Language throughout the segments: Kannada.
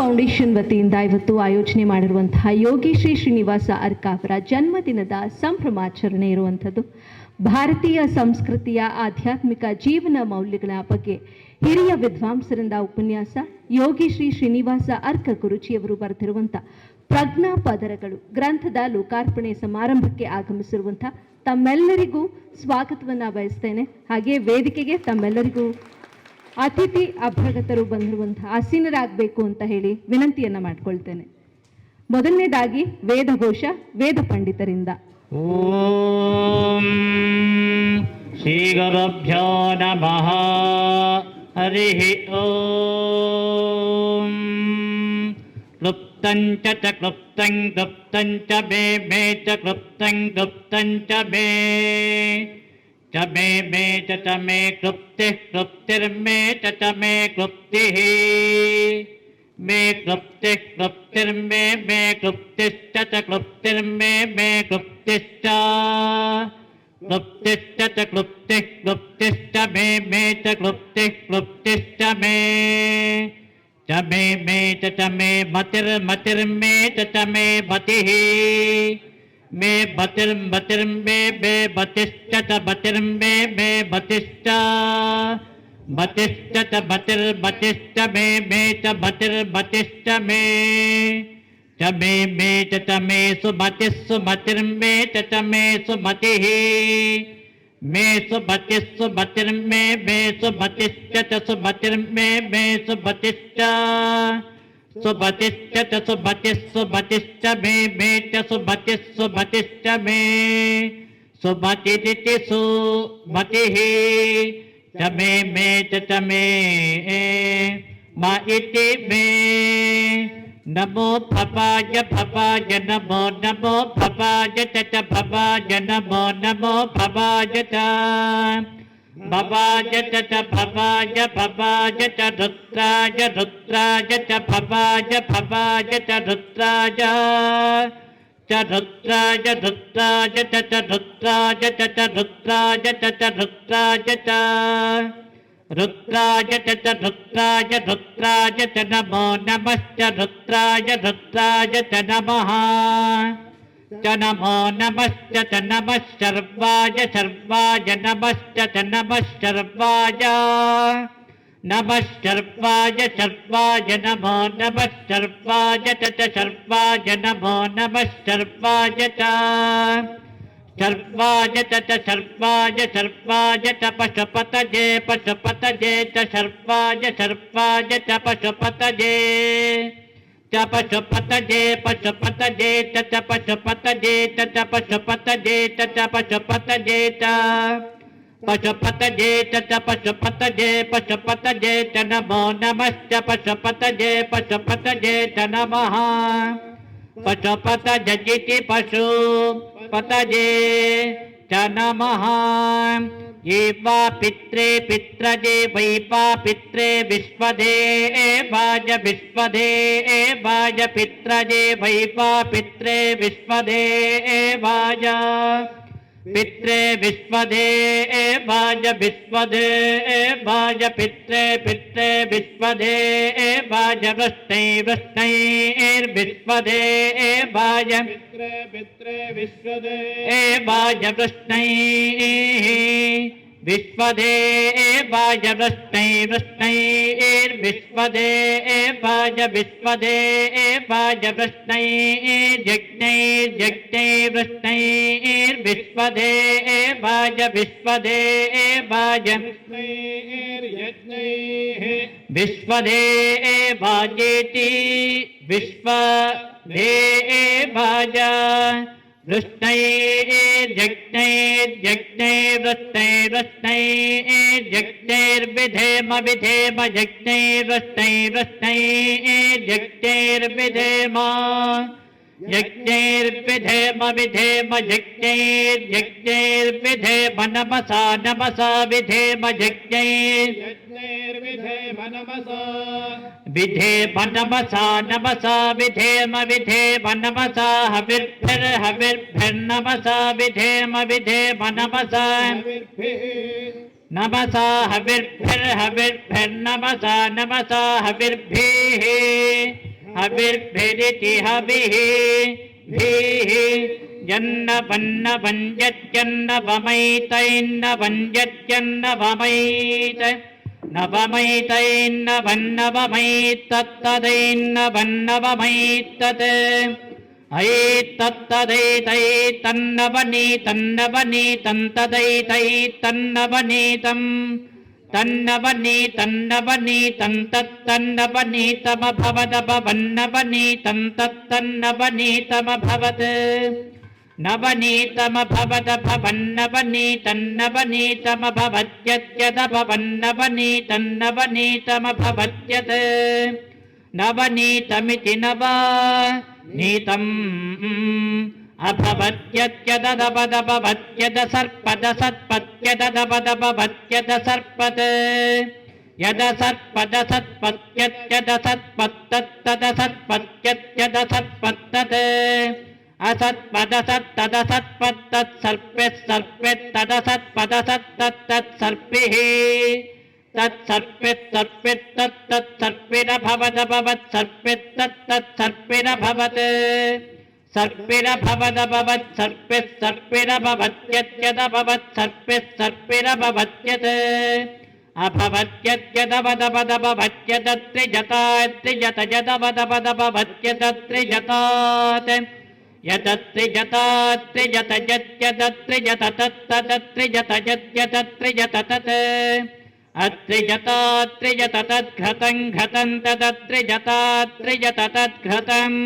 ಫೌಂಡೇಶನ್ ವತಿಯಿಂದ ಇವತ್ತು ಆಯೋಜನೆ ಮಾಡಿರುವಂತಹ ಯೋಗಿ ಶ್ರೀ ಶ್ರೀನಿವಾಸ ಅರ್ಕ ಅವರ ಜನ್ಮದಿನದ ಸಂಭ್ರಮಾಚರಣೆ ಇರುವಂಥದ್ದು. ಭಾರತೀಯ ಸಂಸ್ಕೃತಿಯ ಆಧ್ಯಾತ್ಮಿಕ ಜೀವನ ಮೌಲ್ಯಗಳ ಬಗ್ಗೆ ಹಿರಿಯ ವಿದ್ವಾಂಸರಿಂದ ಉಪನ್ಯಾಸ, ಯೋಗಿ ಶ್ರೀ ಶ್ರೀನಿವಾಸ ಅರ್ಕ ಗುರುಜಿಯವರು ಬರೆದಿರುವಂಥ ಪ್ರಜ್ಞಾ ಪದರಗಳು ಗ್ರಂಥದ ಲೋಕಾರ್ಪಣೆ ಸಮಾರಂಭಕ್ಕೆ ಆಗಮಿಸಿರುವಂಥ ತಮ್ಮೆಲ್ಲರಿಗೂ ಸ್ವಾಗತವನ್ನು ಬಯಸ್ತೇನೆ. ಹಾಗೆ ವೇದಿಕೆಗೆ ತಮ್ಮೆಲ್ಲರಿಗೂ ಅತಿಥಿ ಅಭ್ಯಾಗತರು ಬಂದಿರುವಂತಹ ಆಸೀನರಾಗಬೇಕು ಅಂತ ಹೇಳಿ ವಿನಂತಿಯನ್ನು ಮಾಡಿಕೊಳ್ತೇನೆ. ಮೊದಲನೇದಾಗಿ ವೇದಘೋಷ ವೇದ ಪಂಡಿತರಿಂದ. ಓಂ ಶ್ರೀ ಗುರುಭ್ಯೋ ನಮಃ. ಹರಿ ಓಂ. ಕ್ಲುಪ್ತಂ ಚ ಕ್ಲುಪ್ತಂ ಕ್ಲುಪ್ತಂ ಚ ಮೇ ಮೇ ಚ ಕ್ಲುಪ್ತಂ ಕ್ಲುಪ್ತಂ ಚ ಮೇ च मे च मे क्लुप्तिः क्लुप्तिर्मे च मे क्लुप्तिः मे क्लुप्तिः क्लुप्तिर्मे मे क्लुप्तिश्च च क्लुप्तिर्मे मे क्लुप्तिश्च क्लुप्तिश्च च क्लुप्तिः क्लुप्तिश्च मे च क्लुप्तिः क्लुप्तिश्च मे च मे च मे मतिर्मतिर्मे च मे मतिः मे बतिर्मे बे बतिश्च च बतिर्मे बे बतिश्च बतिश्च च बतिर्बतिश्च मे च बतिर्बतिश्च मे च मे सुमतिः सुमतिर्मे च मे सुमतिः मे सुमतिः सुमतिर्मे सुमतिश्च च सुमतिर्मे सुमतिश्च सुमतिश्च च सुमतिः सुमतिश्च मे च सुमतिः सुमतिश्च मे सुमतिरिति सुमतिः च मे च मे म इति मे नमो भवाय भवाय नमो नमो भवाय च भवाय नमो नमो भवाय च भवाय च भवाय भवाय च रुद्राय रुद्राय च भवाय भवाय च रुद्राय च रुद्राय रुद्राय च रुद्राय च रुद्राय च रुद्राय च रुद्राय च रुद्राय रुद्राय च नमो नमश्च रुद्राय रुद्राय च नमः च नमो नमश्च च नमः शर्वाय शर्वाय नमश्च च नमः शर्वाय नमः शर्वाय शर्वाय नमो नमः शर्वाय च शर्वाय नमो नमः शर्वाय च शर्वाय च शर्वाय शर्वाय च पशुपतये पशुपतये च शर्वाय शर्वाय च पशुपतये च पशुपतये पशुपतये च पशुपतये च पशुपतये च पशुपतये च पशुपतये च पशुपतये पशुपतये च नमो नमश्च पशुपतये पशुपतये च नमः पशुपतये पशुपतये च नमः ये वा पित्रे पित्रजे वै वा पित्रे विश्वदे वाज विश्वदे वाज पित्रजे वै वा पित्रे विश्वदे वाज पित्रे विश्वदे वाज विश्वदे वाज पित्रे पित्रे विश्वदे वाज वृष्टै वृष्टैर्विश्वदे वाज पित्रे पित्रे विश्वदे वाज वृष्टैः विश्वदे वाज वृष्टै वृष्टैर्विश्वदे वाज विश्वदे वाज वृष्टैर्यज्ञैर्यज्ञैर्वृष्टैर्विश्वदे वाज विश्वदे वाज विश्वदे वाजेति विश्वदे वाज वृष्टैर्यज्ञैर्यज्ञैर्वृष्टैर्वृष्टैर्यज्ञैर्विधेम विधेम यज्ञैर्वृष्टैर्वृष्टैर्यज्ञैर्विधेम यज्ञैर्विधेम विधेम यज्ञैर्यज्ञैर्विधेम नमसा नमसा विधेम यज्ञैर्विधेम नमसा विधेम नमसा नमसा विधेम विधेम नमसा हविर्भिर्नमसा विधेम विधेम नमसा नमसा हविर्भिर्नमसा नमसा हविर्भिः हविर्भिरिति हविः भीः यन्नवन्नवञ्जत्यन्नवमैतैन्नवञ्जत्यन्नवमैत नवमैतैन्नवन्नवमैतत्तदैन्नवन्नवमैतत् ऐतत्तदैतैतन्नवनीतन्नवनीतन्तदैतैतन्नवनीतम् तन्नवनीतन्नवनीतं तत्तन्नवनीतमभवदभवन्नवनीतं तत्तन्नवनीतमभवत् नवनीतमभवदभवन्नवनीतन्नवनीतमभवत्यद्यदभवन्नवनीतन्नवनीतमभवत्यत् नवनीतमिति नवनीतम् अभवत्यद्यदभवदभवत्यद सर्पदसत्पत्यदभवदभवत्यद सर्पत् यद सर्पदसत्पत्यद्यद सत्पत्तत्तदसत्पत्यद्यद सत्पत्तत् असत्पदसत्तदसत्पत्तत् सर्पेत् सर्पेत्तदसत्पदसत्तत् सर्पिः तत्सर्पित् सर्पित् तत्तत् सर्पिरभवदभवत् सर्पित् तत्तत् सर्पिरभवत् सर्पिरभवदभवत् सर्पित् सर्पिरभवत्यद्यदभवत् सर्पित् सर्पिरभवत्यत् अभवत्यद्यदवदभवदभवत्यदत्रिजतात्रिजतयदवदभवदभवत्यदत्रिजतात् यदत्रिजतात्रिजतयत्यदत्रिजततत्तदत्रिजतयत्यदत्रिजततत् अत्रिजतात्रिजततद्घतं घतं तदत्रिजतात्रिजततद्घतम्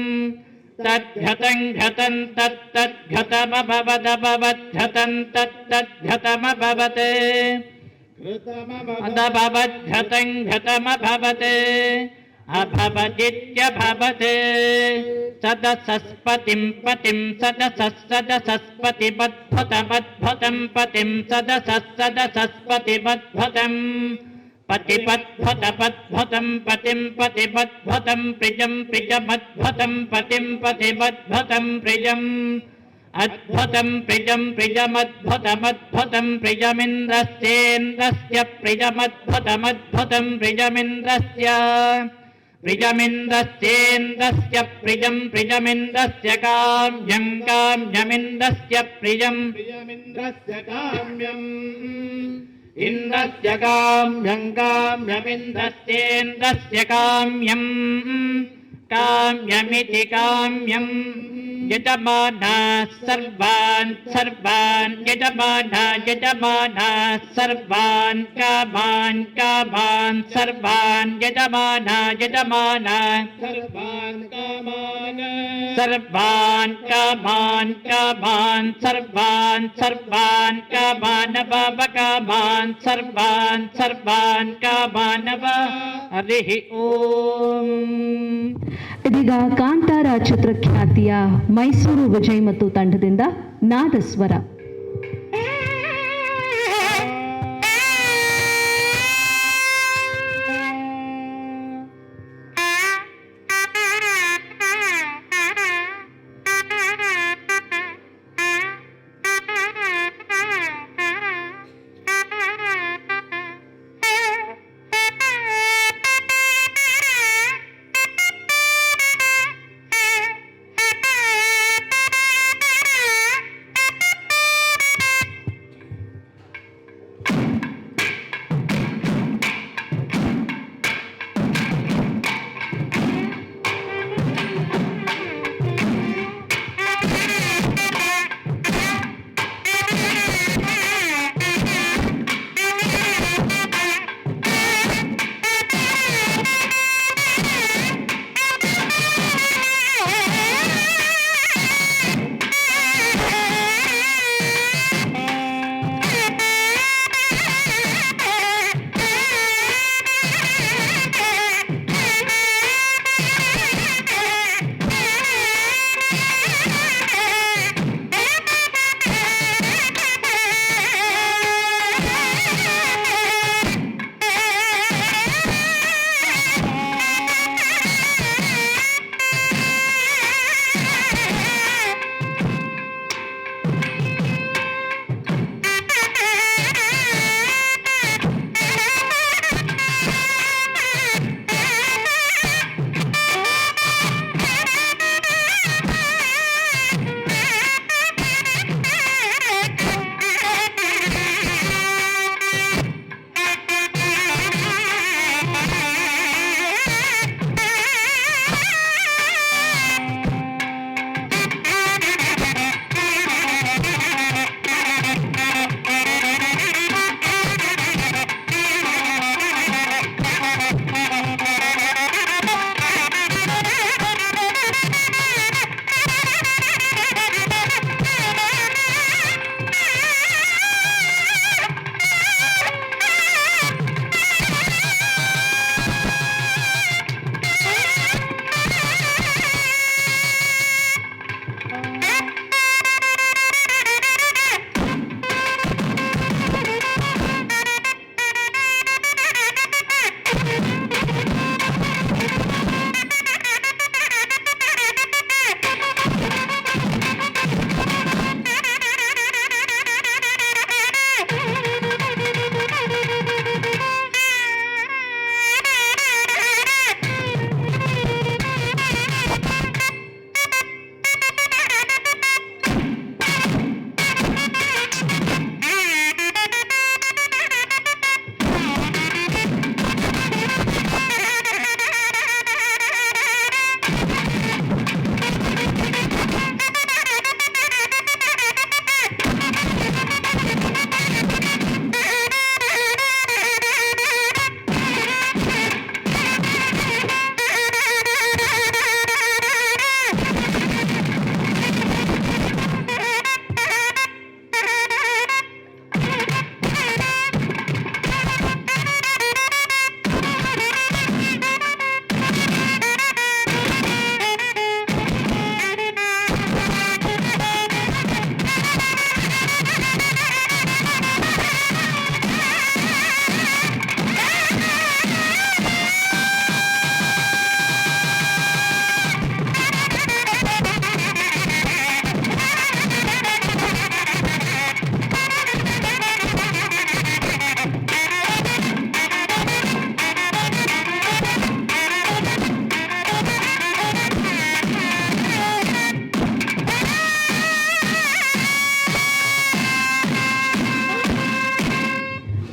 तद्घतं घतं तत्तद्घतमभवदभवद्घतं तत्तद्घतमभवत् अदभवद्घतं घतमभवत् अभवदित्यभवत् सदसस्पतिं पतिं सदसस्सदसस्पतिमद्भुतमद्भुतं पतिं सदसस्सदसस्पतिमद्भुतम् पतिपद्भुतमद्भुतं पतिं पतिमद्भुतं प्रियं प्रियमद्भुतं पतिं पतिमद्भुतं प्रियम् अद्भुतं प्रियं प्रियमद्भुतमद्भुतं प्रियमिन्द्रस्येन्द्रस्य प्रियमद्भुतमद्भुतं प्रियमिन्द्रस्य प्रियमिन्द्रस्येन्द्रस्य प्रियं प्रियमिन्द्रस्य काम्यं काम्यमिन्द्रस्य प्रियं प्रियमिन्द्रस्य काम्यम् इन्द्रस्य काम्यं काम्यमिन्द्रस्येन्द्रस्य काम्यम् काम्यमिति काम्यम् यजमानः सर्वान् सर्वान् यजमानः सर्वान् कामान् कामान् सर्वान् यजमानः सर्वान् कामान् सर्वान् कामान् कामान् सर्वान् सर्वान् कामान् कामान् सर्वान् सर्वान् कामान् हरिः ಓಂ. ಇದೀಗ ಕಾಂತಾರ ಚಿತ್ರಖ್ಯಾತಿಯ ಮೈಸೂರು ವಿಜಯ್ ಮತ್ತು ತಂಡದಿಂದ ನಾದಸ್ವರ.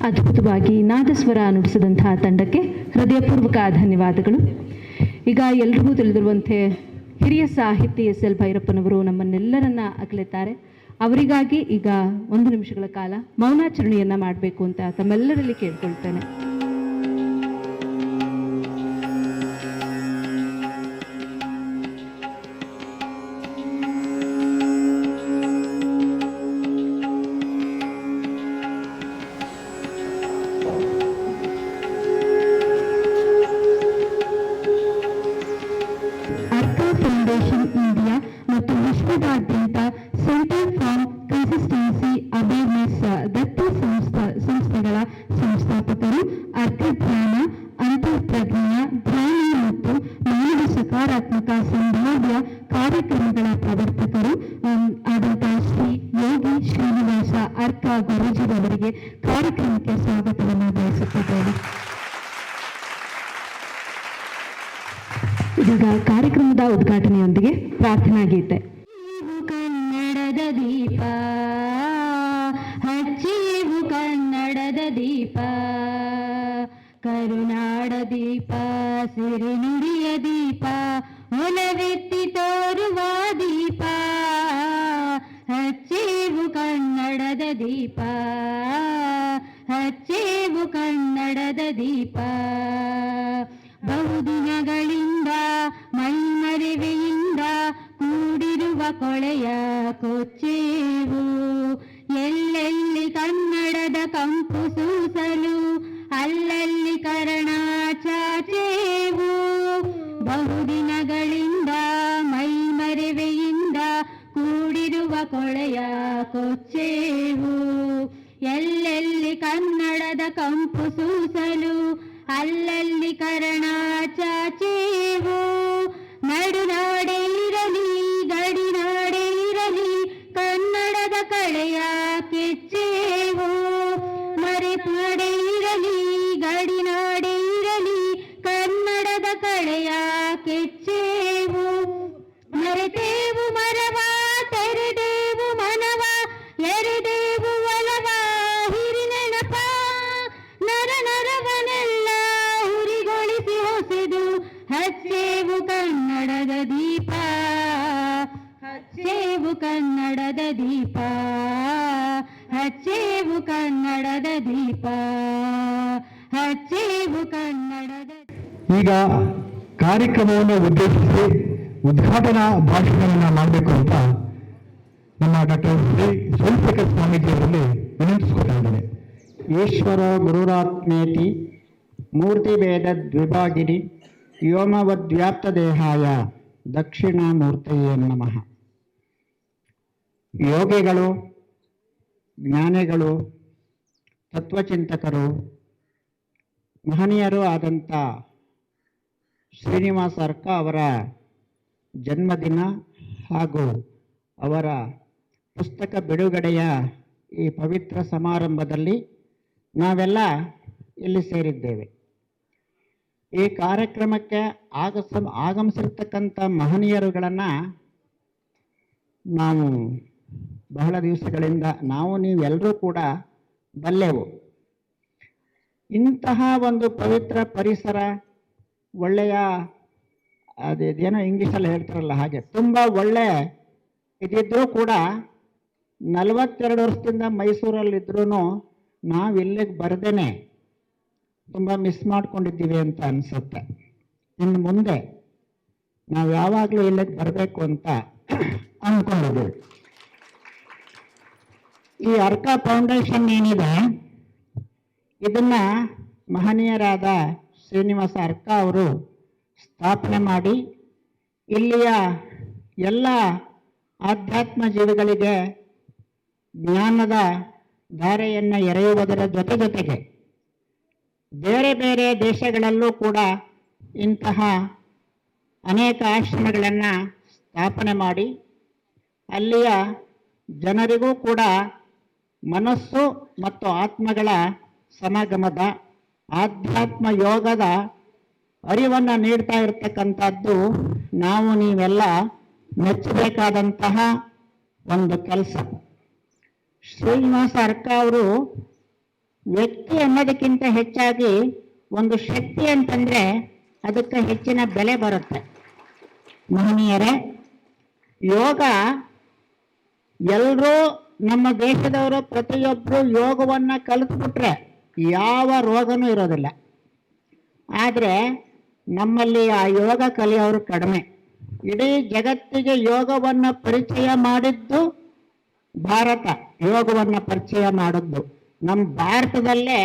ಅದ್ಭುತವಾಗಿ ನಾದಸ್ವರ ನುಡಿಸಿದಂತಹ ತಂಡಕ್ಕೆ ಹೃದಯಪೂರ್ವಕ ಧನ್ಯವಾದಗಳು. ಈಗ ಎಲ್ರಿಗೂ ತಿಳಿದಿರುವಂತೆ ಹಿರಿಯ ಸಾಹಿತಿ SL ಭೈರಪ್ಪನವರು ನಮ್ಮನ್ನೆಲ್ಲರನ್ನ ಅಗಲಿದ್ದಾರೆ. ಅವರಿಗಾಗಿ ಈಗ 1 ನಿಮಿಷಗಳ ಕಾಲ ಮೌನಾಚರಣೆಯನ್ನು ಮಾಡಬೇಕು ಅಂತ ತಮ್ಮೆಲ್ಲರಲ್ಲಿ ಕೇಳ್ಕೊಳ್ತೇನೆ. ಫೌಂಡೇಶನ್ ಇಂಡಿಯಾ ಮತ್ತು ವಿಶ್ವದಾದ್ಯಂತ ಸೆಂಟರ್ ಫಾರ್ ಕನ್ಸಿಸ್ಟೆನ್ಸಿ ಅವೇರ್ನೆಸ್ ದತ್ತಿ ಸಂಸ್ಥೆಗಳ ಸಂಸ್ಥಾಪಕರು, ಅರ್ಥಜ್ಞಾನ, ಅಂತಃಪ್ರಜ್ಞೆಯ ಧ್ಯಾನ ಮತ್ತು ಮಾನವ ಸಕಾರಾತ್ಮಕ ಸಂಭಾವ್ಯ ಕಾರ್ಯಕ್ರಮಗಳ ಪ್ರವರ್ತಕರು ಆದಂತಹ ಶ್ರೀ ಯೋಗಿ ಶ್ರೀನಿವಾಸ ಅರ್ಕ ಗುರೂಜಿರವರಿಗೆ ಕಾರ್ಯಕ್ರಮಕ್ಕೆ ಸ್ವಾಗತವನ್ನು ಬಯಸುತ್ತಿದ್ದೇವೆ. ಇದೀಗ ಕಾರ್ಯಕ್ರಮದ ಉದ್ಘಾಟನೆಯೊಂದಿಗೆ ಪ್ರಾರ್ಥನಾ ಗೀತೆ. ಕನ್ನಡದ ದೀಪ ಹಚ್ಚೀವು ಕನ್ನಡದ ದೀಪ, ಕರುನಾಡ ದೀಪ, ಸಿರಿನುಡಿಯ ದೀಪ, ಒಲವೆತ್ತಿ ತೋರುವ ದೀಪ, ಹಚ್ಚೀವು ಕನ್ನಡದ ದೀಪ, ಹಚ್ಚೀವು ಕನ್ನಡದ ದೀಪ. ಬಹುದಿನಗಳಿಂದ ಮೈಮರೆವೆಯಿಂದ ಕೂಡಿರುವ ಕೊಳೆಯ ಕೊಚ್ಚೇವು, ಎಲ್ಲೆಲ್ಲಿ ಕನ್ನಡದ ಕಂಪು ಸೂಸಲು ಅಲ್ಲಲ್ಲಿ ಕರ್ಣ ಚಾಚೇವು. ಬಹುದಿನಗಳಿಂದ ಮೈಮರೆವೆಯಿಂದ ಕೂಡಿರುವ ಕೊಳೆಯ ಕೊಚ್ಚೇವು, ಎಲ್ಲೆಲ್ಲಿ ಕನ್ನಡದ ಕಂಪು ಸೂಸಲು ಅಲ್ಲಲ್ಲಿ ಕರ್ಣ ಚಾಚೇವು. ನಡುನಾಡೇ ಇರಲಿ ಗಡಿನಾಡೇ ಇರಲಿ ಕನ್ನಡದ ಕಳೆಯ ಕೆಚ್ಚೇವು. ಮರೆತುನಾಡೇ ಇರಲಿ ಗಡಿನಾಡೇ ಇರಲಿ ಕನ್ನಡದ ಕಳೆಯ ಕೆಚ್ಚೇವು. ಮರೆತೇವು ಮರವ ತೆರೆದೇವು ಮನವ, ಎರೆದೇವು ಒಲವ ಹಿರಿನೆನಪ, ನರ ನರವನೆಲ್ಲ ಹುರಿಗೊಳಿಸಿ ಹೊಸೆದು ಹಚ್ಚೇವು ಕನ್ನಡದ ದೀಪ, ಹಚ್ಚೇವು ಕನ್ನಡದ ದೀಪ, ಹಚ್ಚೇವು ಕನ್ನಡದ ದೀಪ, ಹಚ್ಚೇವು ಕನ್ನಡದ. ಈಗ ಕಾರ್ಯಕ್ರಮವನ್ನು ಉದ್ದೇಶಿಸಿ ಉದ್ಘಾಟನಾ ಭಾಷಣವನ್ನು ಮಾಡಬೇಕು ಅಂತ ನಮ್ಮ ಡಾಕ್ಟರ್ ಶ್ರೀ ಸೋಮಶೇಖರ್ ಸ್ವಾಮೀಜಿಯವರಲ್ಲಿ ವಿನಂತಿಸಿಕೊಳ್ತಾ ಇದ್ದೇನೆ. ಈಶ್ವರ ಗುರುರಾತ್ಮೇತಿ ಮೂರ್ತಿಭೇದ ದ್ವಿಭಾಗಿನಿ ವ್ಯೋಮವದ್ವ್ಯಾಪ್ತದೇಹಾಯ ದಕ್ಷಿಣಾಮೂರ್ತಯೇ ನಮಃ. ಯೋಗಿಗಳು, ಜ್ಞಾನಿಗಳು, ತತ್ವಚಿಂತಕರು, ಮಹನೀಯರು ಆದಂಥ ಶ್ರೀನಿವಾಸ ಅರ್ಕ ಅವರ ಜನ್ಮದಿನ ಹಾಗೂ ಅವರ ಪುಸ್ತಕ ಬಿಡುಗಡೆಯ ಈ ಪವಿತ್ರ ಸಮಾರಂಭದಲ್ಲಿ ನಾವೆಲ್ಲ ಇಲ್ಲಿ ಸೇರಿದ್ದೇವೆ. ಈ ಕಾರ್ಯಕ್ರಮಕ್ಕೆ ಆಗಮಿಸಿರ್ತಕ್ಕಂಥ ಮಹನೀಯರುಗಳನ್ನು ನಾವು ಬಹಳ ದಿವಸಗಳಿಂದ ನೀವೆಲ್ಲರೂ ಕೂಡ ಬಲ್ಲೆವು. ಇಂತಹ ಒಂದು ಪವಿತ್ರ ಪರಿಸರ, ಒಳ್ಳೆಯ ಅದೇನೋ ಇಂಗ್ಲೀಷಲ್ಲಿ ಹೇಳ್ತಾರಲ್ಲ ಹಾಗೆ ತುಂಬ ಒಳ್ಳೆ ಇದಿದ್ರೂ ಕೂಡ 42 ವರ್ಷದಿಂದ ಮೈಸೂರಲ್ಲಿದ್ರೂ ನಾವು ಇಲ್ಲಿಗೆ ಬರ್ದೇನೆ ತುಂಬ ಮಿಸ್ ಮಾಡ್ಕೊಂಡಿದ್ದೀವಿ ಅಂತ ಅನಿಸುತ್ತೆ. ಇನ್ನು ಮುಂದೆ ನಾವು ಯಾವಾಗಲೂ ಇಲ್ಲಿಗೆ ಬರಬೇಕು ಅಂತ ಅಂದ್ಕೊಂಡಿದ್ದೀವಿ. ಈ ಅರ್ಕ ಫೌಂಡೇಶನ್ ಏನಿದೆ, ಇದನ್ನ ಮಹನೀಯರಾದ ಶ್ರೀನಿವಾಸ ಅರ್ಕ ಅವರು ಸ್ಥಾಪನೆ ಮಾಡಿ ಇಲ್ಲಿಯ ಎಲ್ಲ ಆಧ್ಯಾತ್ಮ ಜೀವಿಗಳಿಗೆ ಜ್ಞಾನದ ಧಾರೆಯನ್ನು ಎರೆಯುವುದರ ಜೊತೆಗೆ ಬೇರೆ ಬೇರೆ ದೇಶಗಳಲ್ಲೂ ಕೂಡ ಇಂತಹ ಅನೇಕ ಆಶ್ರಮಗಳನ್ನು ಸ್ಥಾಪನೆ ಮಾಡಿ ಅಲ್ಲಿಯ ಜನರಿಗೂ ಕೂಡ ಮನಸ್ಸು ಮತ್ತು ಆತ್ಮಗಳ ಸಮಾಗಮದ ಆಧ್ಯಾತ್ಮ ಯೋಗದ ಅರಿವನ್ನು ನೀಡ್ತಾ ಇರತಕ್ಕಂಥದ್ದು ನೀವೆಲ್ಲ ಮೆಚ್ಚಬೇಕಾದಂತಹ ಒಂದು ಕೆಲಸ. ಶ್ರೀನಿವಾಸ ಅರ್ಕ ಅವರು ವ್ಯಕ್ತಿ ಅನ್ನೋದಕ್ಕಿಂತ ಹೆಚ್ಚಾಗಿ ಒಂದು ಶಕ್ತಿ ಅಂತಂದ್ರೆ ಅದಕ್ಕೆ ಹೆಚ್ಚಿನ ಬೆಲೆ ಬರುತ್ತೆ. ಮಹನೀಯರೇ, ಯೋಗ ಎಲ್ಲರೂ ನಮ್ಮ ದೇಶದವರು ಪ್ರತಿಯೊಬ್ಬರು ಯೋಗವನ್ನ ಕಲಿತ್ಬಿಟ್ರೆ ಯಾವ ರೋಗನೂ ಇರೋದಿಲ್ಲ. ಆದರೆ ನಮ್ಮಲ್ಲಿ ಆ ಯೋಗ ಕಲಿಯೋರು ಕಡಿಮೆ. ಇಡೀ ಜಗತ್ತಿಗೆ ಯೋಗವನ್ನ ಪರಿಚಯ ಮಾಡಿದ್ದು ಭಾರತ. ಯೋಗವನ್ನ ಪರಿಚಯ ಮಾಡಿದ್ದು ನಮ್ಮ ಭಾರತದಲ್ಲೇ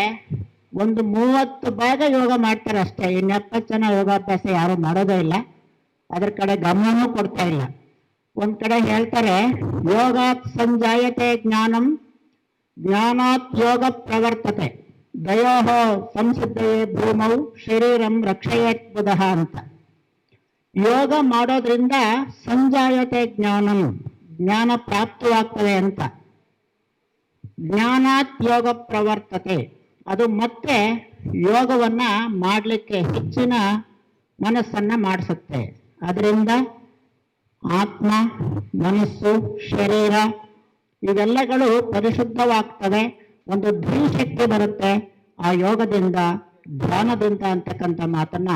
ಒಂದು 30 ಭಾಗ ಯೋಗ ಮಾಡ್ತಾರೆ ಅಷ್ಟೇ. ಇನ್ನು 70 ಜನ ಯೋಗಾಭ್ಯಾಸ ಯಾರು ಮಾಡೋದೇ ಇಲ್ಲ, ಅದ್ರ ಕಡೆ ಗಮನನೂ ಕೊಡ್ತಾ ಇಲ್ಲ. ಒಂದ್ ಕಡೆ ಹೇಳ್ತಾರೆ, ಯೋಗಾತ್ ಸಂಜಾಯತೆ ಜ್ಞಾನಂ ಜ್ಞಾನಾತ್ ಯೋಗ ಪ್ರವರ್ತತೆ ದಯೋಃ ಸಂಸಿದ್ಧಯೇ ಭೂಮೌ ಶರೀರಂ ರಕ್ಷಯೇತ್ ಬುಧಃ ಅಂತ. ಯೋಗ ಮಾಡೋದ್ರಿಂದ ಸಂಜಾಯತೆ ಜ್ಞಾನಂ, ಜ್ಞಾನ ಪ್ರಾಪ್ತವಾಗ್ತದೆ ಅಂತ. ಜ್ಞಾನಾತ್ ಯೋಗ ಪ್ರವರ್ತತೆ, ಅದು ಮತ್ತೆ ಯೋಗವನ್ನ ಮಾಡಲಿಕ್ಕೆ ಹೆಚ್ಚಿನ ಮನಸ್ಸನ್ನ ಮಾಡಿಸುತ್ತೆ. ಅದರಿಂದ ಆತ್ಮ, ಮನಸ್ಸು, ಶರೀರ ಇವೆಲ್ಲಗಳು ಪರಿಶುದ್ಧವಾಗ್ತವೆ. ಒಂದು ಧೀಶಕ್ತಿ ಬರುತ್ತೆ ಆ ಯೋಗದಿಂದ, ಧ್ಯಾನದಿಂದ ಅಂತಕ್ಕಂಥ ಮಾತನ್ನ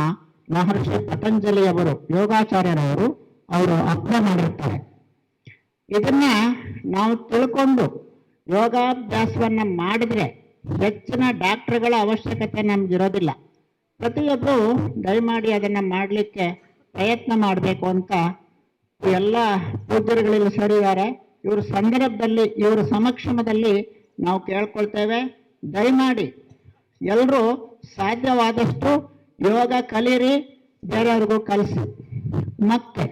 ಮಹರ್ಷಿ ಪತಂಜಲಿಯವರು, ಯೋಗಾಚಾರ್ಯರವರು ಅವರು ಅರ್ಥ ಮಾಡಿರ್ತಾರೆ. ಇದನ್ನ ನಾವು ತಿಳ್ಕೊಂಡು ಯೋಗಾಭ್ಯಾಸವನ್ನ ಮಾಡಿದ್ರೆ ಹೆಚ್ಚಿನ ಡಾಕ್ಟರ್ಗಳ ಅವಶ್ಯಕತೆ ನಮ್ಗಿರೋದಿಲ್ಲ. ಪ್ರತಿಯೊಬ್ಬರು ದಯಮಾಡಿ ಅದನ್ನ ಮಾಡಲಿಕ್ಕೆ ಪ್ರಯತ್ನ ಮಾಡಬೇಕು ಅಂತ ಎಲ್ಲ ಪೂಜ್ಯರುಗಳಲ್ಲಿ ಸೇರಿದ್ದಾರೆ. ಇವ್ರ ಸಂದರ್ಭದಲ್ಲಿ, ಇವರ ಸಮಕ್ಷಮದಲ್ಲಿ ನಾವು ಕೇಳ್ಕೊಳ್ತೇವೆ, ದಯಮಾಡಿ ಎಲ್ಲರೂ ಸಾಧ್ಯವಾದಷ್ಟು ಯೋಗ ಕಲೀರಿ, ಬೇರೆಯವ್ರಿಗೂ ಕಲಿಸಿ. ಮತ್ತೆ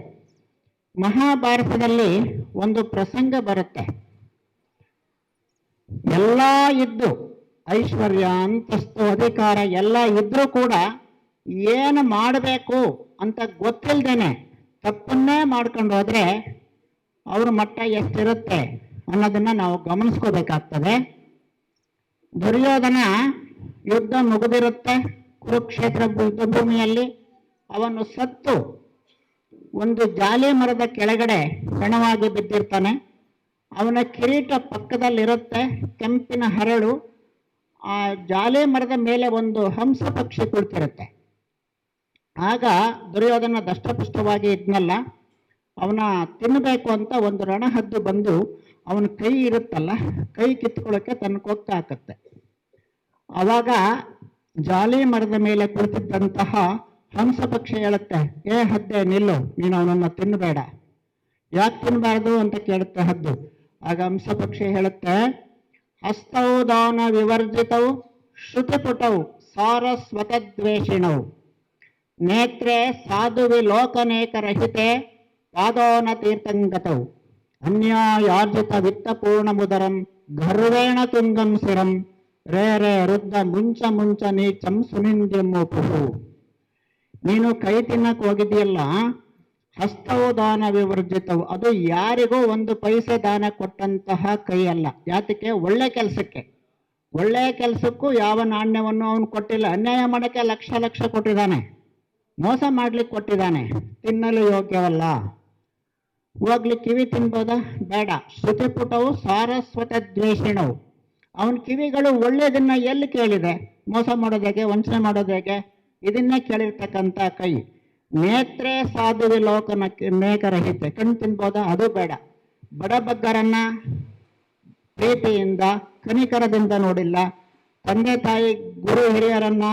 ಮಹಾಭಾರತದಲ್ಲಿ ಒಂದು ಪ್ರಸಂಗ ಬರುತ್ತೆ. ಎಲ್ಲ ಇದ್ದು ಐಶ್ವರ್ಯ, ಅಂತಸ್ತು, ಅಧಿಕಾರ ಎಲ್ಲ ಇದ್ರೂ ಕೂಡ ಏನು ಮಾಡಬೇಕು ಅಂತ ಗೊತ್ತಿಲ್ದೇನೆ ತಪ್ಪನ್ನೇ ಮಾಡ್ಕೊಂಡು ಹೋದ್ರೆ ಅವ್ರ ಮಟ್ಟ ಎಷ್ಟಿರುತ್ತೆ ಅನ್ನೋದನ್ನ ನಾವು ಗಮನಿಸ್ಕೋಬೇಕಾಗ್ತದೆ. ದುರ್ಯೋಧನ ಯುದ್ಧ ಮುಗಿದಿರುತ್ತೆ ಕುರುಕ್ಷೇತ್ರ ಯುದ್ಧ ಭೂಮಿಯಲ್ಲಿ. ಅವನು ಸತ್ತು ಒಂದು ಜಾಲಿ ಮರದ ಕೆಳಗಡೆ ಹೆಣವಾಗಿ ಬಿದ್ದಿರ್ತಾನೆ. ಅವನ ಕಿರೀಟ ಪಕ್ಕದಲ್ಲಿರುತ್ತೆ, ಕೆಂಪಿನ ಹರಳು. ಆ ಜಾಲಿ ಮರದ ಮೇಲೆ ಒಂದು ಹಂಸ ಪಕ್ಷಿ ಕುಳಿತಿರುತ್ತೆ. ಆಗ ದುರ್ಯೋಧನ ದಷ್ಟಪುಷ್ಟವಾಗಿ ಇದ್ನಲ್ಲ, ಅವನ ತಿನ್ನಬೇಕು ಅಂತ ಒಂದು ರಣಹದ್ದು ಬಂದು ಅವನ ಕೈ ಇರುತ್ತಲ್ಲ, ಕೈ ಕಿತ್ಕೊಳ್ಳೋಕೆ ತನ್ನ ಕೊಕ್ಕ ಹಾಕತ್ತೆ. ಅವಾಗ ಜಾಲಿ ಮರದ ಮೇಲೆ ಕುಳಿತಿದ್ದಂತಹ ಹಂಸ ಪಕ್ಷಿ ಹೇಳುತ್ತೆ, ಏ ಹದ್ದೆ ನಿಲ್ಲು, ನೀನು ಅವನನ್ನು ತಿನ್ನಬೇಡ. ಯಾಕೆ ತಿನ್ನಬಾರ್ದು ಅಂತ ಕೇಳುತ್ತೆ ಹದ್ದು. ಆಗ ಹಂಸ ಪಕ್ಷಿ ಹೇಳುತ್ತೆ, ಹಸ್ತೌ ದಾನ ವಿವರ್ಜಿತವು ಶ್ರುತಿಪುಟವು ಸಾರಸ್ವತದ್ವೇಷಿಣವು ನೇತ್ರೆ ಸಾಧುವಿ ಲೋಕನೇಕರಹಿತೆ ಪಾದೋನ ತೀರ್ಥಂಗತವು ಅನ್ಯಾಯಾರ್ಜಿತ ವಿತ್ತಪೂರ್ಣ ಮುದರಂ ಗರ್ವೇಣ ತುಂಗಂ ಸಿರಂ ರೇ ರೇ ವೃದ್ಧ ಮುಂಚ ಮುಂಚ ನೀಚಂ ಸುನಿಂದ್ಯಮೋಪು. ನೀನು ಕೈ ತಿನ್ನಕ್ ಹೋಗಿದೆಯಲ್ಲ, ಹಸ್ತವು ದಾನ ವಿವರ್ಜಿತವು, ಅದು ಯಾರಿಗೂ 1 ಪೈಸೆ ದಾನ ಕೊಟ್ಟಂತಹ ಕೈ ಅಲ್ಲ. ಯಾತಕ್ಕೆ? ಒಳ್ಳೆ ಕೆಲಸಕ್ಕೆ. ಒಳ್ಳೆ ಕೆಲಸಕ್ಕೂ ಯಾವ ನಾಣ್ಯವನ್ನು ಅವನು ಕೊಟ್ಟಿಲ್ಲ. ಅನ್ಯಾಯ ಮಾಡಕ್ಕೆ ಲಕ್ಷ ಲಕ್ಷ ಕೊಟ್ಟಿದ್ದಾನೆ, ಮೋಸ ಮಾಡ್ಲಿಕ್ಕೆ ಕೊಟ್ಟಿದ್ದಾನೆ, ತಿನ್ನಲು ಯೋಗ್ಯವಲ್ಲ. ಹೋಗ್ಲಿ ಕಿವಿ ತಿನ್ಬೋದಾ? ಬೇಡ. ಶ್ರುತಿಪುಟವು ಸಾರಸ್ವತ ದ್ವೇಷಿಣವು, ಅವನ ಕಿವಿಗಳು ಒಳ್ಳೆಯದನ್ನ ಎಲ್ಲಿ ಕೇಳಿದೆ? ಮೋಸ ಮಾಡೋದು ಹೇಗೆ, ವಂಚನೆ ಮಾಡೋದು ಹೇಗೆ, ಇದನ್ನೇ ಕೇಳಿರ್ತಕ್ಕಂಥ ಕೈ. ನೇತ್ರೆ ಸಾಧುವಿ ಲೋಕನ ನೇಕರಹಿತೆ, ಕಣ್ಣು ತಿನ್ಬೋದಾ? ಅದು ಬೇಡ. ಬಡಬಗ್ಗರನ್ನ ಪ್ರೀತಿಯಿಂದ ಕನಿಕರದಿಂದ ನೋಡಿಲ್ಲ. ತಂದೆ ತಾಯಿ ಗುರು ಹಿರಿಯರನ್ನ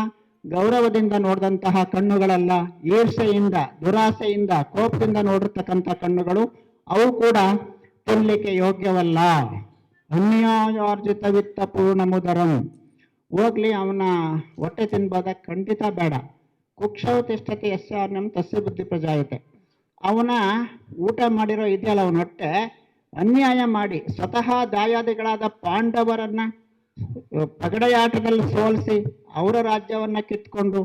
ಗೌರವದಿಂದ ನೋಡಿದಂತಹ ಕಣ್ಣುಗಳಲ್ಲ, ಈರ್ಷೆಯಿಂದ, ದುರಾಸೆಯಿಂದ, ಕೋಪದಿಂದ ನೋಡಿರ್ತಕ್ಕಂಥ ಕಣ್ಣುಗಳು, ಅವು ಕೂಡ ತಿನ್ನಲಿಕ್ಕೆ ಯೋಗ್ಯವಲ್ಲ. ಅನ್ಯಾಯಾರ್ಜಿತ ವಿತ್ತ ಪೂರ್ಣ ಮುದರಂ, ಹೋಗ್ಲಿ ಅವನ ಹೊಟ್ಟೆ ತಿನ್ಬೋದ? ಖಂಡಿತ ಬೇಡ. ಕುಕ್ಷವು ತಿಷ್ಠತೆ ಯಸ್ಯಾನ್ನಂ ತಸ್ಯ ಬುದ್ಧಿ ಪ್ರಜಾಯತೆ, ಅವನ ಊಟ ಮಾಡಿರೋ ಇದೆಯಲ್ಲ ಅವನ ಹೊಟ್ಟೆ, ಅನ್ಯಾಯ ಮಾಡಿ ಸ್ವತಃ ದಾಯಾದಿಗಳಾದ ಪಾಂಡವರನ್ನ ಪಗಡೆಯಾಟದಲ್ಲಿ ಸೋಲಿಸಿ ಅವರ ರಾಜ್ಯವನ್ನ ಕಿತ್ಕೊಂಡು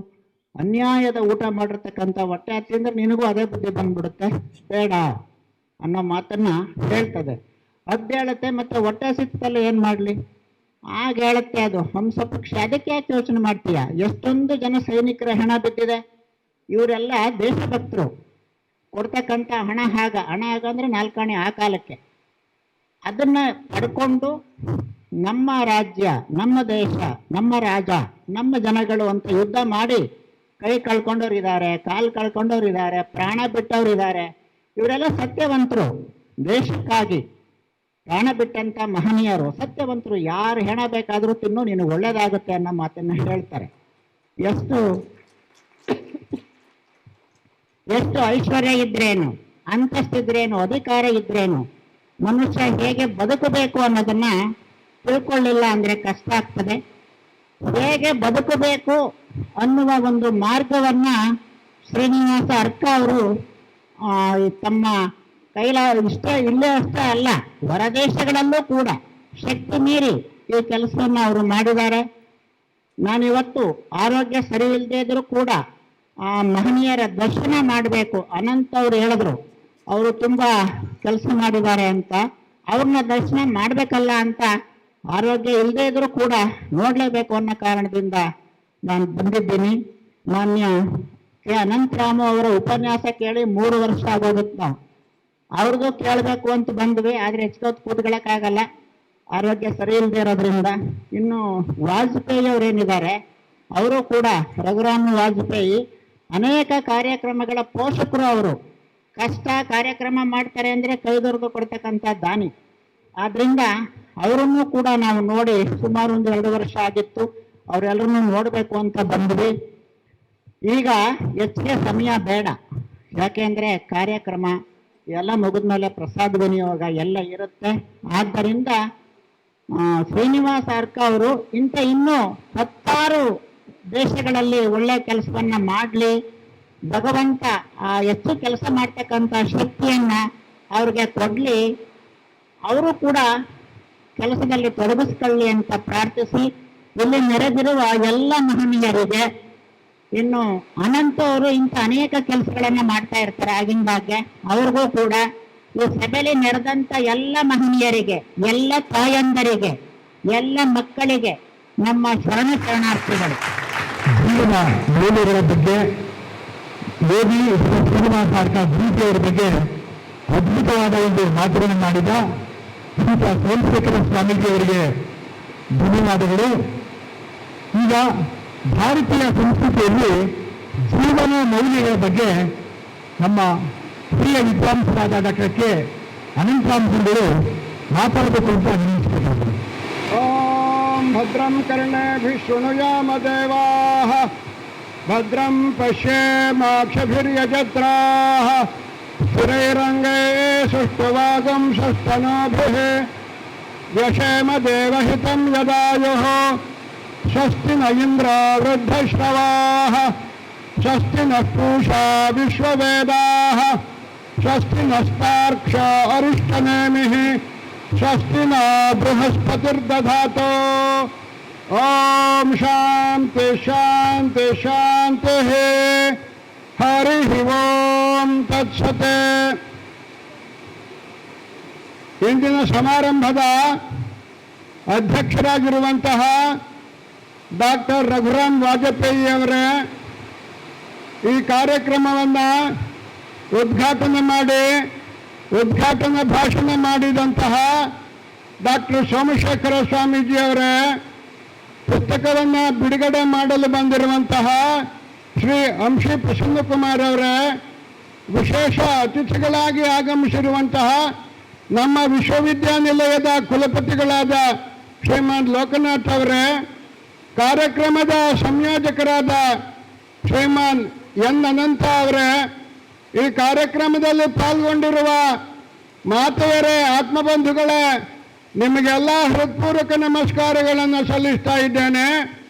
ಅನ್ಯಾಯದ ಊಟ ಮಾಡಿರ್ತಕ್ಕಂಥ ಹೊಟ್ಟೆ ತಿಂದ್ರೆ ನಿನಗೂ ಅದೇ ಬುದ್ಧಿ ಬಂದ್ಬಿಡುತ್ತೆ, ಬೇಡ ಅನ್ನೋ ಮಾತನ್ನ ಹೇಳ್ತದೆ. ಅದ್ ಹೇಳುತ್ತೆ. ಮತ್ತೆ ಹೊಟ್ಟೆ ಸಿಕ್ತಲ್ಲ ಏನ್ ಮಾಡ್ಲಿ? ಆಗ ಹೇಳುತ್ತೆ ಅದು ಹಂಸ ಪಕ್ಷಿ. ಅದಕ್ಕೆ ಯಾಕೆ ಯೋಚನೆ ಮಾಡ್ತೀಯ? ಎಷ್ಟೊಂದು ಜನ ಸೈನಿಕರ ಹಣ ಬಿದ್ದಿದೆ. ಇವರೆಲ್ಲ ದೇಶಭಕ್ತರು. ಕೊಡ್ತಕ್ಕಂಥ ಹಣ ಹಣ ಅಂದ್ರೆ 4 ಆಣೆ ಆ ಕಾಲಕ್ಕೆ. ಅದನ್ನ ಪಡ್ಕೊಂಡು ನಮ್ಮ ರಾಜ್ಯ, ನಮ್ಮ ದೇಶ, ನಮ್ಮ ರಾಜ, ನಮ್ಮ ಜನಗಳು ಅಂತ ಯುದ್ಧ ಮಾಡಿ ಕೈ ಕಳ್ಕೊಂಡವ್ರು ಇದ್ದಾರೆ, ಕಾಲು ಕಳ್ಕೊಂಡವ್ರು ಇದ್ದಾರೆ, ಪ್ರಾಣ ಬಿಟ್ಟವ್ರು ಇದ್ದಾರೆ. ಇವರೆಲ್ಲ ಸತ್ಯವಂತರು, ದೇಶಕ್ಕಾಗಿ ಪ್ರಾಣ ಬಿಟ್ಟಂತ ಮಹನೀಯರು, ಸತ್ಯವಂತರು. ಯಾರು ಹೆಣ ಬೇಕಾದರೂ ತಿನ್ನು, ನೀನು ಒಳ್ಳೇದಾಗುತ್ತೆ ಅನ್ನೋ ಮಾತನ್ನ ಹೇಳ್ತಾರೆ. ಎಷ್ಟು ಐಶ್ವರ್ಯ ಇದ್ರೇನು, ಅಂತಸ್ತಿದ್ರೇನು, ಅಧಿಕಾರ ಇದ್ರೇನು, ಮನುಷ್ಯ ಹೇಗೆ ಬದುಕಬೇಕು ಅನ್ನೋದನ್ನ ತಿಳ್ಕೊಳ್ಳಿಲ್ಲ ಅಂದ್ರೆ ಕಷ್ಟ ಆಗ್ತದೆ. ಹೇಗೆ ಬದುಕಬೇಕು ಅನ್ನುವ ಒಂದು ಮಾರ್ಗವನ್ನ ಶ್ರೀನಿವಾಸ ಅರ್ಕ ಅವರು ತಮ್ಮ ಇಲ್ಲೇ ಅಷ್ಟೇ ಅಲ್ಲ, ಹೊರದೇಶಗಳಲ್ಲೂ ಕೂಡ ಶಕ್ತಿ ಮೀರಿ ಈ ಕೆಲಸವನ್ನ ಅವರು ಮಾಡಿದ್ದಾರೆ. ನಾನಿವತ್ತು ಆರೋಗ್ಯ ಸರಿ ಇಲ್ಲದೆ ಇದ್ರೂ ಕೂಡ ಆ ಮಹನೀಯರ ದರ್ಶನ ಮಾಡಬೇಕು. ಅನಂತ ಅವರು ಹೇಳಿದ್ರು ಅವರು ತುಂಬಾ ಕೆಲಸ ಮಾಡಿದ್ದಾರೆ ಅಂತ, ಅವ್ರನ್ನ ದರ್ಶನ ಮಾಡಬೇಕಲ್ಲ ಅಂತ, ಆರೋಗ್ಯ ಇಲ್ಲದೆ ಇದ್ರೂ ಕೂಡ ನೋಡಲೇಬೇಕು ಅನ್ನೋ ಕಾರಣದಿಂದ ನಾನು ಬಂದಿದ್ದೀನಿ. ಮಾನ್ಯ ಕೆ ಅನಂತರಾಮು ಅವರ ಉಪನ್ಯಾಸ ಕೇಳಿ 3 ವರ್ಷ ಆಗೋಗುತ್ತೆ. ನಾವು ಅವ್ರದ್ದು ಕೇಳಬೇಕು ಅಂತ ಬಂದ್ವಿ, ಆದರೆ ಹೆಚ್ಚೊತ್ತು ಕೂತ್ಕೊಳ್ಳೋಕ್ಕಾಗಲ್ಲ, ಆರೋಗ್ಯ ಸರಿ ಇಲ್ಲದೆ ಇರೋದ್ರಿಂದ. ಇನ್ನು ವಾಜಪೇಯಿ ಅವರೇನಿದ್ದಾರೆ, ಅವರು ಕೂಡ ರಘುರಾಮ್ ವಾಜಪೇಯಿ ಅನೇಕ ಕಾರ್ಯಕ್ರಮಗಳ ಪೋಷಕರು. ಅವರು ಕಷ್ಟ ಕಾರ್ಯಕ್ರಮ ಮಾಡ್ತಾರೆ ಅಂದರೆ ಕೈದೊರೆದು ಕೊಡ್ತಕ್ಕಂಥ ದಾನಿ. ಆದ್ರಿಂದ ಅವರನ್ನು ಕೂಡ ನಾವು ನೋಡಿ ಸುಮಾರು 1-2 ವರ್ಷ ಆಗಿತ್ತು. ಅವರೆಲ್ಲರನ್ನೂ ನೋಡಬೇಕು ಅಂತ ಬಂದ್ವಿ. ಈಗ ಹೆಚ್ಚಿಗೆ ಸಮಯ ಬೇಡ, ಯಾಕೆಂದರೆ ಕಾರ್ಯಕ್ರಮ ಎಲ್ಲ ಮುಗಿದ್ಮೇಲೆ ಪ್ರಸಾದ ವಿನಿಯೋಗ ಎಲ್ಲ ಇರುತ್ತೆ. ಆದ್ದರಿಂದ ಶ್ರೀನಿವಾಸ ಅರ್ಕ ಅವರು ಇನ್ನೂ 10 ದೇಶಗಳಲ್ಲಿ ಒಳ್ಳೆ ಕೆಲಸವನ್ನ ಮಾಡಲಿ, ಭಗವಂತ ಹೆಚ್ಚು ಕೆಲಸ ಮಾಡ್ತಕ್ಕಂಥ ಶಕ್ತಿಯನ್ನ ಅವ್ರಿಗೆ ಕೊಡ್ಲಿ, ಅವರು ಕೂಡ ಕೆಲಸದಲ್ಲಿ ತೊಡಗಿಸ್ಕೊಳ್ಳಿ ಅಂತ ಪ್ರಾರ್ಥಿಸಿ, ಇಲ್ಲಿ ನೆರೆದಿರುವ ಎಲ್ಲ ಮಹನೀಯರಿಗೆ, ಇನ್ನು ಅನಂತ ಅವರು ಇಂಥ ಅನೇಕ ಕೆಲಸಗಳನ್ನ ಮಾಡ್ತಾ ಇರ್ತಾರೆ ಆಗಿಂದಾಗೆ, ಅವ್ರಿಗೂ ಕೂಡ ಈ ಸಭೆಯಲ್ಲಿ ನೆರೆದಂತ ಎಲ್ಲ ಮಹನೀಯರಿಗೆ, ಎಲ್ಲ ತಾಯಂದರಿಗೆ, ಎಲ್ಲ ಮಕ್ಕಳಿಗೆ ನಮ್ಮ ಶರಣಾರ್ಥಿಗಳು. ಜೀವನ ಮೌಲ್ಯಗಳ ಬಗ್ಗೆ ಯೋಗಿ ಶ್ರೀನಿವಾಸ ಅರ್ಕ ಗುರೂಜಿಯವರ ಬಗ್ಗೆ ಅದ್ಭುತವಾದ ಒಂದು ಮಾತುಗಳನ್ನು ಮಾಡಿದ ಶ್ರೀಯುತ ಸೋಮಶೇಖರ ಸ್ವಾಮೀಜಿಯವರಿಗೆ ಧನ್ಯವಾದಗಳು. ಈಗ ಭಾರತೀಯ ಸಂಸ್ಕೃತಿಯಲ್ಲಿ ಜೀವನ ಮೌಲ್ಯಗಳ ಬಗ್ಗೆ ನಮ್ಮ ಹಿರಿಯ ವಿದ್ವಾಂಸರಾದ ಡಾಕ್ಟರ್ ಕೆ ಅನಂತರಾಮ್ ಗುರುಗಳು ಮಾತಾಡಬೇಕು ಅಂತ ವಿನಂತಿಸಿದ್ದಾರೆ. ಓಂ ಭದ್ರಂ ಕರ್ಣೇಭಿಃ ಶೃಣುಯಾಮ ದೇವಾಃ ಭದ್ರಂ ಪಶ್ಯೇಮಾಕ್ಷಭಿರ್ಯಜತ್ರಾಃ ಸ್ಥಿರೈರಂಗೇ ಸುಷ್ಠುವಾಗಂಸಸ್ತನೂಭಿಃ ವ್ಯಶೇಮ ದೇವಹಿತಂ ಯದಾಯುಃ ಸ್ವಸ್ತಿ ನ ಇಂದ್ರ ವೃದ್ಧಶ್ರವಾಃ ಸ್ವಸ್ತಿ ನಃ ಪೂಷಾ ವಿಶ್ವವೇದಾಃ ಸ್ವಸ್ತಿ ನಸ್ತಾರ್ಕ್ಷ್ಯ ಅರಿಷ್ಟನೇಮಿಃ ಸ್ವಸ್ತಿ ನ ಬೃಹಸ್ಪತಿರ್ದಧಾತು. ಓಂ ಶಾಂತಿ ಶಾಂತಿ ಶಾಂತಿ. ಹರಿ ಓಂ ತತ್ಸತ್. ಇಂದಿನ ಸಮಾರಂಭದ ಅಧ್ಯಕ್ಷರಾಗಿರುವಂತಹ ಡಾಕ್ಟರ್ ರಘುರಾಮ್ ವಾಜಪೇಯಿ ಅವರೇ ಈ ಕಾರ್ಯಕ್ರಮವನ್ನು ಉದ್ಘಾಟನೆ ಮಾಡಿ ಉದ್ಘಾಟನಾ ಭಾಷಣ ಮಾಡಿದಂತಹ ಡಾಕ್ಟರ್ ಸೋಮಶೇಖರ ಸ್ವಾಮೀಜಿಯವರೇ, ಪುಸ್ತಕವನ್ನು ಬಿಡುಗಡೆ ಮಾಡಲು ಬಂದಿರುವಂತಹ ಶ್ರೀ ಅಂಶಿ ಪ್ರಸನ್ನಕುಮಾರ್ ಅವರೇ, ವಿಶೇಷ ಅತಿಥಿಗಳಾಗಿ ಆಗಮಿಸಿರುವಂತಹ ನಮ್ಮ ವಿಶ್ವವಿದ್ಯಾನಿಲಯದ ಕುಲಪತಿಗಳಾದ ಶ್ರೀಮಾನ್ ಲೋಕನಾಥ್ ಅವರೇ, ಕಾರ್ಯಕ್ರಮದ ಸಂಯೋಜಕರಾದ ಶ್ರೀಮಾನ್ ಎನ್ ಅನಂತ ಅವರೇ, ಈ ಕಾರ್ಯಕ್ರಮದಲ್ಲಿ ಪಾಲ್ಗೊಂಡಿರುವ ಮಾತೆಯರೇ, ಆತ್ಮಬಂಧುಗಳೇ, ನಿಮಗೆಲ್ಲ ಹೃತ್ಪೂರ್ವಕ ನಮಸ್ಕಾರಗಳನ್ನು ಸಲ್ಲಿಸ್ತಾ ಇದ್ದೇನೆ.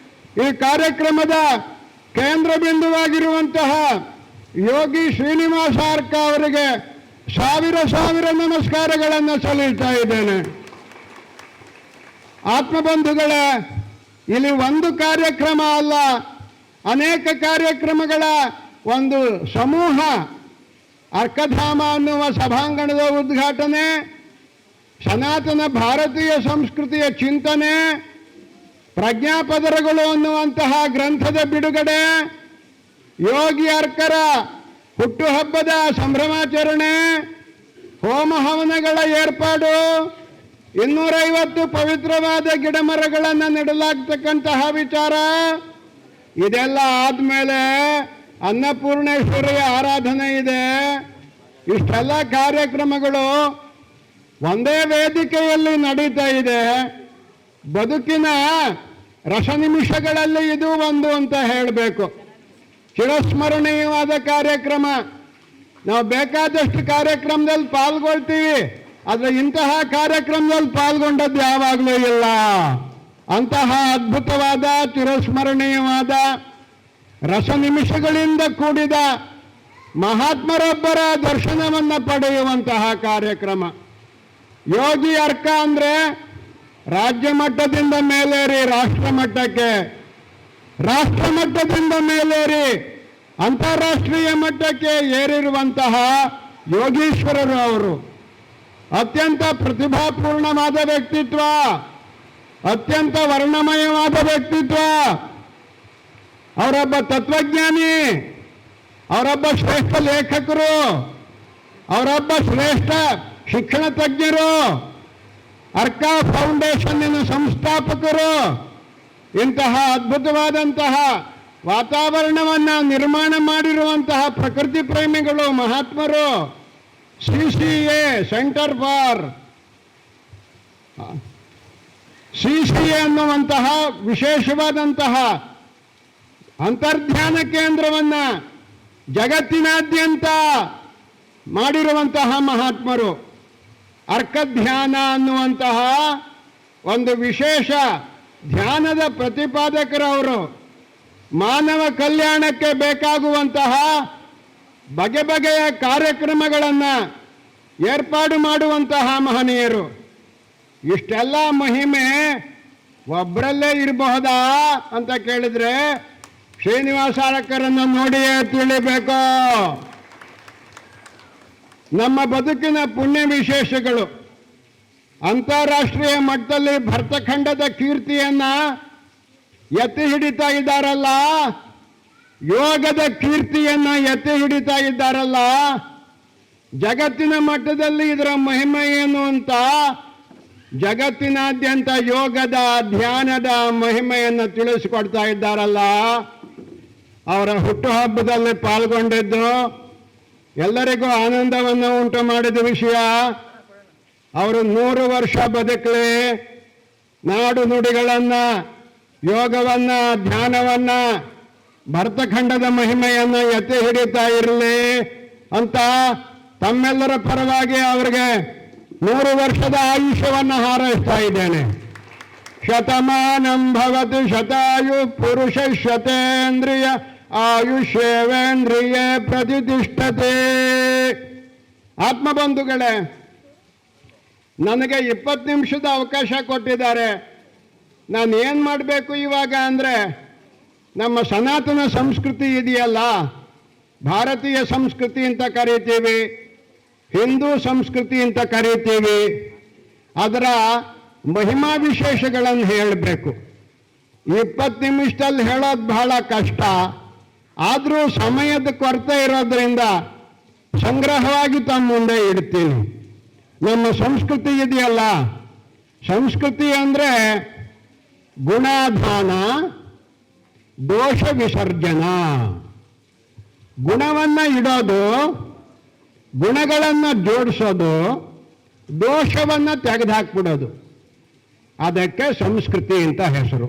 ಈ ಕಾರ್ಯಕ್ರಮದ ಕೇಂದ್ರ ಬಿಂದುವಾಗಿರುವಂತಹ ಯೋಗಿ ಶ್ರೀನಿವಾಸ ಅರ್ಕ ಅವರಿಗೆ ಸಾವಿರ ನಮಸ್ಕಾರಗಳನ್ನು ಸಲ್ಲಿಸ್ತಾ ಇದ್ದೇನೆ. ಆತ್ಮಬಂಧುಗಳೇ, ಇಲ್ಲಿ ಒಂದು ಕಾರ್ಯಕ್ರಮ ಅಲ್ಲ, ಅನೇಕ ಕಾರ್ಯಕ್ರಮಗಳ ಒಂದು ಸಮೂಹ. ಅರ್ಕಧಾಮ ಅನ್ನುವ ಸಭಾಂಗಣದ ಉದ್ಘಾಟನೆ, ಸನಾತನ ಭಾರತೀಯ ಸಂಸ್ಕೃತಿಯ ಚಿಂತನೆ, ಪ್ರಜ್ಞಾಪದರಗಳು ಅನ್ನುವಂತಹ ಗ್ರಂಥದ ಬಿಡುಗಡೆ, ಯೋಗಿ ಅರ್ಕರ ಹುಟ್ಟುಹಬ್ಬದ ಸಂಭ್ರಮಾಚರಣೆ, ಹೋಮ ಹವನಗಳ ಏರ್ಪಾಡು, 250 ಪವಿತ್ರವಾದ ಗಿಡಮರಗಳನ್ನು ನೆಡಲಾಗ್ತಕ್ಕಂತಹ ವಿಚಾರ. ಇದೆಲ್ಲ ಆದಮೇಲೆ ಅನ್ನಪೂರ್ಣೇಶ್ವರಿಯ ಆರಾಧನೆ ಇದೆ. ಇಷ್ಟೆಲ್ಲ ಕಾರ್ಯಕ್ರಮಗಳು ಒಂದೇ ವೇದಿಕೆಯಲ್ಲಿ ನಡೀತಾ ಇದೆ. ಬದುಕಿನ ರಸನಿಮಿಷಗಳಲ್ಲಿ ಇದು ಒಂದು ಅಂತ ಹೇಳಬೇಕು. ಚಿರಸ್ಮರಣೀಯವಾದ ಕಾರ್ಯಕ್ರಮ. ನಾವು ಬೇಕಾದಷ್ಟು ಕಾರ್ಯಕ್ರಮದಲ್ಲಿ ಪಾಲ್ಗೊಳ್ತೀವಿ, ಆದರೆ ಇಂತಹ ಕಾರ್ಯಕ್ರಮದಲ್ಲಿ ಪಾಲ್ಗೊಂಡದ್ದು ಯಾವಾಗಲೂ ಇಲ್ಲ. ಅಂತಹ ಅದ್ಭುತವಾದ ಚಿರಸ್ಮರಣೀಯವಾದ ರಸನಿಮಿಷಗಳಿಂದ ಕೂಡಿದ ಮಹಾತ್ಮರೊಬ್ಬರ ದರ್ಶನವನ್ನು ಪಡೆಯುವಂತಹ ಕಾರ್ಯಕ್ರಮ. ಯೋಗಿ ಅರ್ಕ ಅಂದರೆ ರಾಜ್ಯ ಮಟ್ಟದಿಂದ ಮೇಲೇರಿ ರಾಷ್ಟ್ರ ಮಟ್ಟಕ್ಕೆ, ರಾಷ್ಟ್ರ ಮಟ್ಟದಿಂದ ಮೇಲೇರಿ ಅಂತಾರಾಷ್ಟ್ರೀಯ ಮಟ್ಟಕ್ಕೆ ಏರಿರುವಂತಹ ಯೋಗೀಶ್ವರರು ಅವರು. ಅತ್ಯಂತ ಪ್ರತಿಭಾಪೂರ್ಣವಾದ ವ್ಯಕ್ತಿತ್ವ, ಅತ್ಯಂತ ವರ್ಣಮಯವಾದ ವ್ಯಕ್ತಿತ್ವ. ಅವರೊಬ್ಬ ತತ್ವಜ್ಞಾನಿ, ಅವರೊಬ್ಬ ಶ್ರೇಷ್ಠ ಲೇಖಕರು, ಅವರೊಬ್ಬ ಶ್ರೇಷ್ಠ ಶಿಕ್ಷಣ ತಜ್ಞರು, ಅರ್ಕಾ ಫೌಂಡೇಶನ್ನಿನ ಸಂಸ್ಥಾಪಕರು. ಇಂತಹ ಅದ್ಭುತವಾದಂತಹ ವಾತಾವರಣವನ್ನು ನಿರ್ಮಾಣ ಮಾಡಿರುವಂತಹ ಪ್ರಕೃತಿ ಪ್ರೇಮಿಗಳು, ಮಹಾತ್ಮರು. CCA ಸೆಂಟರ್ ಫಾರ್ CCA ಅನ್ನುವಂತಹ ವಿಶೇಷವಾದಂತಹ ಅಂತರ್ಧ್ಯಾನ ಕೇಂದ್ರವನ್ನು ಜಗತ್ತಿನಾದ್ಯಂತ ಮಾಡಿರುವಂತಹ ಮಹಾತ್ಮರು. ಅರ್ಕಧ್ಯಾನ ಅನ್ನುವಂತಹ ಒಂದು ವಿಶೇಷ ಧ್ಯಾನದ ಪ್ರತಿಪಾದಕರವರು. ಮಾನವ ಕಲ್ಯಾಣಕ್ಕೆ ಬೇಕಾಗುವಂತಹ ಬಗೆ ಬಗೆಯ ಕಾರ್ಯಕ್ರಮಗಳನ್ನು ಏರ್ಪಾಡು ಮಾಡುವಂತಹ ಮಹನೀಯರು. ಇಷ್ಟೆಲ್ಲ ಮಹಿಮೆ ಒಬ್ಬರಲ್ಲೇ ಇರಬಹುದಾ ಅಂತ ಕೇಳಿದ್ರೆ ಶ್ರೀನಿವಾಸ ಅರಕರನ್ನು ನೋಡಿಯೇ ತಿಳಿಬೇಕು. ನಮ್ಮ ಬದುಕಿನ ಪುಣ್ಯ ವಿಶೇಷಗಳು ಅಂತಾರಾಷ್ಟ್ರೀಯ ಮಟ್ಟದಲ್ಲಿ ಭರತಖಂಡದ ಕೀರ್ತಿಯನ್ನ ಎತ್ತಿ ಹಿಡಿತಾ ಇದ್ದಾರಲ್ಲ, ಯೋಗದ ಕೀರ್ತಿಯನ್ನ ಎತ್ತಿ ಹಿಡಿತಾ ಇದ್ದಾರಲ್ಲ, ಜಗತ್ತಿನ ಮಟ್ಟದಲ್ಲಿ ಇದರ ಮಹಿಮೆ ಏನು ಅಂತ ಜಗತ್ತಿನಾದ್ಯಂತ ಯೋಗದ ಧ್ಯಾನದ ಮಹಿಮೆಯನ್ನು ತಿಳಿಸಿಕೊಡ್ತಾ ಇದ್ದಾರಲ್ಲ. ಅವರ ಹುಟ್ಟುಹಬ್ಬದಲ್ಲಿ ಪಾಲ್ಗೊಂಡಿದ್ದು ಎಲ್ಲರಿಗೂ ಆನಂದವನ್ನು ಉಂಟು ಮಾಡಿದ ವಿಷಯ. ಅವರು 100 ವರ್ಷ ಬದುಕಲಿ, ನಾಡು ನುಡಿಗಳನ್ನು, ಯೋಗವನ್ನು, ಧ್ಯಾನವನ್ನು, ಭರತಖಂಡದ ಮಹಿಮೆಯನ್ನು ಎತ್ತಿ ಹಿಡಿತಾ ಇರಲಿ ಅಂತ ತಮ್ಮೆಲ್ಲರ ಪರವಾಗಿ ಅವರಿಗೆ 100 ವರ್ಷದ ಆಯುಷ್ಯವನ್ನು ಹಾರೈಸ್ತಾ ಇದ್ದೇನೆ. ಶತಮಾನಂ ಭವತಿ ಶತಾಯು ಪುರುಷ ಶತೇಂದ್ರಿಯ ಆಯುಷ್ಯವೇಂದ್ರಿಯೇ ಪ್ರತಿಷ್ಠತೆ. ಆತ್ಮಬಂಧುಗಳೇ, ನನಗೆ 20 ನಿಮಿಷದ ಅವಕಾಶ ಕೊಟ್ಟಿದ್ದಾರೆ. ನಾನು ಏನು ಮಾಡಬೇಕು ಇವಾಗ ಅಂದರೆ, ನಮ್ಮ ಸನಾತನ ಸಂಸ್ಕೃತಿ ಇದೆಯಲ್ಲ, ಭಾರತೀಯ ಸಂಸ್ಕೃತಿ ಅಂತ ಕರಿತೀವಿ, ಹಿಂದೂ ಸಂಸ್ಕೃತಿ ಅಂತ ಕರಿತೀವಿ, ಅದರ ಮಹಿಮಾ ವಿಶೇಷಗಳನ್ನು ಹೇಳಬೇಕು. 20 ನಿಮಿಷದಲ್ಲಿ ಹೇಳೋದು ಬಹಳ ಕಷ್ಟ. ಆದರೂ ಸಮಯದ ಕೊರತೆ ಇರೋದ್ರಿಂದ ಸಂಗ್ರಹವಾಗಿ ತಮ್ಮ ಮುಂದೆ ಇಡ್ತೀನಿ. ನಮ್ಮ ಸಂಸ್ಕೃತಿ ಇದೆಯಲ್ಲ, ಸಂಸ್ಕೃತಿ ಅಂದರೆ ಗುಣಾಧಾನ, ದೋಷ ವಿಸರ್ಜನ. ಗುಣವನ್ನು ಇಡೋದು, ಗುಣಗಳನ್ನು ಜೋಡಿಸೋದು, ದೋಷವನ್ನು ತೆಗೆದುಹಾಕ್ಬಿಡೋದು. ಅದಕ್ಕೆ ಸಂಸ್ಕೃತಿ ಅಂತ ಹೆಸರು.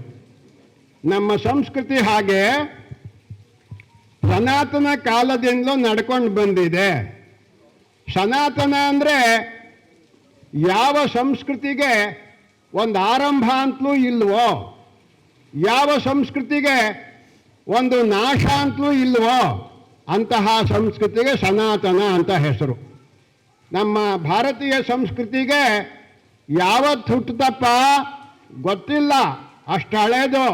ನಮ್ಮ ಸಂಸ್ಕೃತಿ ಹಾಗೆ ಸನಾತನ ಕಾಲದಿಂದಲೂ ನಡ್ಕೊಂಡು ಬಂದಿದೆ. ಸನಾತನ ಅಂದರೆ ಯಾವ ಸಂಸ್ಕೃತಿಗೆ ಒಂದು ಆರಂಭ ಅಂತಲೂ ಇಲ್ವೋ, ಯಾವ ಸಂಸ್ಕೃತಿಗೆ ಒಂದು ನಾಶ ಅಂತಲೂ ಇಲ್ವೋ ಅಂತಹ ಸಂಸ್ಕೃತಿಗೆ ಸನಾತನ ಅಂತ ಹೆಸರು. ನಮ್ಮ ಭಾರತೀಯ ಸಂಸ್ಕೃತಿಗೆ ಯಾವತ್ತು ಹುಟ್ಟುತ್ತಪ್ಪ ಗೊತ್ತಿಲ್ಲ, ಅಷ್ಟು ಹಳೇದು.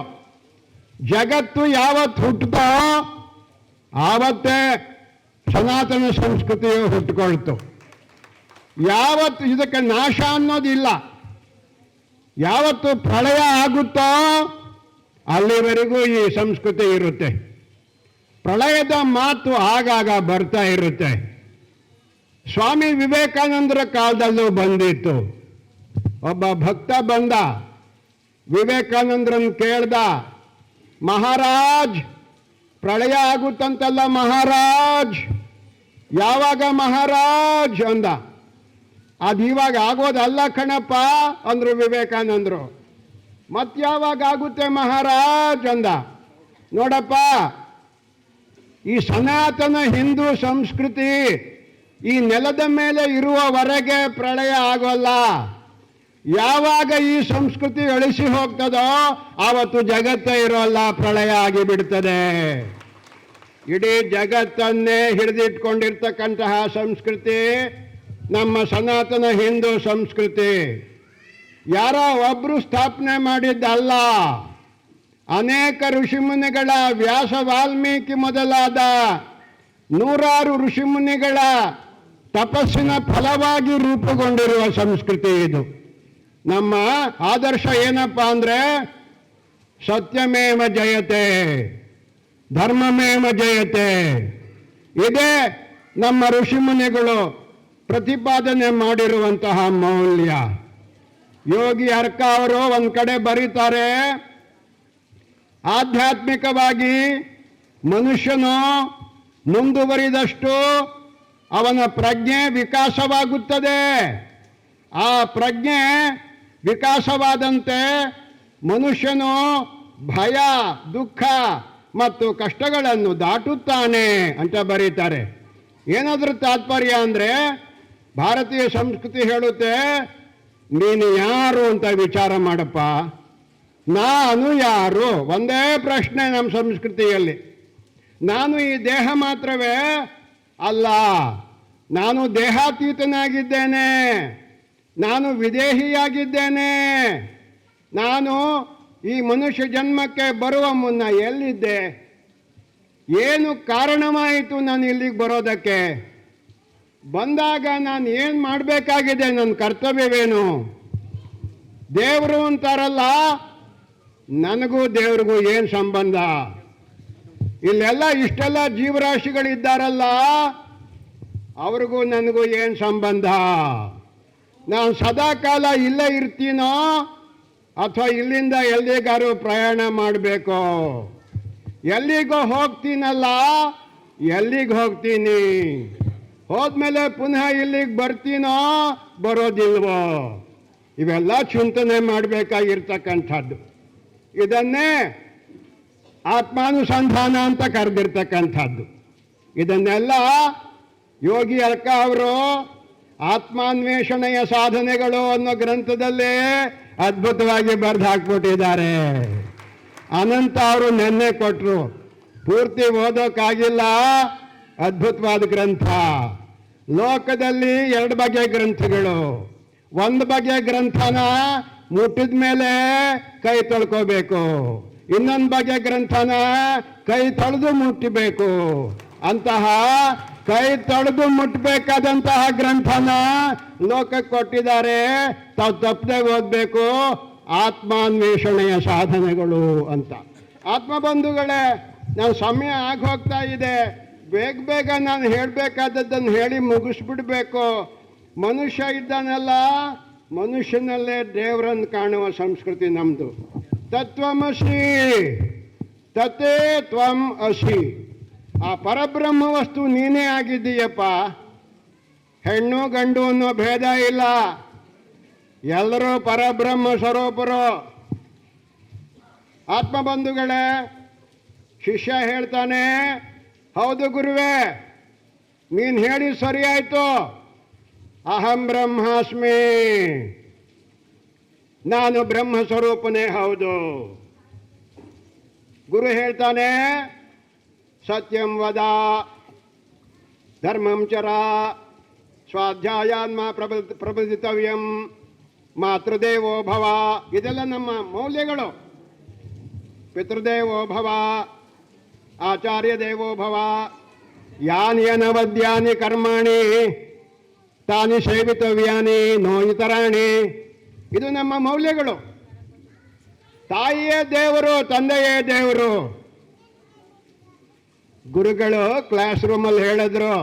ಜಗತ್ತು ಯಾವತ್ತು ಹುಟ್ಟುತ್ತೋ ಆವತ್ತೇ ಸನಾತನ ಸಂಸ್ಕೃತಿಯು ಹುಟ್ಟುಕೊಳ್ತು. ಯಾವತ್ತು ಇದಕ್ಕೆ ನಾಶ ಅನ್ನೋದಿಲ್ಲ. ಯಾವತ್ತು ಪ್ರಳಯ ಆಗುತ್ತೋ ಅಲ್ಲಿವರೆಗೂ ಈ ಸಂಸ್ಕೃತಿ ಇರುತ್ತೆ. ಪ್ರಳಯದ ಮಾತು ಆಗಾಗ ಬರ್ತಾ ಇರುತ್ತೆ. ಸ್ವಾಮಿ ವಿವೇಕಾನಂದರ ಕಾಲದಲ್ಲೂ ಬಂದಿತ್ತು. ಒಬ್ಬ ಭಕ್ತ ಬಂದ, ವಿವೇಕಾನಂದರನ್ನು ಕೇಳ್ದ, ಮಹಾರಾಜ್ ಪ್ರಳಯ ಆಗುತ್ತಂತಲ್ಲ ಮಹಾರಾಜ್, ಯಾವಾಗ ಮಹಾರಾಜ್ ಅಂದ. ಅದು ಇವಾಗ ಆಗೋದಲ್ಲ ಕಣಪ್ಪ ಅಂದ್ರು ವಿವೇಕಾನಂದರು. ಮತ್ಯಾವಾಗ ಆಗುತ್ತೆ ಮಹಾರಾಜ್ ಅಂದ. ನೋಡಪ್ಪ, ಈ ಸನಾತನ ಹಿಂದೂ ಸಂಸ್ಕೃತಿ ಈ ನೆಲದ ಮೇಲೆ ಇರುವವರೆಗೆ ಪ್ರಳಯ ಆಗೋಲ್ಲ. ಯಾವಾಗ ಈ ಸಂಸ್ಕೃತಿ ಅಳಿಸಿ ಹೋಗ್ತದೋ ಆವತ್ತು ಜಗತ್ತೇ ಇರೋಲ್ಲ, ಪ್ರಳಯ ಆಗಿಬಿಡ್ತದೆ. ಇಡೀ ಜಗತ್ತನ್ನೇ ಹಿಡಿದಿಟ್ಕೊಂಡಿರ್ತಕ್ಕಂತಹ ಸಂಸ್ಕೃತಿ ನಮ್ಮ ಸನಾತನ ಹಿಂದೂ ಸಂಸ್ಕೃತಿ. ಯಾರೋ ಒಬ್ರು ಸ್ಥಾಪನೆ ಮಾಡಿದ್ದಲ್ಲ. ಅನೇಕ ಋಷಿಮುನಿಗಳ, ವ್ಯಾಸ ವಾಲ್ಮೀಕಿ ಮೊದಲಾದ ನೂರಾರು ಋಷಿಮುನಿಗಳ ತಪಸ್ಸಿನ ಫಲವಾಗಿ ರೂಪುಗೊಂಡಿರುವ ಸಂಸ್ಕೃತಿ ಇದು. ನಮ್ಮ ಆದರ್ಶ ಏನಪ್ಪ ಅಂದ್ರೆ ಸತ್ಯಮೇವ ಜಯತೆ, ಧರ್ಮಮೇವ ಜಯತೆ. ಇದೇ ನಮ್ಮ ಋಷಿಮುನಿಗಳು ಪ್ರತಿಪಾದನೆ ಮಾಡಿರುವಂತಹ ಮೌಲ್ಯ. ಯೋಗಿ ಅರ್ಕ ಅವರು ಒಂದು ಕಡೆ ಬರೀತಾರೆ, ಆಧ್ಯಾತ್ಮಿಕವಾಗಿ ಮನುಷ್ಯನು ಮುಂದುವರಿದಷ್ಟು ಅವನ ಪ್ರಜ್ಞೆ ವಿಕಾಸವಾಗುತ್ತದೆ. ಆ ಪ್ರಜ್ಞೆ ವಿಕಾಸವಾದಂತೆ ಮನುಷ್ಯನು ಭಯ, ದುಃಖ ಮತ್ತು ಕಷ್ಟಗಳನ್ನು ದಾಟುತ್ತಾನೆ ಅಂತ ಬರೀತಾರೆ. ಏನಾದರೂ ತಾತ್ಪರ್ಯ ಅಂದರೆ ಭಾರತೀಯ ಸಂಸ್ಕೃತಿ ಹೇಳುತ್ತೆ, ನೀನು ಯಾರು ಅಂತ ವಿಚಾರ ಮಾಡಪ್ಪ, ನಾನು ಯಾರು? ಒಂದೇ ಪ್ರಶ್ನೆ ನಮ್ಮ ಸಂಸ್ಕೃತಿಯಲ್ಲಿ. ನಾನು ಈ ದೇಹ ಮಾತ್ರವೇ ಅಲ್ಲ, ನಾನು ದೇಹಾತೀತನಾಗಿದ್ದೇನೆ, ನಾನು ವಿದೇಹಿಯಾಗಿದ್ದೇನೆ. ನಾನು ಈ ಮನುಷ್ಯ ಜನ್ಮಕ್ಕೆ ಬರುವ ಮುನ್ನ ಎಲ್ಲಿದ್ದೆ? ಏನು ಕಾರಣವಾಯಿತು ನಾನು ಇಲ್ಲಿಗೆ ಬರೋದಕ್ಕೆ? ಬಂದಾಗ ನಾನು ಏನು ಮಾಡಬೇಕಾಗಿದೆ? ನನ್ನ ಕರ್ತವ್ಯವೇನು? ದೇವರು ಅಂತಾರಲ್ಲ, ನನಗೂ ದೇವ್ರಿಗೂ ಏನು ಸಂಬಂಧ? ಇಲ್ಲೆಲ್ಲ ಇಷ್ಟೆಲ್ಲ ಜೀವರಾಶಿಗಳಿದ್ದಾರಲ್ಲ, ಅವ್ರಿಗೂ ನನಗೂ ಏನು ಸಂಬಂಧ? ನಾನು ಸದಾಕಾಲ ಇಲ್ಲೇ ಇರ್ತೀನೋ ಅಥವಾ ಇಲ್ಲಿಂದ ಎಲ್ಲಿಗಾರು ಪ್ರಯಾಣ ಮಾಡಬೇಕು? ಎಲ್ಲಿಗೋ ಹೋಗ್ತೀನಲ್ಲ, ಎಲ್ಲಿಗೆ ಹೋಗ್ತೀನಿ? ಹೋದ್ಮೇಲೆ ಪುನಃ ಇಲ್ಲಿಗೆ ಬರ್ತೀನೋ ಬರೋದಿಲ್ವೋ? ಇವೆಲ್ಲ ಚಿಂತನೆ ಮಾಡಬೇಕಾಗಿರ್ತಕ್ಕಂಥದ್ದು. ಇದನ್ನೇ ಆತ್ಮಾನುಸಂಧಾನ ಅಂತ ಕರೆದಿರ್ತಕ್ಕಂಥದ್ದು. ಇದನ್ನೆಲ್ಲ ಯೋಗಿ ಅರ್ಕ ಅವರು ಆತ್ಮಾನ್ವೇಷಣೆಯ ಸಾಧನೆಗಳು ಅನ್ನೋ ಗ್ರಂಥದಲ್ಲಿ ಅದ್ಭುತವಾಗಿ ಬರೆದು ಹಾಕ್ಬಿಟ್ಟಿದ್ದಾರೆ. ಅನಂತ ಅವರು ನೆನ್ನೆ ಕೊಟ್ಟರು, ಪೂರ್ತಿ ಓದೋಕ್ಕಾಗಿಲ್ಲ. ಅದ್ಭುತವಾದ ಗ್ರಂಥ. ಲೋಕದಲ್ಲಿ ಎರಡು ಬಗೆಯ ಗ್ರಂಥಗಳು. ಒಂದು ಬಗೆಯ ಗ್ರಂಥನ ಮುಟ್ಟಿದ ಮೇಲೆ ಕೈ ತೊಳ್ಕೋಬೇಕು, ಇನ್ನೊಂದು ಬಗೆಯ ಗ್ರಂಥನ ಕೈ ತೊಳೆದು ಮುಟ್ಟಬೇಕು. ಅಂತಹ ಕೈ ತೊಳೆದು ಮುಟ್ಟಬೇಕಾದಂತಹ ಗ್ರಂಥನ ಲೋಕಕ್ಕೆ ಕೊಟ್ಟಿದ್ದಾರೆ. ತಾವು ತಪ್ಪದೆ ಓದಬೇಕು. ಆತ್ಮಾನ್ವೇಷಣೆಯ ಸಾಧನೆಗಳು ಅಂತ. ಆತ್ಮಬಂಧುಗಳೇ, ನಾವು ಸಮಯ ಆಗೋಗ್ತಾ ಇದೆ. ಬೇಗ ಬೇಗ ನಾನು ಹೇಳಬೇಕಾದದ್ದನ್ನು ಹೇಳಿ ಮುಗಿಸ್ಬಿಡ್ಬೇಕು. ಮನುಷ್ಯ ಇದ್ದಾನಲ್ಲ, ಮನುಷ್ಯನಲ್ಲೇ ದೇವರನ್ನು ಕಾಣುವ ಸಂಸ್ಕೃತಿ ನಮ್ಮದು. ತತ್ವಮಸಿ ತತ್ತೇ ತ್ವಂ ಅಸಿ. ಆ ಪರಬ್ರಹ್ಮ ವಸ್ತು ನೀನೇ ಆಗಿದ್ದೀಯಪ್ಪ. ಹೆಣ್ಣು ಗಂಡು ಅನ್ನೋ ಭೇದ ಇಲ್ಲ, ಎಲ್ಲರೂ ಪರಬ್ರಹ್ಮ ಸ್ವರೂಪರು. ಆತ್ಮಬಂಧುಗಳೇ, ಶಿಷ್ಯ ಹೇಳ್ತಾನೆ, ಹೌದು ಗುರುವೇ, ನೀನು ಹೇಳಿ ಸರಿ ಆಯ್ತು. ಅಹಂ ಬ್ರಹ್ಮಾಸ್ಮಿ, ನಾನು ಬ್ರಹ್ಮ ಸ್ವರೂಪನೇ ಹೌದು. ಗುರು ಹೇಳ್ತಾನೆ, ಸತ್ಯಂ ವದ, ಧರ್ಮಂ ಚರ, ಸ್ವಾಧ್ಯಾಯಾನ್ಮ ಪ್ರಬಂಧಿತವ್ಯಂ, ಮಾತೃದೇವೋ ಭವ. ಇದೆಲ್ಲ ನಮ್ಮ ಮೌಲ್ಯಗಳು. ಪಿತೃದೇವೋ ಭವ, ಆಚಾರ್ಯ ದೇವೋ ಭವ, ಯಾನಿ ಅನವದ್ಯಾನಿ ಕರ್ಮಾಣಿ ತಾನಿ ಸೇವಿತವ್ಯಾನಿ ನೋ ಇತರಾಣಿ. ಇದು ನಮ್ಮ ಮೌಲ್ಯಗಳು. ತಾಯಿಯೇ ದೇವರು, ತಂದೆಯೇ ದೇವರು. ಗುರುಗಳು ಕ್ಲಾಸ್ ರೂಮಲ್ಲಿ ಹೇಳಿದ್ರು,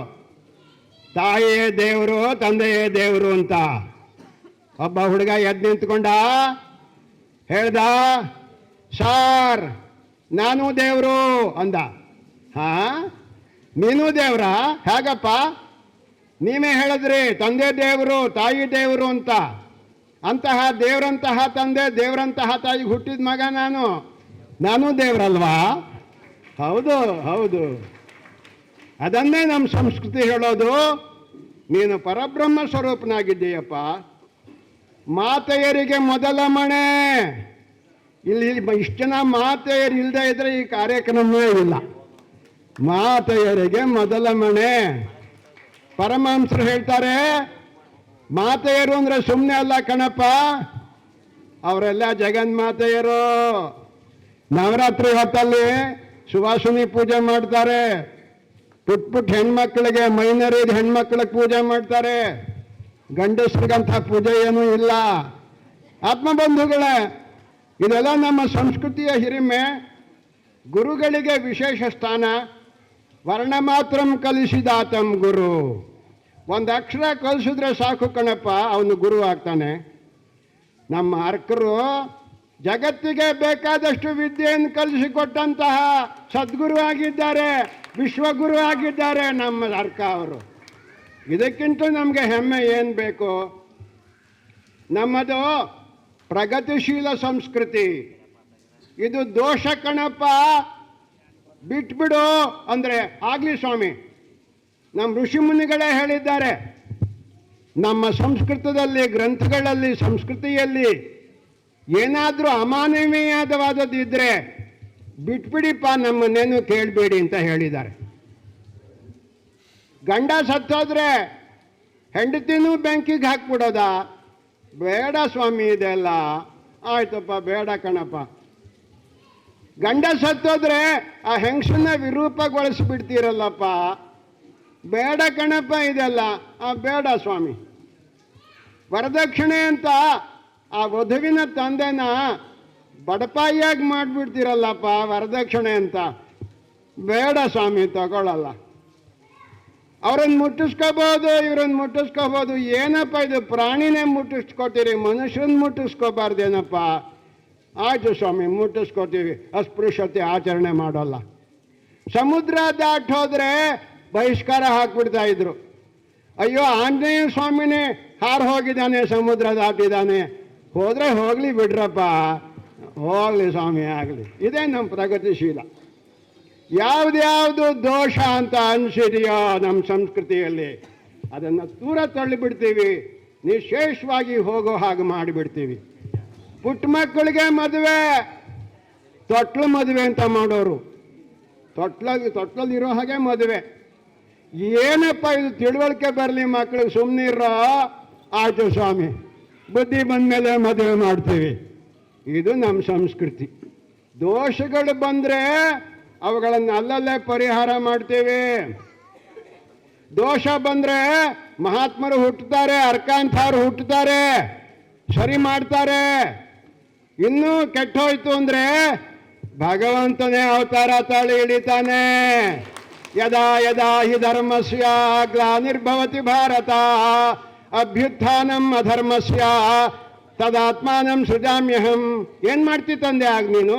ತಾಯಿಯೇ ದೇವರು, ತಂದೆಯೇ ದೇವರು ಅಂತ. ಒಬ್ಬ ಹುಡುಗ ಎದ್ದು ನಿಂತ್ಕೊಂಡ, ಹೇಳ್ದ, ಸಾರ್ ನಾನು ದೇವರು ಅಂದ. ಹಾ, ನೀನು ದೇವ್ರ? ಹೇಗಪ್ಪ? ನೀವೇ ಹೇಳಿದ್ರಿ ತಂದೆ ದೇವರು ತಾಯಿ ದೇವರು ಅಂತ. ಅಂತಹ ದೇವರಂತಹ ತಂದೆ ದೇವರಂತಹ ತಾಯಿಗೆ ಹುಟ್ಟಿದ ಮಗ ನಾನು ದೇವರಲ್ವಾ? ಹೌದು ಹೌದು. ಅದನ್ನೇ ನಮ್ಮ ಸಂಸ್ಕೃತಿ ಹೇಳೋದು. ನೀನು ಪರಬ್ರಹ್ಮ ಸ್ವರೂಪನಾಗಿದ್ದೀಯಪ್ಪ. ಮಾತೆಯರಿಗೆ ಮೊದಲ ಮಣೆ. ಇಲ್ಲಿ ಇಷ್ಟು ಜನ ಮಾತೆಯರು ಇಲ್ಲದೆ ಇದ್ರೆ ಈ ಕಾರ್ಯಕ್ರಮವೇ ಇಲ್ಲ. ಮಾತೆಯರಿಗೆ ಮೊದಲ ಮಣೆ. ಪರಮಹಂಸರು ಹೇಳ್ತಾರೆ, ಮಾತೆಯರು ಅಂದ್ರೆ ಸುಮ್ಮನೆ ಅಲ್ಲ ಕಣಪ್ಪ, ಅವರೆಲ್ಲ ಜಗನ್ಮಾತೆಯರು. ನವರಾತ್ರಿ ಹೊತ್ತಲ್ಲಿ ಸುವಾಸಿನಿ ಪೂಜೆ ಮಾಡ್ತಾರೆ. ಪುಟ್ ಹೆಣ್ಮಕ್ಳಿಗೆ, ಮೈನರಿದ ಹೆಣ್ಮಕ್ಳಿಗೆ ಪೂಜೆ ಮಾಡ್ತಾರೆ. ಗಂಡಸ್ರಿಗಂಥ ಪೂಜೆ ಏನೂ ಇಲ್ಲ. ಆತ್ಮಬಂಧುಗಳೇ, ಇದೆಲ್ಲ ನಮ್ಮ ಸಂಸ್ಕೃತಿಯ ಹಿರಿಮೆ. ಗುರುಗಳಿಗೆ ವಿಶೇಷ ಸ್ಥಾನ. ವರ್ಣ ಮಾತ್ರಂ ಕಲಿಸಿದಾತಂ ಗುರು. ಒಂದು ಅಕ್ಷರ ಕಲಿಸಿದ್ರೆ ಸಾಕು ಕಣಪ್ಪ, ಅವನು ಗುರು ಆಗ್ತಾನೆ. ನಮ್ಮ ಅರ್ಕರು ಜಗತ್ತಿಗೆ ಬೇಕಾದಷ್ಟು ವಿದ್ಯೆಯನ್ನು ಕಲಿಸಿಕೊಟ್ಟಂತಹ ಸದ್ಗುರು ಆಗಿದ್ದಾರೆ, ವಿಶ್ವಗುರು ಆಗಿದ್ದಾರೆ ನಮ್ಮ ಅರ್ಕ ಅವರು. ಇದಕ್ಕಿಂತ ನಮಗೆ ಹೆಮ್ಮೆ ಏನು ಬೇಕು? ನಮ್ಮದು ಪ್ರಗತಿಶೀಲ ಸಂಸ್ಕೃತಿ. ಇದು ದೋಷ ಕಣಪ್ಪ, ಬಿಟ್ಬಿಡು ಅಂದರೆ ಆಗಲಿ ಸ್ವಾಮಿ. ನಮ್ಮ ಋಷಿ ಮುನಿಗಳೇ ಹೇಳಿದ್ದಾರೆ, ನಮ್ಮ ಸಂಸ್ಕೃತದಲ್ಲಿ, ಗ್ರಂಥಗಳಲ್ಲಿ, ಸಂಸ್ಕೃತಿಯಲ್ಲಿ ಏನಾದರೂ ಅಮಾನವೀಯವಾದದ್ದು ಇದ್ದರೆ ಬಿಟ್ಬಿಡಿಪ್ಪ, ನಮ್ಮನ್ನೇನು ಕೇಳಬೇಡಿ ಅಂತ ಹೇಳಿದ್ದಾರೆ. ಗಂಡ ಸತ್ತೋದ್ರೆ ಹೆಂಡತಿನೂ ಬೆಂಕಿಗೆ ಹಾಕ್ಬಿಡೋದಾ? ಬೇಡ ಸ್ವಾಮಿ ಇದೆಲ್ಲ. ಆಯ್ತಪ್ಪ, ಬೇಡ ಕಣಪ್ಪ. ಗಂಡ ಸತ್ತೋದ್ರೆ ಆ ಹೆಂಗಸನ್ನ ವಿರೂಪಗೊಳಿಸ್ಬಿಡ್ತೀರಲ್ಲಪ್ಪ. ಬೇಡ ಕಣಪ್ಪ ಇದೆಲ್ಲ. ಬೇಡ ಸ್ವಾಮಿ. ವರದಕ್ಷಿಣೆ ಅಂತ ಆ ವಧುವಿನ ತಂದೆನ ಬಡಪಾಯಿಯಾಗಿ ಮಾಡಿಬಿಡ್ತೀರಲ್ಲಪ್ಪ ವರದಕ್ಷಿಣೆ ಅಂತ. ಬೇಡ ಸ್ವಾಮಿ, ತಗೊಳ್ಳಲ್ಲ. ಅವ್ರನ್ನ ಮುಟ್ಟಿಸ್ಕೋಬೋದು, ಇವ್ರನ್ನ ಮುಟ್ಟಿಸ್ಕೋಬೋದು. ಏನಪ್ಪ ಇದು, ಪ್ರಾಣಿನೇ ಮುಟ್ಟಿಸ್ಕೋತೀರಿ, ಮನುಷ್ಯರನ್ನ ಮುಟ್ಟಿಸ್ಕೋಬಾರ್ದೇನಪ್ಪ? ಆಯಿತು ಸ್ವಾಮಿ, ಮುಟ್ಟಿಸ್ಕೋತೀವಿ. ಅಸ್ಪೃಶ್ಯತೆ ಆಚರಣೆ ಮಾಡೋಲ್ಲ. ಸಮುದ್ರ ದಾಟೋದ್ರೆ ಬಹಿಷ್ಕಾರ ಹಾಕ್ಬಿಡ್ತಾ ಇದ್ರು. ಅಯ್ಯೋ, ಆಂಜನೇಯ ಸ್ವಾಮಿನೇ ಹಾರು ಹೋಗಿದ್ದಾನೆ, ಸಮುದ್ರ ದಾಟಿದ್ದಾನೆ. ಹೋದರೆ ಹೋಗಲಿ ಬಿಡ್ರಪ್ಪ, ಹೋಗಲಿ ಸ್ವಾಮಿ, ಆಗಲಿ. ಇದೇ ನಮ್ಮ ಪ್ರಗತಿಶೀಲ. ಯಾವ್ದ್ಯಾವುದು ದೋಷ ಅಂತ ಅನಿಸಿದೆಯೋ ನಮ್ಮ ಸಂಸ್ಕೃತಿಯಲ್ಲಿ ಅದನ್ನು ದೂರ ತಳ್ಳಿಬಿಡ್ತೀವಿ, ನಿಶೇಷವಾಗಿ ಹೋಗೋ ಹಾಗೆ ಮಾಡಿಬಿಡ್ತೀವಿ. ಪುಟ್ಟ ಮಕ್ಕಳಿಗೆ ಮದುವೆ, ತೊಟ್ಲು ಮದುವೆ ಅಂತ ಮಾಡೋರು. ತೊಟ್ಲಲ್ಲಿರೋ ಹಾಗೆ ಮದುವೆ. ಏನಪ್ಪ ಇದು, ತಿಳುವಳಿಕೆ ಬರಲಿ ಮಕ್ಕಳಿಗೆ, ಸುಮ್ಮನೆ ಇರೋ. ಆಯ್ತು ಸ್ವಾಮಿ, ಬುದ್ಧಿ ಬಂದ ಮೇಲೆ ಮದುವೆ ಮಾಡ್ತೀವಿ. ಇದು ನಮ್ಮ ಸಂಸ್ಕೃತಿ. ದೋಷಗಳು ಬಂದರೆ ಅವುಗಳನ್ನು ಅಲ್ಲಲ್ಲೇ ಪರಿಹಾರ ಮಾಡ್ತೀವಿ. ದೋಷ ಬಂದರೆ ಮಹಾತ್ಮರು ಹುಟ್ಟುತ್ತಾರೆ, ಅರ್ಕಾಂಥವ್ರು ಹುಟ್ಟುತ್ತಾರೆ, ಸರಿ ಮಾಡ್ತಾರೆ. ಇನ್ನೂ ಕೆಟ್ಟೋಯ್ತು ಅಂದರೆ ಭಗವಂತನೇ ಅವತಾರ ತಾಳಿ ಹಿಡಿತಾನೆ. ಯದಾ ಯದಾ ಹಿ ಧರ್ಮಸ್ಯ ಗ್ಲಾನಿರ್ಭವತಿ ಭಾರತ ಅಭ್ಯುತ್ಥಾನಂ ಅಧರ್ಮಸ್ಯ ತದಾತ್ಮಾನಂ ಸೃಜಾಮ್ಯಹಂ. ಏನು ಮಾಡ್ತಿ ತಂದೆ ಆಗ ನೀನು?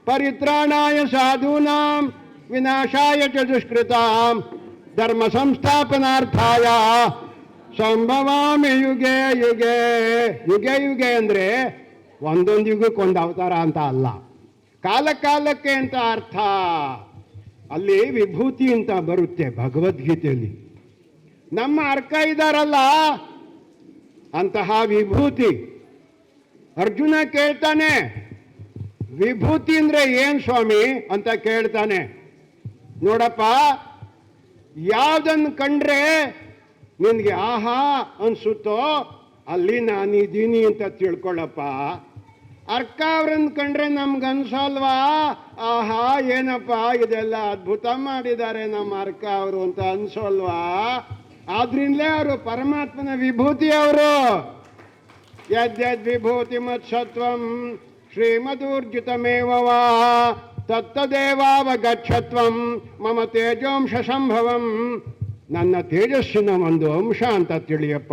ಪರಿತ್ರಾಣಾಯ ಸಾಧೂನಾಂ ವಿನಾಶಾಯ ಚ ದುಷ್ಕೃತಾಂ ಧರ್ಮ ಸಂಸ್ಥಾಪನಾರ್ಥಾಯ ಸಂಭವಾಮಿ ಯುಗೆ ಯುಗೆ. ಯುಗೆ ಯುಗೆ ಅಂದರೆ ಒಂದೊಂದು ಯುಗಕ್ಕೊಂದು ಅವತಾರ ಅಂತ ಅಲ್ಲ, ಕಾಲ ಕಾಲಕ್ಕೆ ಅಂತ ಅರ್ಥ. ಅಲ್ಲಿ ವಿಭೂತಿ ಅಂತ ಬರುತ್ತೆ ಭಗವದ್ಗೀತೆಯಲ್ಲಿ. ನಮ್ಮ ಅರ್ಕ ಇದ್ದಾರಲ್ಲ ಅಂತಹ ವಿಭೂತಿ. ಅರ್ಜುನ ಕೇಳ್ತಾನೆ, ವಿಭೂತಿ ಅಂದರೆ ಏನು ಸ್ವಾಮಿ ಅಂತ ಕೇಳ್ತಾನೆ. ನೋಡಪ್ಪ, ಯಾವುದನ್ನು ಕಂಡ್ರೆ ನಿನಗೆ ಆಹಾ ಅನಿಸುತ್ತೋ ಅಲ್ಲಿ ನಾನಿದ್ದೀನಿ ಅಂತ ತಿಳ್ಕೊಳ್ಳಪ್ಪ. ಅರ್ಕ ಅವ್ರನ್ನ ಕಂಡ್ರೆ ನಮ್ಗನ್ಸಲ್ವಾ? ಆಹಾ ಏನಪ್ಪ ಇದೆಲ್ಲ ಅದ್ಭುತ ಮಾಡಿದ್ದಾರೆ ನಮ್ಮ ಅರ್ಕ ಅವರು ಅಂತ ಅನ್ಸೋಲ್ವಾ? ಆದ್ರಿಂದಲೇ ಅವರು ಪರಮಾತ್ಮನ ವಿಭೂತಿ ಅವರು. ಯದ್ಯದ್ ವಿಭೂತಿ ಮತ್ಸತ್ವಂ ಶ್ರೀಮದೂರ್ಜಿತಮೇವ ವಾ ತತ್ತದೇವಾವಗಚ್ಚತ್ವಂ ಮಮ ತೇಜೋಂಶ ಸಂಭವಂ. ನನ್ನ ತೇಜಸ್ಸಿನ ಒಂದು ಅಂಶ ಅಂತ ತಿಳಿಯಪ್ಪ.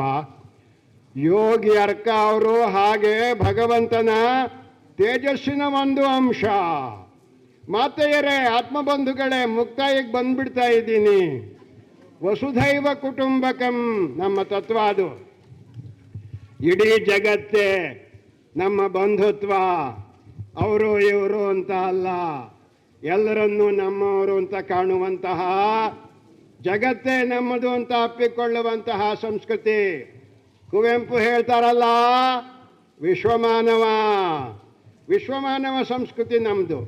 ಯೋಗಿ ಅರ್ಕ ಅವರು ಹಾಗೆ ಭಗವಂತನ ತೇಜಸ್ಸಿನ ಒಂದು ಅಂಶ. ಮಾತೆಯರೇ, ಆತ್ಮಬಂಧುಗಳೇ, ಮುಕ್ತಾಯಕ್ಕೆ ಬಂದ್ಬಿಡ್ತಾ ಇದ್ದೀನಿ. ವಸುಧೈವ ಕುಟುಂಬಕಂ ನಮ್ಮ ತತ್ವ ಅದು. ಇಡೀ ಜಗತ್ತೇ ನಮ್ಮ ಬಂಧುತ್ವ. ಅವರು ಇವರು ಅಂತ ಅಲ್ಲ, ಎಲ್ಲರನ್ನೂ ನಮ್ಮವರು ಅಂತ ಕಾಣುವಂತಹ, ಜಗತ್ತೇ ನಮ್ಮದು ಅಂತ ಅಪ್ಪಿಕೊಳ್ಳುವಂತಹ ಸಂಸ್ಕೃತಿ. ಕುವೆಂಪು ಹೇಳ್ತಾರಲ್ಲ, ವಿಶ್ವಮಾನವ ಸಂಸ್ಕೃತಿ ನಮ್ಮದು.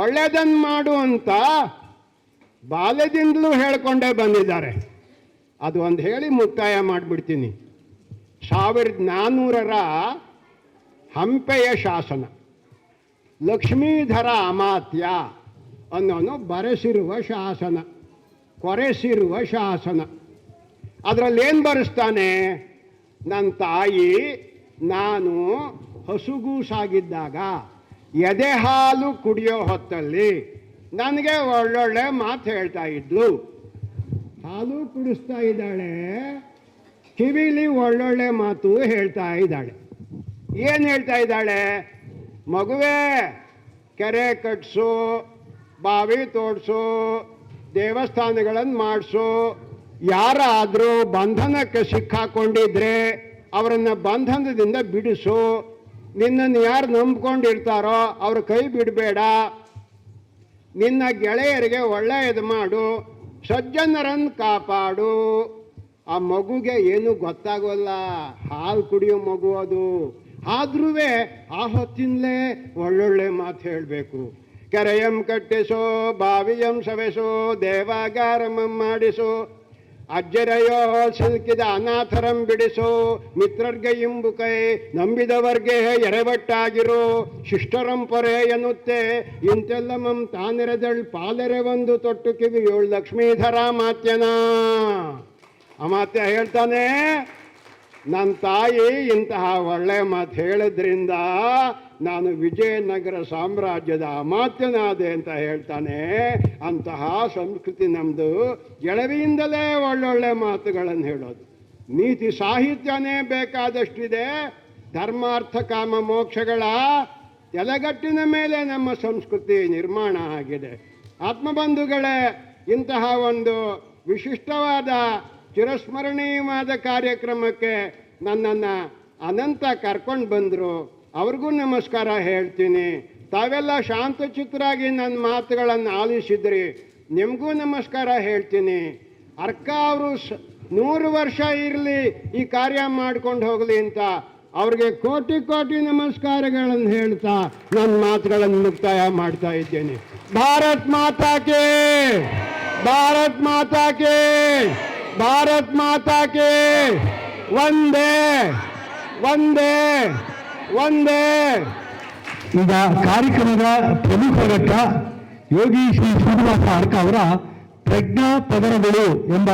ಒಳ್ಳೆಯದನ್ನು ಮಾಡು ಅಂತ ಬಾಲ್ಯದಿಂದಲೂ ಹೇಳ್ಕೊಂಡೇ ಬಂದಿದ್ದಾರೆ. ಅದು ಒಂದು ಹೇಳಿ ಮುಕ್ತಾಯ ಮಾಡಿಬಿಡ್ತೀನಿ. 1400ರ ಹಂಪೆಯ ಶಾಸನ, ಲಕ್ಷ್ಮೀಧರ ಅಮಾತ್ಯ ಅನ್ನೋನು ಬರೆಸಿರುವ ಶಾಸನ, ಕೊರೆಸಿರುವ ಶಾಸನ. ಅದರಲ್ಲಿ ಏನು ಬರೆಸ್ತಾನೆ? ನನ್ನ ತಾಯಿ ನಾನು ಹಸುಗೂಸಾಗಿದ್ದಾಗ ಎದೆ ಹಾಲು ಕುಡಿಯೋ ಹೊತ್ತಲ್ಲಿ ನನಗೆ ಒಳ್ಳೊಳ್ಳೆ ಮಾತು ಹೇಳ್ತಾ ಇದ್ಲು. ಹಾಲು ಕುಡಿಸ್ತಾ ಇದ್ದಾಳೆ, ಕಿವಿಲಿ ಒಳ್ಳೊಳ್ಳೆ ಮಾತು ಹೇಳ್ತಾ ಇದ್ದಾಳೆ. ಏನು ಹೇಳ್ತಾ ಇದ್ದಾಳೆ? ಮಗುವೇ, ಕೆರೆ ಕಟ್ಸು, ಬಾವಿ ತೋಡ್ಸು, ದೇವಸ್ಥಾನಗಳನ್ನು ಮಾಡಿಸು, ಯಾರಾದರೂ ಬಂಧನಕ್ಕೆ ಸಿಕ್ಕಾಕೊಂಡಿದ್ರೆ ಅವರನ್ನು ಬಂಧನದಿಂದ ಬಿಡಿಸು, ನಿನ್ನನ್ನು ಯಾರು ನಂಬ್ಕೊಂಡಿರ್ತಾರೋ ಅವ್ರ ಕೈ ಬಿಡಬೇಡ, ನಿನ್ನ ಗೆಳೆಯರಿಗೆ ಒಳ್ಳೆಯದು ಮಾಡು, ಸಜ್ಜನರನ್ನು ಕಾಪಾಡು. ಆ ಮಗುಗೆ ಏನು ಗೊತ್ತಾಗೋಲ್ಲ, ಹಾಲು ಕುಡಿಯೋ ಮಗು ಅದು. ಆದ್ರೂ ಆ ಹೊತ್ತಿನಲ್ಲೇ ಒಳ್ಳೊಳ್ಳೆ ಮಾತು ಹೇಳಬೇಕು. ಕೆರೆಯಂ ಕಟ್ಟಿಸೋ, ಬಾವಿಯಂ ಸವೆಸೋ, ದೇವಾಗಾರಮಂ ಮಾಡಿಸೋ, ಅಜ್ಜರಯೋ ಸಿಲ್ಕಿದ ಅನಾಥರಂ ಬಿಡಿಸೋ, ಮಿತ್ರರ್ಗೆ ಇಂಬುಕೈ ನಂಬಿದವರ್ಗೆ ಎರೆಬಟ್ಟಾಗಿರೋ, ಶಿಷ್ಟರಂ ಪೊರೆ ಎನ್ನುತ್ತೆ ಇಂತೆಲ್ಲಮಂ ತಾನೆರೆದಳ್ ಪಾಲೆರೆ ಒಂದು ತೊಟ್ಟು ಕಿವಿಯೋಳ್ ಲಕ್ಷ್ಮೀಧರ ಮಾತ್ಯನ. ಅಮಾತ್ಯ ಹೇಳ್ತಾನೆ, ನನ್ನ ತಾಯಿ ಇಂತಹ ಒಳ್ಳೆ ಮಾತು ಹೇಳಿದ್ರಿಂದ ನಾನು ವಿಜಯನಗರ ಸಾಮ್ರಾಜ್ಯದ ಅಮಾತ್ಯನಾದೆ ಅಂತ ಹೇಳ್ತಾನೆ. ಅಂತಹ ಸಂಸ್ಕೃತಿ ನಮ್ಮದು. ಎಳವಿಯಿಂದಲೇ ಒಳ್ಳೊಳ್ಳೆ ಮಾತುಗಳನ್ನು ಹೇಳೋದು. ನೀತಿ ಸಾಹಿತ್ಯನೇ ಬೇಕಾದಷ್ಟಿದೆ. ಧರ್ಮಾರ್ಥ ಕಾಮ ಮೋಕ್ಷಗಳ ಎಲೆಗಟ್ಟಿನ ಮೇಲೆ ನಮ್ಮ ಸಂಸ್ಕೃತಿ ನಿರ್ಮಾಣ ಆಗಿದೆ. ಆತ್ಮಬಂಧುಗಳೇ, ಇಂತಹ ಒಂದು ವಿಶಿಷ್ಟವಾದ ಚಿರಸ್ಮರಣೀಯವಾದ ಕಾರ್ಯಕ್ರಮಕ್ಕೆ ನನ್ನನ್ನು ಅನಂತ ಕರ್ಕೊಂಡು ಬಂದರು. ಅವ್ರಿಗೂ ನಮಸ್ಕಾರ ಹೇಳ್ತೀನಿ. ತಾವೆಲ್ಲ ಶಾಂತಚಿತ್ತರಾಗಿ ನನ್ನ ಮಾತುಗಳನ್ನು ಆಲಿಸಿದ್ರಿ, ನಿಮಗೂ ನಮಸ್ಕಾರ ಹೇಳ್ತೀನಿ. ಅರ್ಕ ಅವರು 100 ವರ್ಷ ಇರಲಿ, ಈ ಕಾರ್ಯ ಮಾಡ್ಕೊಂಡು ಹೋಗಲಿ ಅಂತ ಅವ್ರಿಗೆ ಕೋಟಿ ಕೋಟಿ ನಮಸ್ಕಾರಗಳನ್ನು ಹೇಳ್ತಾ ನನ್ನ ಮಾತುಗಳನ್ನು ಮುಕ್ತಾಯ ಮಾಡ್ತಾ ಇದ್ದೇನೆ. ಭಾರತ್ ಮಾತಾ ಕೇ, ಭಾರತ್ ಮಾತಾ ಕೇ, ಭಾರತ್ ಮಾತಾ ಕೇ. ವಂದೇ ವಂದೇ ವಂದೇ. ಈಗ ಕಾರ್ಯಕ್ರಮದ ಪ್ರಮುಖ ಘಟ್ಟ ಯೋಗಿ ಶ್ರೀ ಶ್ರೀನಿವಾಸ ಅರ್ಕ ಅವರ ಪ್ರಜ್ಞಾ ಪದರಗಳು ಎಂಬ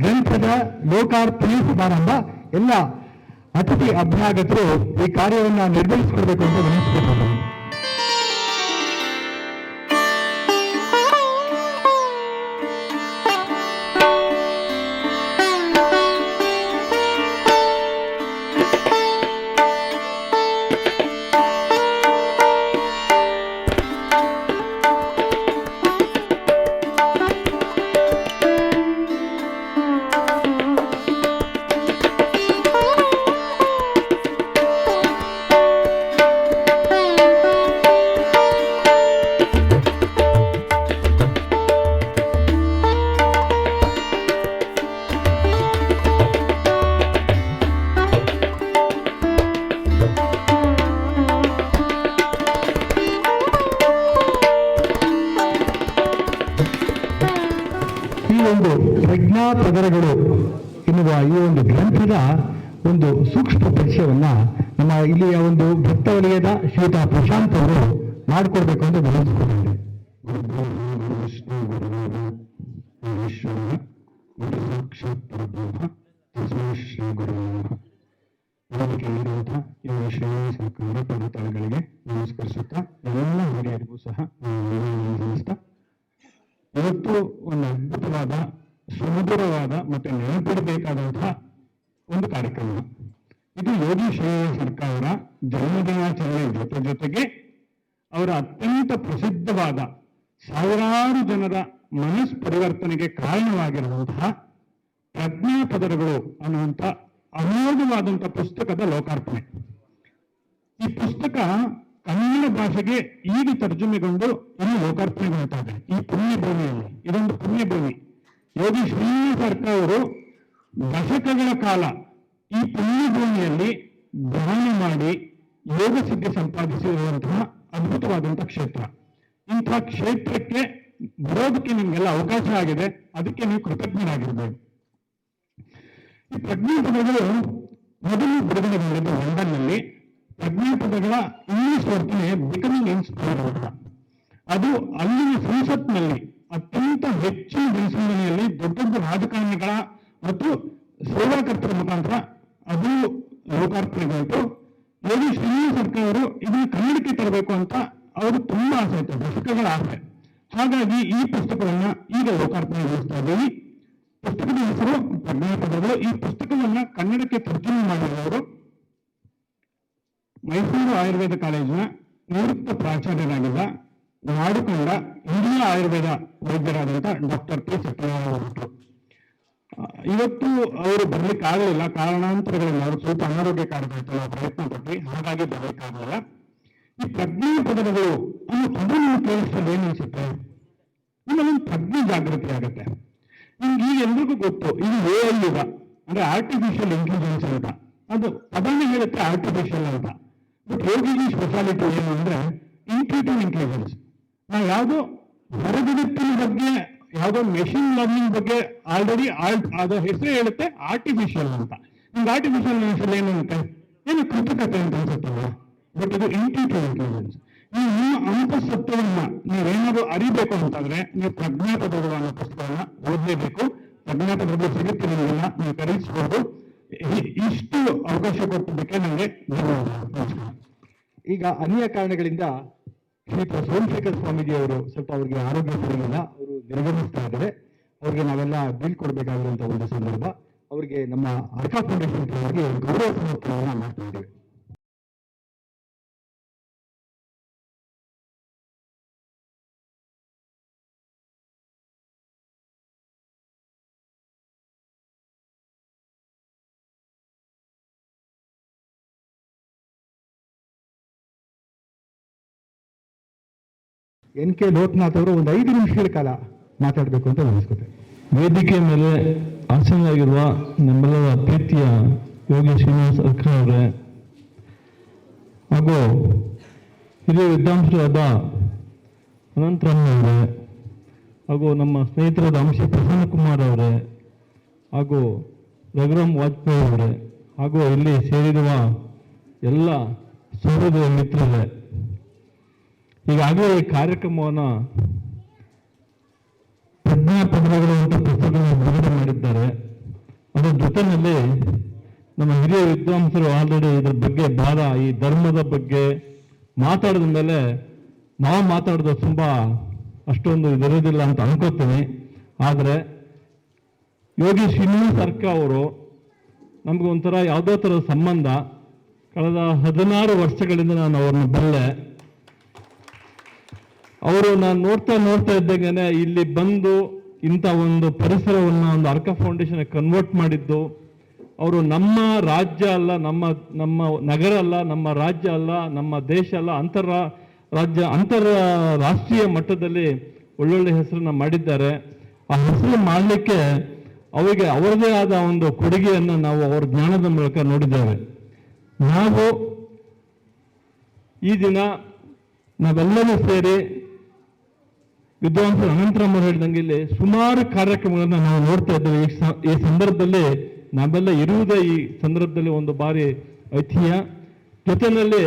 ಗ್ರಂಥದ ಲೋಕಾರ್ಪಣೆ ಸಮಾರಂಭ. ಎಲ್ಲ ಅತಿಥಿ ಅಭ್ಯಾಗತರು ಈ ಕಾರ್ಯವನ್ನು ನಿರ್ವಹಿಸಿಕೊಡ್ಬೇಕು ಅಂತ ವಿನಂತಿಸಿಕೊಳ್ಳುತ್ತೇನೆ. ಪ್ರಜ್ಞಾ ಪದರಗಳು ಎನ್ನುವ ಈ ಒಂದು ಗ್ರಂಥದ ಒಂದು ಸೂಕ್ಷ್ಮ ಪರಿಚಯವನ್ನ ನಮ್ಮ ಇಲ್ಲಿಯ ಒಂದು ಭಕ್ತ ವಲಯದ ಶ್ರೀಯುತ ಪ್ರಶಾಂತ್ ಅವರು ಮಾಡಿಕೊಡ್ಬೇಕು ಅಂತ ವಿನಂತಿಸಿಕೊಂಡಿದ್ದಾರೆ. ಶ್ರೀನಿವಾಸ ನಮಸ್ಕರಿಸುತ್ತಾ ಎಲ್ಲ ಹಿರಿಯರಿಗೂ ಸಹ ನಮಸ್ಕಾರ. ಇವತ್ತು ಒಂದು ಅದ್ಭುತವಾದ ಸುಮಧುರವಾದ ಮತ್ತೆ ನೆನಪಿಡಬೇಕಾದಂತಹ ಒಂದು ಕಾರ್ಯಕ್ರಮ. ಇದು ಯೋಗಿ ಶ್ರೀನಿವಾಸ ಸರ್ಕಾರ ಅವರ ಜನ್ಮದಿನಾಚರಣೆ ಜೊತೆಗೆ ಅವರ ಅತ್ಯಂತ ಪ್ರಸಿದ್ಧವಾದ ಸಾವಿರಾರು ಜನರ ಮನಸ್ ಪರಿವರ್ತನೆಗೆ ಕಾರಣವಾಗಿರುವಂತಹ ಪ್ರಜ್ಞಾಪದರಗಳು ಅನ್ನುವಂಥ ಅಮೋಘವಾದಂಥ ಪುಸ್ತಕದ ಲೋಕಾರ್ಪಣೆ. ಈ ಪುಸ್ತಕ ಕನ್ನಡ ಭಾಷೆಗೆ ಈಗ ತರ್ಜುಮೆಗೊಂಡು ಇನ್ನು ಲೋಕಾರ್ಪಣೆಗೊಳ್ತಾ ಇದೆ. ಈ ಪುಣ್ಯಭೂಮಿಯಲ್ಲಿ ಇದೊಂದು ಪುಣ್ಯಭೂಮಿ. ಯೋಗಿ ಶ್ರೀನಿವಾಸ ಸರ್ಕಾರ ಅವರು ದಶಕಗಳ ಕಾಲ ಈ ಪುಣ್ಯಭೂಮಿಯಲ್ಲಿ ಧ್ಯಾನ ಮಾಡಿ ಯೋಗ ಸಿದ್ಧಿ ಸಂಪಾದಿಸಿರುವಂತಹ ಅದ್ಭುತವಾದಂತಹ ಕ್ಷೇತ್ರ. ಇಂತಹ ಕ್ಷೇತ್ರಕ್ಕೆ ಬರೋದಕ್ಕೆ ನಿಮ್ಗೆಲ್ಲ ಅವಕಾಶ ಆಗಿದೆ, ಅದಕ್ಕೆ ನೀವು ಕೃತಜ್ಞರಾಗಿರ್ಬೇಕು. ಈ ಪ್ರಜ್ಞಾಪದಗಳು ಮೊದಲು ಬಿಡುಗಡೆಗೊಂಡಿದ್ದು ಲಂಡನ್ನಲ್ಲಿ. ಪ್ರಜ್ಞಾಪದಗಳ ಇಂಗ್ಲಿಷ್ ವರ್ತನೆ ಬಿಕಮಿಂಗ್ ಇನ್ಸ್ಪೈರ್ಡ್ ಅಂತ. ಅದು ಅಲ್ಲಿನ ಸಂಸತ್ನಲ್ಲಿ ಅತ್ಯಂತ ಹೆಚ್ಚಿನ ಜನಸಂದಣಿಯಲ್ಲಿ ದೊಡ್ಡ ದೊಡ್ಡ ರಾಜಕಾರಣಿಗಳ ಮತ್ತು ಸೇವಾಕರ್ತರ ಮುಖಾಂತರ ಅದು ಲೋಕಾರ್ಪಣೆಗೊಂಡು ಯೋಗಿ ಶ್ರೀನಿವಾಸ ಸರ್ಕಾರ ಅವರು ಇದನ್ನು ಕನ್ನಡಕ್ಕೆ ತರಬೇಕು ಅಂತ ಅವರು ತುಂಬಾ ಆಸೆ ಇತ್ತು, ದಶಕಗಳ ಆಸೆ. ಹಾಗಾಗಿ ಈ ಪುಸ್ತಕವನ್ನ ಈಗ ಲೋಕಾರ್ಪಣೆಗೊಳಿಸ್ತಾ ಇದ್ದೀವಿ. ಪುಸ್ತಕದ ಹೆಸರು ಪ್ರಜ್ಞಾಪದಗಳು. ಈ ಪುಸ್ತಕವನ್ನ ಕನ್ನಡಕ್ಕೆ ತರ್ಜುಮೆ ಮಾಡಿದವರು ಮೈಸೂರು ಆಯುರ್ವೇದ ಕಾಲೇಜಿನ ನಿವೃತ್ತ ಪ್ರಾಚಾರ್ಯರಾಗಿದ್ದ ನಾಡುಕಂಡ ಇಂಡಿಯಾ ಆಯುರ್ವೇದ ವೈದ್ಯರಾದಂಥ ಡಾಕ್ಟರ್ ಕೆ ಸತ್ಯನಾರಾಯಣ ಭಟ್ರು. ಇವತ್ತು ಅವರು ಬರ್ಲಿಕ್ಕಾಗಲಿಲ್ಲ, ಕಾರಣಾಂತರಗಳಿಂದ ಅವರು ಸ್ವಲ್ಪ ಅನಾರೋಗ್ಯ ಕಾರಣಕ್ಕೆ ನಾವು ಪ್ರಯತ್ನ ಪಟ್ವಿ, ಹಾಗಾಗಿ ಬರ್ಲಿಕ್ಕಾಗಲಿಲ್ಲ. ಈ ಪ್ರಜ್ಞಾಪದಗಳು ಅನ್ನೋ ಪದವನ್ನು ಕೇಳಿಸಿದ್ರೆ ಏನು ಅನ್ಸುತ್ತೆ? ನಮ್ಮಲ್ಲೊಂದು ಪ್ರಜ್ಞೆ ಜಾಗೃತಿ ಆಗುತ್ತೆ. ನಿಮ್ಗೆ ಈಗ ಎಲ್ರಿಗೂ ಗೊತ್ತು, ಇದು AI ಯುಗ, ಅಂದ್ರೆ ಆರ್ಟಿಫಿಷಿಯಲ್ ಇಂಟೆಲಿಜೆನ್ಸ್ ಅಂತ. ಅದು ಪದನೇ ಹೇಳುತ್ತೆ ಆರ್ಟಿಫಿಷಿಯಲ್ ಅಂತ. ಬಟ್ ಯೋಗಿಜಿ ಸ್ಪೆಷಾಲಿಟಿ ಏನು ಅಂದ್ರೆ ಇಂಟ್ಯೂಟಿವ್ ಇಂಟೆಲಿಜೆನ್ಸ್. ನಾವು ಯಾವುದೋ ಹೊರಗಿನ ಬಗ್ಗೆ, ಯಾವುದೋ ಮೆಷಿನ್ ಲರ್ನಿಂಗ್ ಬಗ್ಗೆ ಆಲ್ರೆಡಿ ಅದರ ಹೆಸರು ಹೇಳುತ್ತೆ ಆರ್ಟಿಫಿಷಿಯಲ್ ಅಂತ. ನಿಮ್ಗೆ ಆರ್ಟಿಫಿಷಿಯಲ್ ಹೆಸರು ಏನಂತೆ? ಏನು ಕೃತಕತೆ ಅಂತ ಅನ್ಸುತ್ತಲ್ಲ. ಬಟ್ ಇದು ಇಂಟ್ಯೂಟಿವ್ ಇಂಟೆಲಿಜೆನ್ಸ್. ನೀವು ನಿಮ್ಮ ಅಂತಃಸತ್ವವನ್ನ ನೀವೇನಾದ್ರು ಅರಿಬೇಕು ಅಂತಂದ್ರೆ ನೀವು ಪ್ರಜ್ಞಾಪದಗಳು ಅನ್ನೋ ಪುಸ್ತಕವನ್ನ ಓದಲೇಬೇಕು. ಪ್ರಜ್ಞಾಪದಗಳು ಸಿಗುತ್ತೆ ನಿಮಗೆಲ್ಲ, ನೀವು ಖರೀದಿಸಬಹುದು. ಇಷ್ಟು ಅವಕಾಶ ಕೊಟ್ಟಿದ್ದಕ್ಕೆ ನನಗೆ ನಮಸ್ಕಾರ. ಈಗ ಅನೇಕ ಕಾರಣಗಳಿಂದ ಶ್ರೀ ಸೋಮಶೇಖರ್ ಸ್ವಾಮೀಜಿ ಅವರು ಸ್ವಲ್ಪ ಅವರಿಗೆ ಆರೋಗ್ಯ ಸರಿಯಿಲ್ಲ, ಅವರು ನಿರ್ಗಮಿಸ್ತಾ ಇದ್ದಾರೆ. ಅವರಿಗೆ ನಾವೆಲ್ಲ ಬೀಳ್ಕೊಡ್ಬೇಕಾಗಿರುವಂತಹ ಒಂದು ಸಂದರ್ಭ. ಅವರಿಗೆ ನಮ್ಮ ಅರ್ಕಾ ಫೌಂಡೇಶನ್ ಅವರಿಗೆ ಗೌರವ ಸಮರ್ಪಣೆಯನ್ನ ಮಾಡ್ತಾ ಇದ್ದೇವೆ. ಎನ್ ಕೆ ಲೋಕನಾಥ್ ಅವರು ಒಂದು 5 ನಿಮಿಷಗಳ ಕಾಲ ಮಾತಾಡಬೇಕು ಅಂತ ಅನಿಸ್ಕೊತೆ. ವೇದಿಕೆ ಮೇಲೆ ಆಸೀನರಾಗಿರುವ ನಮ್ಮೆಲ್ಲರ ಪ್ರೀತಿಯ ಯೋಗಿ ಶ್ರೀನಿವಾಸ ಸರ್ಕಾರ ಅವರೇ, ಹಾಗೂ ಹಿರಿಯ ವಿದ್ವಾಂಸರಾದ ಅನಂತರಾಮ್ ಅವರೇ, ಹಾಗೂ ನಮ್ಮ ಸ್ನೇಹಿತರಾದ ಅಂಶಿ ಪ್ರಸನ್ನ ಕುಮಾರ್ ಅವರೇ, ಹಾಗೂ ರಘುರಾಮ್ ವಾಜಪೇಯಿ ಅವರೇ, ಹಾಗೂ ಇಲ್ಲಿ ಸೇರಿರುವ ಎಲ್ಲ ಸಹೋದರ ಮಿತ್ರರೇ, ಈಗಾಗಲೇ ಈ ಕಾರ್ಯಕ್ರಮವನ್ನು ಪ್ರಜ್ಞಾಪದಗಳು ಅಂತ ಪುಸ್ತಕಗಳನ್ನು ಬಿಡುಗಡೆ ಮಾಡಿದ್ದಾರೆ. ಅದರ ಜೊತೆಯಲ್ಲಿ ನಮ್ಮ ಹಿರಿಯ ವಿದ್ವಾಂಸರು ಆಲ್ರೆಡಿ ಇದ್ರ ಬಗ್ಗೆ ಭಾಳ ಈ ಧರ್ಮದ ಬಗ್ಗೆ ಮಾತಾಡಿದ ಮೇಲೆ ನಾವು ಮಾತಾಡೋದು ತುಂಬ ಅಷ್ಟೊಂದು ಇದಿರೋದಿಲ್ಲ ಅಂತ ಅನ್ಕೋತೀನಿ. ಆದರೆ ಯೋಗಿ ಶ್ರೀನಿವಾಸ ಸರ್ಕಾರ ಅವರು ನಮ್ಗೆ ಒಂಥರ ಯಾವುದೋ ಥರದ ಸಂಬಂಧ. ಕಳೆದ 16 ವರ್ಷಗಳಿಂದ ನಾನು ಅವ್ರನ್ನ ಬಲ್ಲೆ. ಅವರು ನಾನು ನೋಡ್ತಾ ಇದ್ದಾಗೇನೆ ಇಲ್ಲಿ ಬಂದು ಇಂಥ ಒಂದು ಪರಿಸರವನ್ನು ಒಂದು ಅರ್ಕಾ ಫೌಂಡೇಶನ್ ಕನ್ವರ್ಟ್ ಮಾಡಿದ್ದು. ಅವರು ನಮ್ಮ ರಾಜ್ಯ ಅಲ್ಲ, ನಮ್ಮ ನಗರ ಅಲ್ಲ, ನಮ್ಮ ರಾಜ್ಯ ಅಲ್ಲ, ನಮ್ಮ ದೇಶ ಅಲ್ಲ, ಅಂತಾರಾಷ್ಟ್ರೀಯ ಮಟ್ಟದಲ್ಲಿ ಒಳ್ಳೊಳ್ಳೆ ಹೆಸರನ್ನ ಮಾಡಿದ್ದಾರೆ. ಆ ಹೆಸರು ಮಾಡಲಿಕ್ಕೆ ಅವರಿಗೆ ಅವರದೇ ಆದ ಒಂದು ಕೊಡುಗೆಯನ್ನು ನಾವು ಅವರ ಜ್ಞಾನದ ಮೂಲಕ ನೋಡಿದ್ದೇವೆ. ನಾವು ಈ ದಿನ ನಾವೆಲ್ಲರೂ ಸೇರಿ ವಿದ್ವಾಂಸರು ಅನಂತರಾಮ್ ಅವರು ಹೇಳಿದಂಗೆ ಇಲ್ಲಿ ಸುಮಾರು ಕಾರ್ಯಕ್ರಮಗಳನ್ನ ನಾವು ನೋಡ್ತಾ ಇದ್ದೇವೆ. ಈ ಸಂದರ್ಭದಲ್ಲಿ ನಾವೆಲ್ಲ ಇರುವುದೇ ಈ ಸಂದರ್ಭದಲ್ಲಿ ಒಂದು ಬಾರಿ ಐತಿಹ್ಯ. ಜೊತೆಯಲ್ಲಿ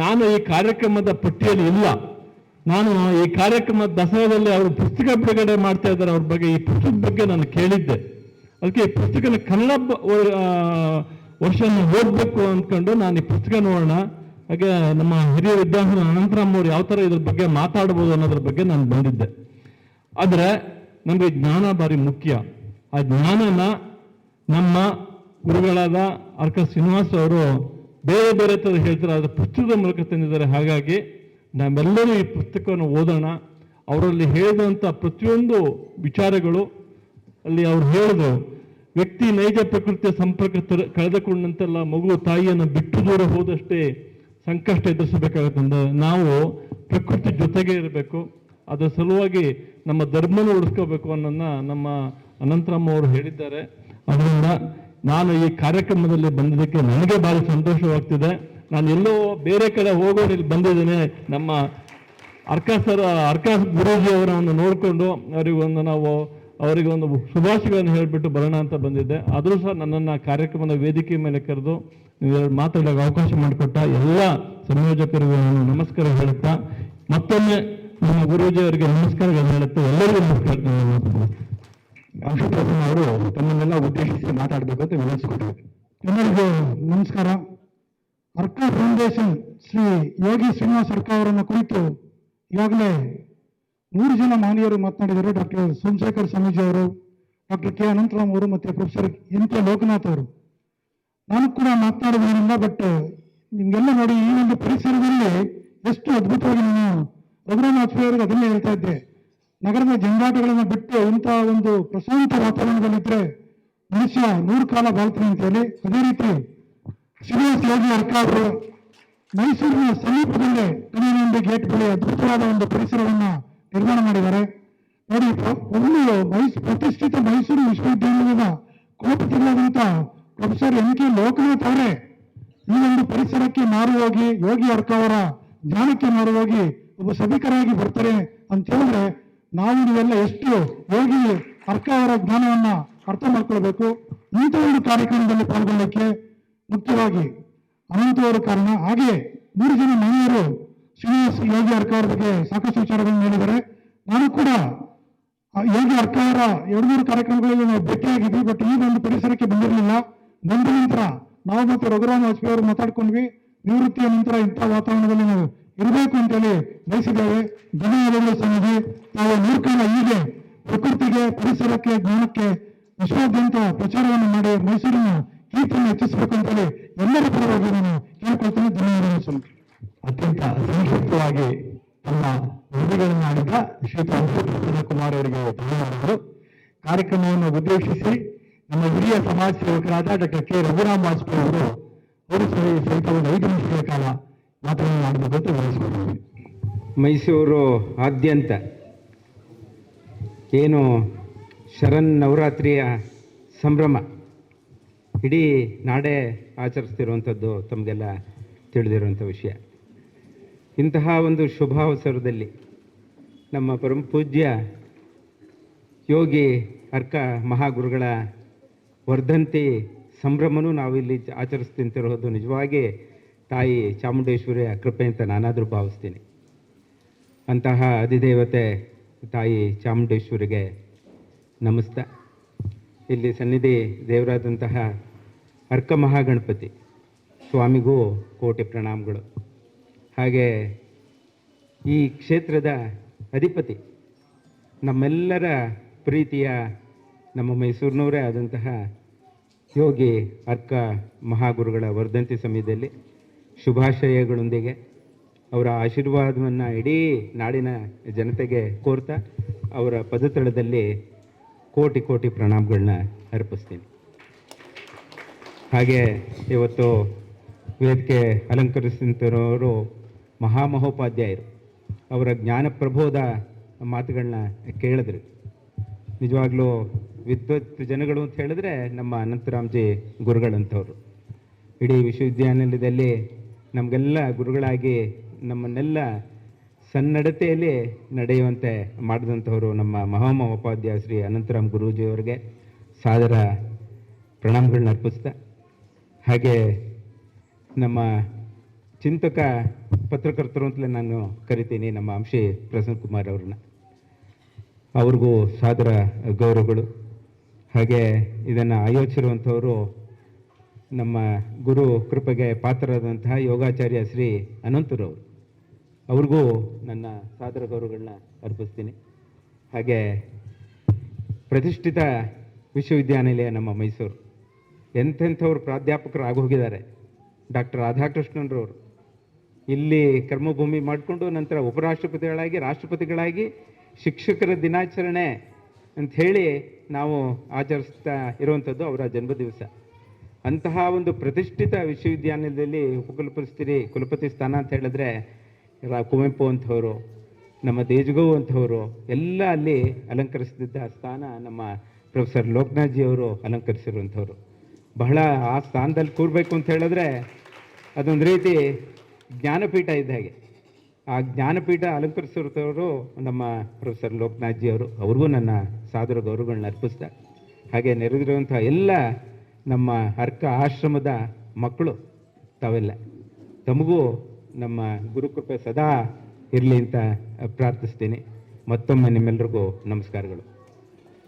ನಾನು ಈ ಕಾರ್ಯಕ್ರಮದ ಪಟ್ಟಿಯಲ್ಲಿ ಇಲ್ಲ. ನಾನು ಈ ಕಾರ್ಯಕ್ರಮದ ದಸರಾದಲ್ಲಿ ಅವರು ಪುಸ್ತಕ ಬಿಡುಗಡೆ ಮಾಡ್ತಾ ಇದ್ದಾರೆ, ಅವ್ರ ಬಗ್ಗೆ ಈ ಪುಸ್ತಕದ ಬಗ್ಗೆ ನಾನು ಕೇಳಿದ್ದೆ. ಅದಕ್ಕೆ ಈ ಪುಸ್ತಕನ ಕನ್ನಡ ವರ್ಷವನ್ನು ಓದಬೇಕು ಅಂದ್ಕೊಂಡು ನಾನು ಈ ಪುಸ್ತಕ ನೋಡೋಣ, ಹಾಗೆ ನಮ್ಮ ಹಿರಿಯ ವಿದ್ವಾಂಸರು ಅನಂತರಾಮ್ ಅವರು ಯಾವ ಥರ ಇದ್ರ ಬಗ್ಗೆ ಮಾತಾಡ್ಬೋದು ಅನ್ನೋದ್ರ ಬಗ್ಗೆ ನಾನು ಬಂದಿದ್ದೆ. ಆದರೆ ನಮಗೆ ಜ್ಞಾನ ಭಾರಿ ಮುಖ್ಯ. ಆ ಜ್ಞಾನನ ನಮ್ಮ ಗುರುಗಳಾದ ಅರ್ಕ ಶ್ರೀನಿವಾಸ್ ಅವರು ಬೇರೆ ಬೇರೆ ಥರ ಹೇಳ್ತಾರೆ, ಅದರ ಪುಸ್ತಕದ ಮೂಲಕ ತಂದಿದ್ದಾರೆ. ಹಾಗಾಗಿ ನಾವೆಲ್ಲರೂ ಈ ಪುಸ್ತಕವನ್ನು ಓದೋಣ. ಅವರಲ್ಲಿ ಹೇಳಿದಂಥ ಪ್ರತಿಯೊಂದು ವಿಚಾರಗಳು, ಅಲ್ಲಿ ಅವ್ರು ಹೇಳಿದ್ರು, ವ್ಯಕ್ತಿ ನೈಜ ಪ್ರಕೃತಿಯ ಸಂಪರ್ಕ ಕಳೆದುಕೊಂಡಂತೆಲ್ಲ ಮಗು ತಾಯಿಯನ್ನು ಬಿಟ್ಟು ದೂರ ಹೋದಷ್ಟೇ ಸಂಕಷ್ಟ ಎದುರಿಸಬೇಕಾಗುತ್ತೆ. ನಾವು ಪ್ರಕೃತಿ ಜೊತೆಗೆ ಇರಬೇಕು, ಅದರ ಸಲುವಾಗಿ ನಮ್ಮ ಧರ್ಮನ ಉಳಿಸ್ಕೋಬೇಕು ಅನ್ನೋದನ್ನ ನಮ್ಮ ಅನಂತರಾಮ್ ಅವರು ಹೇಳಿದ್ದಾರೆ. ಅದರಿಂದ ನಾನು ಈ ಕಾರ್ಯಕ್ರಮದಲ್ಲಿ ಬಂದಿದ್ದಕ್ಕೆ ನನಗೆ ಭಾಳ ಸಂತೋಷವಾಗ್ತಿದೆ. ನಾನು ಎಲ್ಲೋ ಬೇರೆ ಕಡೆ ಹೋಗೋರಲ್ಲಿ ಬಂದಿದ್ದೇನೆ. ನಮ್ಮ ಅರ್ಕಾಸ್ ಗುರೂಜಿ ಅವರನ್ನು ನೋಡಿಕೊಂಡು ಅವರಿಗೆ ಒಂದು ಶುಭಾಶಯಗಳನ್ನು ಹೇಳಿಬಿಟ್ಟು ಬರೋಣ ಅಂತ ಬಂದಿದ್ದೆ. ಆದರೂ ಸಹ ನನ್ನನ್ನು ಕಾರ್ಯಕ್ರಮದ ವೇದಿಕೆ ಮೇಲೆ ಕರೆದು ನೀವು ಮಾತಾಡೋಕೆ ಅವಕಾಶ ಮಾಡಿಕೊಟ್ಟ ಎಲ್ಲ ಸಂಯೋಜಕರಿಗೂ ನಾನು ನಮಸ್ಕಾರ ಹೇಳುತ್ತಾ, ಮತ್ತೊಮ್ಮೆ ನಮ್ಮ ಗುರೂಜಿ ಅವರಿಗೆ ನಮಸ್ಕಾರಗಳನ್ನು ಹೇಳುತ್ತಾ ಎಲ್ಲರಿಗೂ ನಮಸ್ಕಾರ. ಅಶೋಕ್ ಅವರು ತಮ್ಮನ್ನೆಲ್ಲ ಉದ್ದೇಶಿಸಿ ಮಾತಾಡಬೇಕು ಅಂತ ವಿನಂತಿಸಿಕೊಟ್ಟಿದ್ದಾರೆ. ಎಲ್ಲರಿಗೂ ನಮಸ್ಕಾರ. ಅರ್ಕಾ ಫೌಂಡೇಶನ್ ಶ್ರೀ ಯೋಗಿ ಶ್ರೀನಿವಾಸ್ ಅರ್ಕಾ ಅವರನ್ನು ಕುರಿತು ಈಗಾಗಲೇ 3 ಜನ ಮಾನ್ಯರು ಮಾತನಾಡಿದ್ದಾರೆ. ಡಾಕ್ಟರ್ ಸೋಮಶೇಖರ್ ಸ್ವಾಮೀಜಿ ಅವರು, ಡಾಕ್ಟರ್ ಕೆ ಅನಂತರಾಮ್ ಅವರು ಮತ್ತು ಪ್ರೊಫೆಸರ್ NK ಲೋಕನಾಥ್ ಅವರು. ನಾನು ಕೂಡ ಮಾತನಾಡೋದ್ರಿಂದ, ಬಟ್ ನಿಮಗೆಲ್ಲ ನೋಡಿ ಈ ಒಂದು ಪರಿಸರದಲ್ಲಿ ಎಷ್ಟು ಅದ್ಭುತವಾಗಿ ನಾನು ರಘುರಾಮ್ ವಾಜಪೇಯಿ ಅವರಿಗೆ ಅದನ್ನೇ ಹೇಳ್ತಾ ಇದ್ದೆ. ನಗರದ ಜಂಜಾಟಗಳನ್ನು ಬಿಟ್ಟು ಇಂತಹ ಒಂದು ಪ್ರಶಾಂತ ವಾತಾವರಣದಲ್ಲಿದ್ದರೆ ಮನುಷ್ಯ 100 ಕಾಲ ಬಾಳ್ತಾನೆ ಅಂತ ಹೇಳಿ, ಅದೇ ರೀತಿ ಶ್ರೀನಿವಾಸ್ ಯೋಗಿ ಅರ್ಕಾ ಅವರು ಮೈಸೂರಿನ ಸಮೀಪದಲ್ಲೇ ಕಣಿವೆಂಬಿ ಗೇಟ್ ಬಳಿ ಅದ್ಭುತವಾದ ಒಂದು ಪರಿಸರವನ್ನ ನಿರ್ಮಾಣ ಮಾಡಿದ್ದಾರೆ. ನೋಡಿ, ಒಂದು ಪ್ರತಿಷ್ಠಿತ ಮೈಸೂರು ವಿಶ್ವವಿದ್ಯಾನಿಲಯದ ಕುಲಪತಿಗಳಾದಂಥ ಪ್ರೊಫೆಸರ್ NK ಲೋಕನಾಥ್ ಅವರೇ ಈ ಒಂದು ಪರಿಸರಕ್ಕೆ ಮಾರು ಹೋಗಿ ಯೋಗಿ ಅರ್ಕಾ ಅವರ ಜ್ಞಾನಕ್ಕೆ ಮಾರು ಹೋಗಿ ಒಬ್ಬ ಸಭಿಕರಾಗಿ ಬರ್ತಾರೆ ಅಂತ ಹೇಳಿದ್ರೆ, ನಾವು ನೀವೆಲ್ಲ ಎಷ್ಟು ಯೋಗಿ ಅರ್ಕಾ ಅವರ ಜ್ಞಾನವನ್ನ ಅರ್ಥ ಮಾಡ್ಕೊಳ್ಬೇಕು. ಇಂಥ ಒಂದು ಕಾರ್ಯಕ್ರಮದಲ್ಲಿ ಪಾಲ್ಗೊಳ್ಳಲಿಕ್ಕೆ ಮುಖ್ಯವಾಗಿ ಅನಂತವರ ಕಾರಣ. ಹಾಗೆ 3 ಜನ ಮನೆಯವರು ಶ್ರೀನಿವಾಸ್ ಯೋಗಿ ಅರ್ಕಾ ಅವರ ಬಗ್ಗೆ ಸಾಕಷ್ಟು ವಿಚಾರಗಳನ್ನು ಹೇಳಿದ್ದಾರೆ. ನಾನು ಕೂಡ ಯೋಗಿ ಅರ್ಕಾ ಅವರ 2-3 ಕಾರ್ಯಕ್ರಮಗಳಲ್ಲಿ ನಾವು ಭೇಟಿಯಾಗಿದ್ವಿ, ಬಟ್ ಈ ಒಂದು ಪರಿಸರಕ್ಕೆ ಬಂದಿರಲಿಲ್ಲ. ಬಂದ ನಂತರ ನಾವು ಮತ್ತು ರಘುರಾಮ್ ವಾಜಪೇಯಿ ಅವರು ಮಾತಾಡ್ಕೊಂಡ್ವಿ. ನಿವೃತ್ತಿಯ ನಂತರ ಇಂಥ ವಾತಾವರಣದಲ್ಲಿ ನಾವು ಇರಬೇಕು ಅಂತೇಳಿ ಬಯಸಿದ್ದೇವೆ. ಧನ್ಯವಾದಗಳು ಸ್ವಾಮೀಜಿ. ನಾವು 3 ಕಾಲ ಹೀಗೆ ಪ್ರಕೃತಿಗೆ, ಪರಿಸರಕ್ಕೆ, ಜ್ಞಾನಕ್ಕೆ ವಿಶ್ವಾದ್ಯಂತ ಪ್ರಚಾರವನ್ನು ಮಾಡಿ ಮೈಸೂರಿನ ಕೀರ್ತಿಯನ್ನು ಹೆಚ್ಚಿಸಬೇಕು ಅಂತೇಳಿ ಎಲ್ಲರ ಪರವಾಗಿ ನಾನು ಕೇಳ್ಕೊಳ್ತೇನೆ. ಧನ್ಯವಾದಗಳು ಸ್ವಾಮಿ. ಅತ್ಯಂತ ಸಂಕ್ಷಿಪ್ತವಾಗಿ ತಮ್ಮ ವರದಿಗಳನ್ನು ಆಡಿದ ಶ್ರೀ ಕುಮಾರ್ ಅವರಿಗೆ ಧನ್ಯವಾದಗಳು. ಕಾರ್ಯಕ್ರಮವನ್ನು ಉದ್ದೇಶಿಸಿ ನಮ್ಮ ಹಿರಿಯ ಸಮಾಜ ಸೇವಕರಾದ ಡಾಕ್ಟರ್ ಕೆ ರಘುರಾಮ್ ವಾಜಪೇಯಿ ಅವರು ಸಹಿತ ಒಂದು 5 ನಿಮಿಷಗಳ ಕಾಲ ಮಾತನಾಡಬೇಕು ಅಂತ ವಿನಂತಿಸಿಕೊಳ್ಳುತ್ತೇನೆ. ಮೈಸೂರು ಆದ್ಯಂತ ಏನು ಶರನ್ನವರಾತ್ರಿಯ ಸಂಭ್ರಮ ಇಡೀ ನಾಡೇ ಆಚರಿಸ್ತಿರುವಂಥದ್ದು ತಮಗೆಲ್ಲ ತಿಳಿದಿರುವಂಥ ವಿಷಯ. ಇಂತಹ ಒಂದು ಶುಭಾವಸರದಲ್ಲಿ ನಮ್ಮ ಪರಮ ಪೂಜ್ಯ ಯೋಗಿ ಅರ್ಕಾ ಮಹಾಗುರುಗಳ ವರ್ಧಂತಿ ಸಂಭ್ರಮನೂ ನಾವಿಲ್ಲಿ ಆಚರಿಸ್ತಿರೋದು ನಿಜವಾಗಿ ತಾಯಿ ಚಾಮುಂಡೇಶ್ವರಿಯ ಕೃಪೆ ಅಂತ ನಾನಾದರೂ ಭಾವಿಸ್ತೀನಿ. ಅಂತಹ ಅಧಿದೇವತೆ ತಾಯಿ ಚಾಮುಂಡೇಶ್ವರಿಗೆ ನಮಸ್ತೆ. ಇಲ್ಲಿ ಸನ್ನಿಧಿ ದೇವರಾದಂತಹ ಅರ್ಕ ಮಹಾಗಣಪತಿ ಸ್ವಾಮಿಗೂ ಕೋಟಿ ಪ್ರಣಾಮಗಳು. ಹಾಗೆ ಈ ಕ್ಷೇತ್ರದ ಅಧಿಪತಿ ನಮ್ಮೆಲ್ಲರ ಪ್ರೀತಿಯ ನಮ್ಮ ಮೈಸೂರಿನವರೇ ಆದಂತಹ ಯೋಗಿ ಅರ್ಕ ಮಹಾಗುರುಗಳ ವರ್ಧಂತಿ ಸಮಯದಲ್ಲಿ ಶುಭಾಶಯಗಳೊಂದಿಗೆ ಅವರ ಆಶೀರ್ವಾದವನ್ನು ಇಡೀ ನಾಡಿನ ಜನತೆಗೆ ಕೋರ್ತಾ ಅವರ ಪದತಳದಲ್ಲಿ ಕೋಟಿ ಕೋಟಿ ಪ್ರಣಾಮಗಳನ್ನ ಅರ್ಪಿಸ್ತೀನಿ. ಹಾಗೆ ಇವತ್ತು ವೇದಿಕೆ ಅಲಂಕರಿಸಿದಂಥವರು ಮಹಾಮಹೋಪಾಧ್ಯಾಯರು. ಅವರ ಜ್ಞಾನ ಪ್ರಬೋಧ ಮಾತುಗಳನ್ನ ಕೇಳಿದ್ರಿ. ನಿಜವಾಗ್ಲೂ ವಿದ್ವತ್ ಜನಗಳು ಅಂತ ಹೇಳಿದ್ರೆ ನಮ್ಮ ಅನಂತರಾಮ್ಜಿ ಗುರುಗಳಂಥವ್ರು. ಇಡೀ ವಿಶ್ವವಿದ್ಯಾನಿಲಯದಲ್ಲಿ ನಮಗೆಲ್ಲ ಗುರುಗಳಾಗಿ ನಮ್ಮನ್ನೆಲ್ಲ ಸನ್ನಡತೆಯಲ್ಲಿ ನಡೆಯುವಂತೆ ಮಾಡಿದಂಥವರು ನಮ್ಮ ಮಹಾಮಹೋಪಾಧ್ಯಾಯ ಶ್ರೀ ಅನಂತರಾಮ್ ಗುರೂಜಿಯವರಿಗೆ ಸಾದರ ಪ್ರಣಾಮಗಳನ್ನ ಅರ್ಪಿಸ್ತಾ, ಹಾಗೆ ನಮ್ಮ ಚಿಂತಕ ಪತ್ರಕರ್ತರು ಅಂತಲೇ ನಾನು ಕರಿತೀನಿ ನಮ್ಮ ಅಂಶಿ ಪ್ರಸನ್ನ ಕುಮಾರ್ ಅವ್ರನ್ನ, ಅವ್ರಿಗೂ ಸಾದರ ಗೌರವಗಳು. ಹಾಗೆ ಇದನ್ನು ಆಯೋಜಿಸಿರುವಂಥವರು ನಮ್ಮ ಗುರು ಕೃಪೆಗೆ ಪಾತ್ರರಾದಂತಹ ಯೋಗಾಚಾರ್ಯ ಶ್ರೀ ಅನಂತರವರು, ಅವ್ರಿಗೂ ನನ್ನ ಸಾದರ ಗೌರವಗಳನ್ನ ಅರ್ಪಿಸ್ತೀನಿ. ಹಾಗೆ ಪ್ರತಿಷ್ಠಿತ ವಿಶ್ವವಿದ್ಯಾನಿಲಯ ನಮ್ಮ ಮೈಸೂರು, ಎಂಥೆಂಥವ್ರು ಪ್ರಾಧ್ಯಾಪಕರು ಆಗೋಗಿದ್ದಾರೆ. ಡಾಕ್ಟರ್ ರಾಧಾಕೃಷ್ಣನ್ರವರು ಇಲ್ಲಿ ಕರ್ಮಭೂಮಿ ಮಾಡಿಕೊಂಡು ನಂತರ ಉಪರಾಷ್ಟ್ರಪತಿಗಳಾಗಿ, ರಾಷ್ಟ್ರಪತಿಗಳಾಗಿ, ಶಿಕ್ಷಕರ ದಿನಾಚರಣೆ ಅಂಥೇಳಿ ನಾವು ಆಚರಿಸ್ತಾ ಇರುವಂಥದ್ದು ಅವರ ಜನ್ಮದಿವಸ. ಅಂತಹ ಒಂದು ಪ್ರತಿಷ್ಠಿತ ವಿಶ್ವವಿದ್ಯಾನಿಲಯದಲ್ಲಿ ಕುಲಪತಿ ಸ್ಥಾನ ಅಂತ ಹೇಳಿದ್ರೆ ಕುವೆಂಪು ಅಂಥವರು, ನಮ್ಮ ದೇಜಗೌ ಅಂಥವರು ಎಲ್ಲ ಅಲ್ಲಿ ಅಲಂಕರಿಸ್ತಿದ್ದ ಸ್ಥಾನ ನಮ್ಮ ಪ್ರೊಫೆಸರ್ ಲೋಕನಾಥ್ಜಿಯವರು ಅಲಂಕರಿಸಿರುವಂಥವ್ರು. ಬಹಳ ಆ ಸ್ಥಾನದಲ್ಲಿ ಕೂರಬೇಕು ಅಂತ ಹೇಳಿದ್ರೆ ಅದೊಂದು ರೀತಿ ಜ್ಞಾನಪೀಠ ಇದ್ದ ಹಾಗೆ. ಆ ಜ್ಞಾನಪೀಠ ಅಲಂಕರಿಸಿರುತ್ತವರು ನಮ್ಮ ಪ್ರೊಫೆಸರ್ ಲೋಕನಾಥ್ಜಿಯವರು. ಅವ್ರಿಗೂ ನನ್ನ ಸಾದರ ಗೌರವಗಳನ್ನ ಅರ್ಪಿಸ್ತಾ, ಹಾಗೆ ನೆರೆದಿರುವಂಥ ಎಲ್ಲ ನಮ್ಮ ಅರ್ಕ ಆಶ್ರಮದ ಮಕ್ಕಳು ತಾವೆಲ್ಲ, ತಮಗೂ ನಮ್ಮ ಗುರುಕೃಪೆ ಸದಾ ಇರಲಿ ಅಂತ ಪ್ರಾರ್ಥಿಸ್ತೀನಿ. ಮತ್ತೊಮ್ಮೆ ನಿಮ್ಮೆಲ್ಲರಿಗೂ ನಮಸ್ಕಾರಗಳು.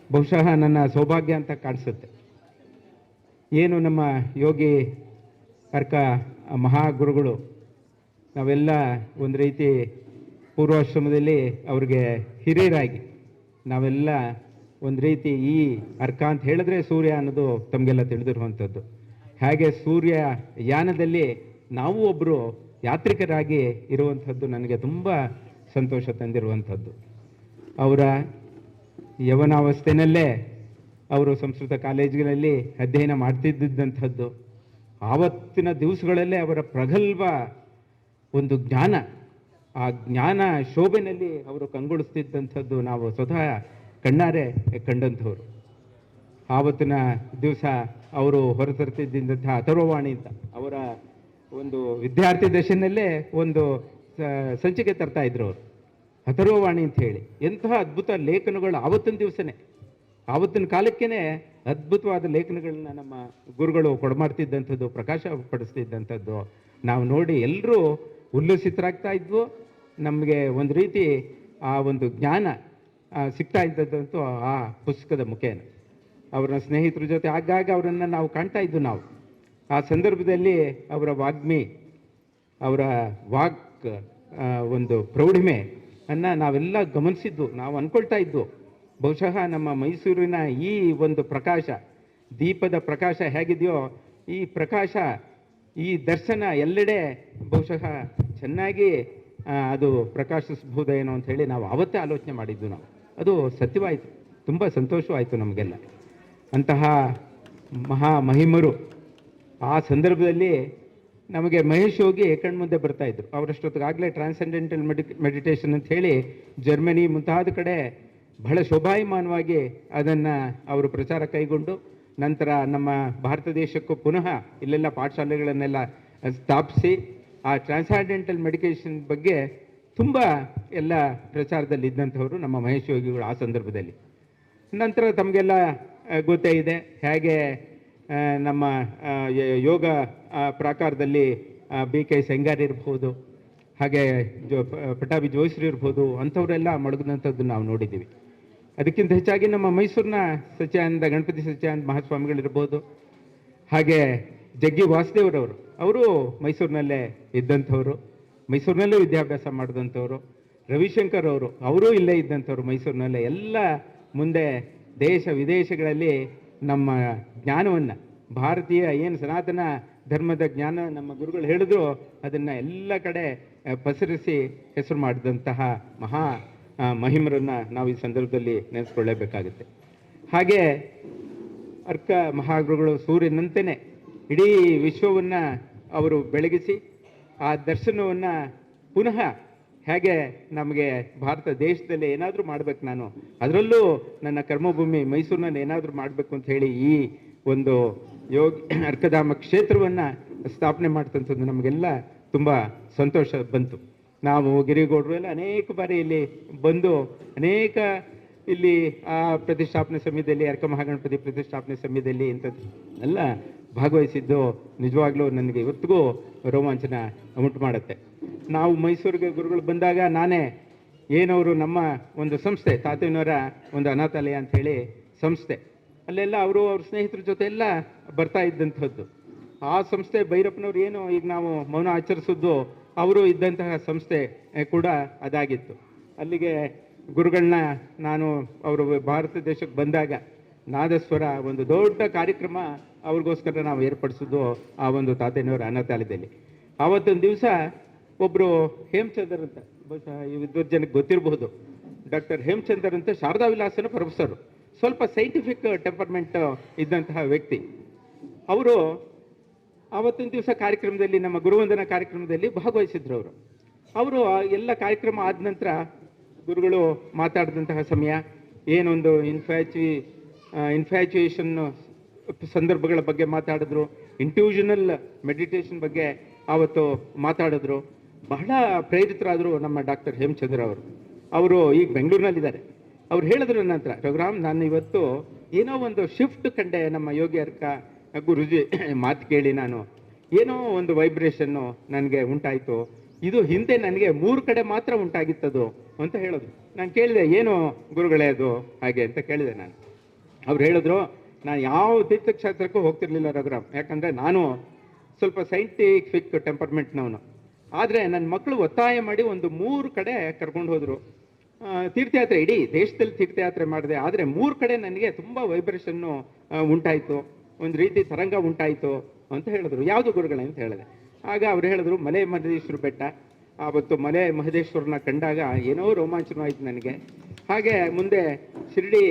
ಬಹುಶಃ ನನ್ನ ಸೌಭಾಗ್ಯ ಅಂತ ಕಾಣಿಸುತ್ತೆ. ಏನು ನಮ್ಮ ಯೋಗಿ ಅರ್ಕ ಮಹಾಗುರುಗಳು ನಾವೆಲ್ಲ ಒಂದು ರೀತಿ ಪೂರ್ವಾಶ್ರಮದಲ್ಲಿ ಅವ್ರಿಗೆ ಹಿರಿಯರಾಗಿ ನಾವೆಲ್ಲ ಒಂದು ರೀತಿ ಈ ಅರ್ಕ ಅಂತ ಹೇಳಿದ್ರೆ ಸೂರ್ಯ ಅನ್ನೋದು ತಮಗೆಲ್ಲ ತಿಳಿದಿರುವಂಥದ್ದು. ಹಾಗೆ ಸೂರ್ಯ ಯಾನದಲ್ಲಿ ನಾವು ಒಬ್ಬರು ಯಾತ್ರಿಕರಾಗಿ ಇರುವಂಥದ್ದು ನನಗೆ ತುಂಬ ಸಂತೋಷ ತಂದಿರುವಂಥದ್ದು. ಅವರ ಯವನಾವಸ್ಥೆಯಲ್ಲೇ ಅವರು ಸಂಸ್ಕೃತ ಕಾಲೇಜುಗಳಲ್ಲಿ ಅಧ್ಯಯನ ಮಾಡ್ತಿದ್ದಂಥದ್ದು. ಆವತ್ತಿನ ದಿವಸಗಳಲ್ಲೇ ಅವರ ಪ್ರಗಲ್ಭ ಒಂದು ಜ್ಞಾನ, ಆ ಜ್ಞಾನ ಶೋಭೆಯಲ್ಲಿ ಅವರು ಕಂಗೊಳಿಸ್ತಿದ್ದಂಥದ್ದು ನಾವು ಸ್ವತಃ ಕಣ್ಣಾರೆ ಕಂಡಂಥವ್ರು. ಆವತ್ತಿನ ದಿವಸ ಅವರು ಹೊರತರ್ತಿದ್ದಂಥ ಅಥರ್ವವಾಣಿ ಅಂತ ಅವರ ಒಂದು ವಿದ್ಯಾರ್ಥಿ ದಶೆಯಲ್ಲೇ ಒಂದು ಸಂಚಿಕೆ ತರ್ತಾ ಇದ್ರು ಅವರು, ಅಥರ್ವವಾಣಿ ಅಂತ ಹೇಳಿ. ಎಂತಹ ಅದ್ಭುತ ಲೇಖನಗಳು ಆವತ್ತಿನ ದಿವಸನೇ, ಆವತ್ತಿನ ಕಾಲಕ್ಕೇ ಅದ್ಭುತವಾದ ಲೇಖನಗಳನ್ನ ನಮ್ಮ ಗುರುಗಳು ಕೊಡಮಾಡ್ತಿದ್ದಂಥದ್ದು, ಪ್ರಕಾಶ ಪಡಿಸ್ತಿದ್ದಂಥದ್ದು ನಾವು ನೋಡಿ ಎಲ್ಲರೂ ಉಲ್ಲಸಿತರಾಗ್ತಾ ಇದ್ವು. ನಮಗೆ ಒಂದು ರೀತಿ ಆ ಒಂದು ಜ್ಞಾನ ಸಿಗ್ತಾ ಇದ್ದದ್ದಂತೂ ಆ ಪುಸ್ತಕದ ಮುಖೇನ. ಅವರ ಸ್ನೇಹಿತರ ಜೊತೆ ಆಗಾಗ ಅವರನ್ನು ನಾವು ಕಾಣ್ತಾ ಇದ್ದು. ನಾವು ಆ ಸಂದರ್ಭದಲ್ಲಿ ಅವರ ವಾಗ್ಮಿ, ಅವರ ವಾಕ್ ಒಂದು ಪ್ರೌಢಿಮೆ ಅನ್ನು ನಾವೆಲ್ಲ ಗಮನಿಸಿದ್ದು, ನಾವು ಅಂದ್ಕೊಳ್ತಾ ಇದ್ದು. ಬಹುಶಃ ನಮ್ಮ ಮೈಸೂರಿನ ಈ ಒಂದು ಪ್ರಕಾಶ, ದೀಪದ ಪ್ರಕಾಶ ಹೇಗಿದೆಯೋ ಈ ಪ್ರಕಾಶ, ಈ ದರ್ಶನ ಎಲ್ಲೆಡೆ ಬಹುಶಃ ಚೆನ್ನಾಗಿ ಅದು ಪ್ರಕಾಶಿಸಬಹುದೇನೋ ಅಂತ ಹೇಳಿ ನಾವು ಆವತ್ತೇ ಆಲೋಚನೆ ಮಾಡಿದ್ದು. ನಾವು ಅದು ಸತ್ಯವಾಯಿತು, ತುಂಬ ಸಂತೋಷವಾಯಿತು ನಮಗೆಲ್ಲ. ಅಂತಹ ಮಹಿಮರು ಆ ಸಂದರ್ಭದಲ್ಲಿ ನಮಗೆ ಮಹೇಶ್ ಯೋಗಿ ಕಣ್ಮುಂದೆ ಬರ್ತಾ ಇದ್ರು. ಅವರಷ್ಟೊತ್ತಿಗಾಗಲೇ ಟ್ರಾನ್ಸೆಂಡೆಂಟಲ್ ಮೆಡಿಟೇಷನ್ ಅಂತ ಹೇಳಿ ಜರ್ಮನಿ ಮುಂತಾದ ಕಡೆ ಬಹಳ ಶೋಭಾಯಮಾನವಾಗಿ ಅದನ್ನು ಅವರು ಪ್ರಚಾರ ಕೈಗೊಂಡು ನಂತರ ನಮ್ಮ ಭಾರತ ದೇಶಕ್ಕೂ ಪುನಃ ಇಲ್ಲೆಲ್ಲ ಪಾಠಶಾಲೆಗಳನ್ನೆಲ್ಲ ಸ್ಥಾಪಿಸಿ ಆ ಟ್ರಾನ್ಸೆಂಡೆಂಟಲ್ ಮೆಡಿಟೇಷನ್ ಬಗ್ಗೆ ತುಂಬ ಎಲ್ಲ ಪ್ರಚಾರದಲ್ಲಿ ಇದ್ದಂಥವರು ನಮ್ಮ ಮಹೇಶ್ ಯೋಗಿಗಳು ಆ ಸಂದರ್ಭದಲ್ಲಿ. ನಂತರ ತಮಗೆಲ್ಲ ಗೊತ್ತೇ ಇದೆ ಹೇಗೆ ನಮ್ಮ ಯೋಗ ಪ್ರಾಕಾರದಲ್ಲಿ BK ಸೆಂಗಾರ್ ಇರ್ಬೋದು, ಹಾಗೆ ಪಟಾಭಿ ಜೋಯಿಸ್ರು ಇರ್ಬೋದು, ಅಂಥವರೆಲ್ಲ ಮಡಗಿದಂಥದ್ದು ನಾವು ನೋಡಿದ್ದೀವಿ. ಅದಕ್ಕಿಂತ ಹೆಚ್ಚಾಗಿ ನಮ್ಮ ಮೈಸೂರಿನ ಸಚ್ಚಿದಾನಂದ ಗಣಪತಿ ಸಚ್ಚಿದಾನಂದ ಮಹಾಸ್ವಾಮಿಗಳಿರ್ಬೋದು, ಹಾಗೆ ಜಗ್ಗಿ ವಾಸುದೇವರವರು, ಅವರು ಮೈಸೂರಿನಲ್ಲೇ ಇದ್ದಂಥವ್ರು, ಮೈಸೂರಿನಲ್ಲೂ ವಿದ್ಯಾಭ್ಯಾಸ ಮಾಡಿದಂಥವ್ರು. ರವಿಶಂಕರ್ ಅವರು ಇಲ್ಲೇ ಇದ್ದಂಥವ್ರು ಮೈಸೂರಿನಲ್ಲೇ. ಎಲ್ಲ ಮುಂದೆ ದೇಶ ವಿದೇಶಗಳಲ್ಲಿ ನಮ್ಮ ಜ್ಞಾನವನ್ನು, ಭಾರತೀಯ ಏನು ಸನಾತನ ಧರ್ಮದ ಜ್ಞಾನ ನಮ್ಮ ಗುರುಗಳು ಹೇಳಿದ್ರು ಅದನ್ನು ಎಲ್ಲ ಕಡೆ ಪಸರಿಸಿ ಹೆಸರು ಮಾಡಿದಂತಹ ಮಹಿಮರನ್ನು ನಾವು ಈ ಸಂದರ್ಭದಲ್ಲಿ ನೆನೆಸ್ಕೊಳ್ಳೇಬೇಕಾಗುತ್ತೆ. ಹಾಗೆ ಅರ್ಕ ಮಹಾಗುರುಗಳು ಸೂರ್ಯನಂತೆಯೇ ಇಡೀ ವಿಶ್ವವನ್ನು ಅವರು ಬೆಳಗಿಸಿ ಆ ದರ್ಶನವನ್ನು ಪುನಃ ಹೇಗೆ ನಮಗೆ ಭಾರತ ದೇಶದಲ್ಲಿ ಏನಾದರೂ ಮಾಡಬೇಕು, ನಾನು ಅದರಲ್ಲೂ ನನ್ನ ಕರ್ಮಭೂಮಿ ಮೈಸೂರಿನಲ್ಲಿ ಏನಾದರೂ ಮಾಡಬೇಕು ಅಂತ ಹೇಳಿ ಈ ಒಂದು ಅರ್ಕಧಾಮ ಕ್ಷೇತ್ರವನ್ನು ಸ್ಥಾಪನೆ ಮಾಡ್ತಂಥದ್ದು ನಮಗೆಲ್ಲ ತುಂಬ ಸಂತೋಷ ಬಂತು. ನಾವು ಗಿರಿಗೌಡರು ಎಲ್ಲ ಅನೇಕ ಬಾರಿ ಇಲ್ಲಿ ಬಂದು ಅನೇಕ ಇಲ್ಲಿ ಆ ಪ್ರತಿಷ್ಠಾಪನೆ ಸಮಯದಲ್ಲಿ, ಅರ್ಕ ಮಹಾಗಣಪತಿ ಪ್ರತಿಷ್ಠಾಪನೆ ಸಮಯದಲ್ಲಿ ಇಂಥದ್ದು ಎಲ್ಲ ಭಾಗವಹಿಸಿದ್ದು ನಿಜವಾಗ್ಲೂ ನನಗೆ ಇವತ್ತಿಗೂ ರೋಮಾಂಚನ ಉಂಟು ಮಾಡುತ್ತೆ. ನಾವು ಮೈಸೂರಿಗೆ ಗುರುಗಳು ಬಂದಾಗ ನಾನೇ ಏನವರು ನಮ್ಮ ಒಂದು ಸಂಸ್ಥೆ ತಾತಯ್ಯನವರ ಒಂದು ಅನಾಥಾಲಯ ಅಂಥೇಳಿ ಸಂಸ್ಥೆ, ಅಲ್ಲೆಲ್ಲ ಅವರು ಅವ್ರ ಸ್ನೇಹಿತರ ಜೊತೆ ಎಲ್ಲ ಬರ್ತಾ ಇದ್ದಂಥದ್ದು. ಆ ಸಂಸ್ಥೆ ಭೈರಪ್ಪನವ್ರು ಏನು ಈಗ ನಾವು ಮೌನ ಆಚರಿಸಿದ್ದು ಅವರು ಇದ್ದಂತಹ ಸಂಸ್ಥೆ ಕೂಡ ಅದಾಗಿತ್ತು. ಅಲ್ಲಿಗೆ ಗುರುಗಳನ್ನ ನಾನು ಅವರು ಭಾರತ ದೇಶಕ್ಕೆ ಬಂದಾಗ ನಾದಸ್ವರ ಒಂದು ದೊಡ್ಡ ಕಾರ್ಯಕ್ರಮ ಅವ್ರಿಗೋಸ್ಕರ ನಾವು ಏರ್ಪಡಿಸಿದ್ದು ಆ ಒಂದು ತಾತಯ್ಯನವರ ಅನಾಥಾಲಯದಲ್ಲಿ. ಆವತ್ತೊಂದು ದಿವಸ ಒಬ್ಬರು ಹೇಮಚಂದರ್ ಅಂತ, ಬಹುಶಃ ಈ ವಿದ್ವತ್ ಜನಕ್ಕೆ ಗೊತ್ತಿರಬಹುದು, ಡಾಕ್ಟರ್ ಹೇಮಚಂದರ್ ಅಂತ ಶಾರದಾ ವಿಲಾಸನ ಪ್ರೊಫೆಸರು, ಸ್ವಲ್ಪ ಸೈಂಟಿಫಿಕ್ ಟೆಂಪರ್ಮೆಂಟ್ ಇದ್ದಂತಹ ವ್ಯಕ್ತಿ. ಅವರು ಆವತ್ತಿನ ದಿವಸ ಕಾರ್ಯಕ್ರಮದಲ್ಲಿ, ನಮ್ಮ ಗುರುವಂದನಾ ಕಾರ್ಯಕ್ರಮದಲ್ಲಿ ಭಾಗವಹಿಸಿದ್ರು. ಅವರು ಎಲ್ಲ ಕಾರ್ಯಕ್ರಮ ಆದ ನಂತರ ಗುರುಗಳು ಮಾತಾಡಿದಂತಹ ಸಮಯ, ಏನೊಂದು ಇನ್ಫ್ಯಾಚುಯೇಷನ್ ಸಂದರ್ಭಗಳ ಬಗ್ಗೆ ಮಾತಾಡಿದ್ರು, ಇಂಟ್ಯೂಷನಲ್ ಮೆಡಿಟೇಷನ್ ಬಗ್ಗೆ ಆವತ್ತು ಮಾತಾಡಿದ್ರು. ಬಹಳ ಪ್ರೇರಿತರಾದರು ನಮ್ಮ ಡಾಕ್ಟರ್ ಹೇಮಚಂದ್ರ ಅವರು ಈಗ ಬೆಂಗಳೂರಿನಲ್ಲಿದ್ದಾರೆ. ಅವ್ರು ಹೇಳಿದ್ರು ನಂತರ, ರಘುರಾಮ್, ನಾನು ಇವತ್ತು ಏನೋ ಒಂದು ಶಿಫ್ಟ್ ಕಂಡೆ ನಮ್ಮ ಯೋಗಿ ಅರ್ಕ ಗುರುಜಿ ಮಾತು ಕೇಳಿ, ನಾನು ಏನೋ ಒಂದು ವೈಬ್ರೇಷನ್ನು ನನಗೆ ಉಂಟಾಯಿತು, ಇದು ಹಿಂದೆ ನನಗೆ 3 ಕಡೆ ಮಾತ್ರ ಉಂಟಾಗಿತ್ತದು ಅಂತ ಹೇಳಿದ್ರು. ನಾನು ಕೇಳಿದೆ, ಏನು ಗುರುಗಳೇ ಅದು ಹಾಗೆ ಅಂತ ಕೇಳಿದೆ ನಾನು. ಅವ್ರು ಹೇಳಿದ್ರು, ನಾನು ಯಾವ ತೀರ್ಥಕ್ಷೇತ್ರಕ್ಕೂ ಹೋಗ್ತಿರ್ಲಿಲ್ಲ ರಘುರಾಮ್, ಯಾಕಂದರೆ ನಾನು ಸ್ವಲ್ಪ ಸೈಂಟಿಫಿಕ್ ಟೆಂಪರ್ಮೆಂಟ್ನವನು. ಆದರೆ ನನ್ನ ಮಕ್ಕಳು ಒತ್ತಾಯ ಮಾಡಿ ಒಂದು 3 ಕಡೆ ಕರ್ಕೊಂಡು ಹೋದರು. ತೀರ್ಥಯಾತ್ರೆ, ಇಡೀ ದೇಶದಲ್ಲಿ ತೀರ್ಥಯಾತ್ರೆ ಮಾಡಿದೆ, ಆದರೆ 3 ಕಡೆ ನನಗೆ ತುಂಬ ವೈಬ್ರೇಷನ್ನು ಉಂಟಾಯಿತು, ಒಂದು ರೀತಿ ತರಂಗ ಉಂಟಾಯಿತು ಅಂತ ಹೇಳಿದ್ರು. ಯಾವುದು ಗುರುಗಳೇ ಅಂತ ಹೇಳಿದೆ. ಆಗ ಅವ್ರು ಹೇಳಿದ್ರು, ಮಲೆ ಮಹದೇಶ್ವರ ಬೆಟ್ಟ. ಆವತ್ತು ಮಲೆ ಮಹದೇಶ್ವರನ ಕಂಡಾಗ ಏನೋ ರೋಮಾಂಚನವಾಯಿತು ನನಗೆ. ಹಾಗೆ ಮುಂದೆ ಶಿರ್ಡಿ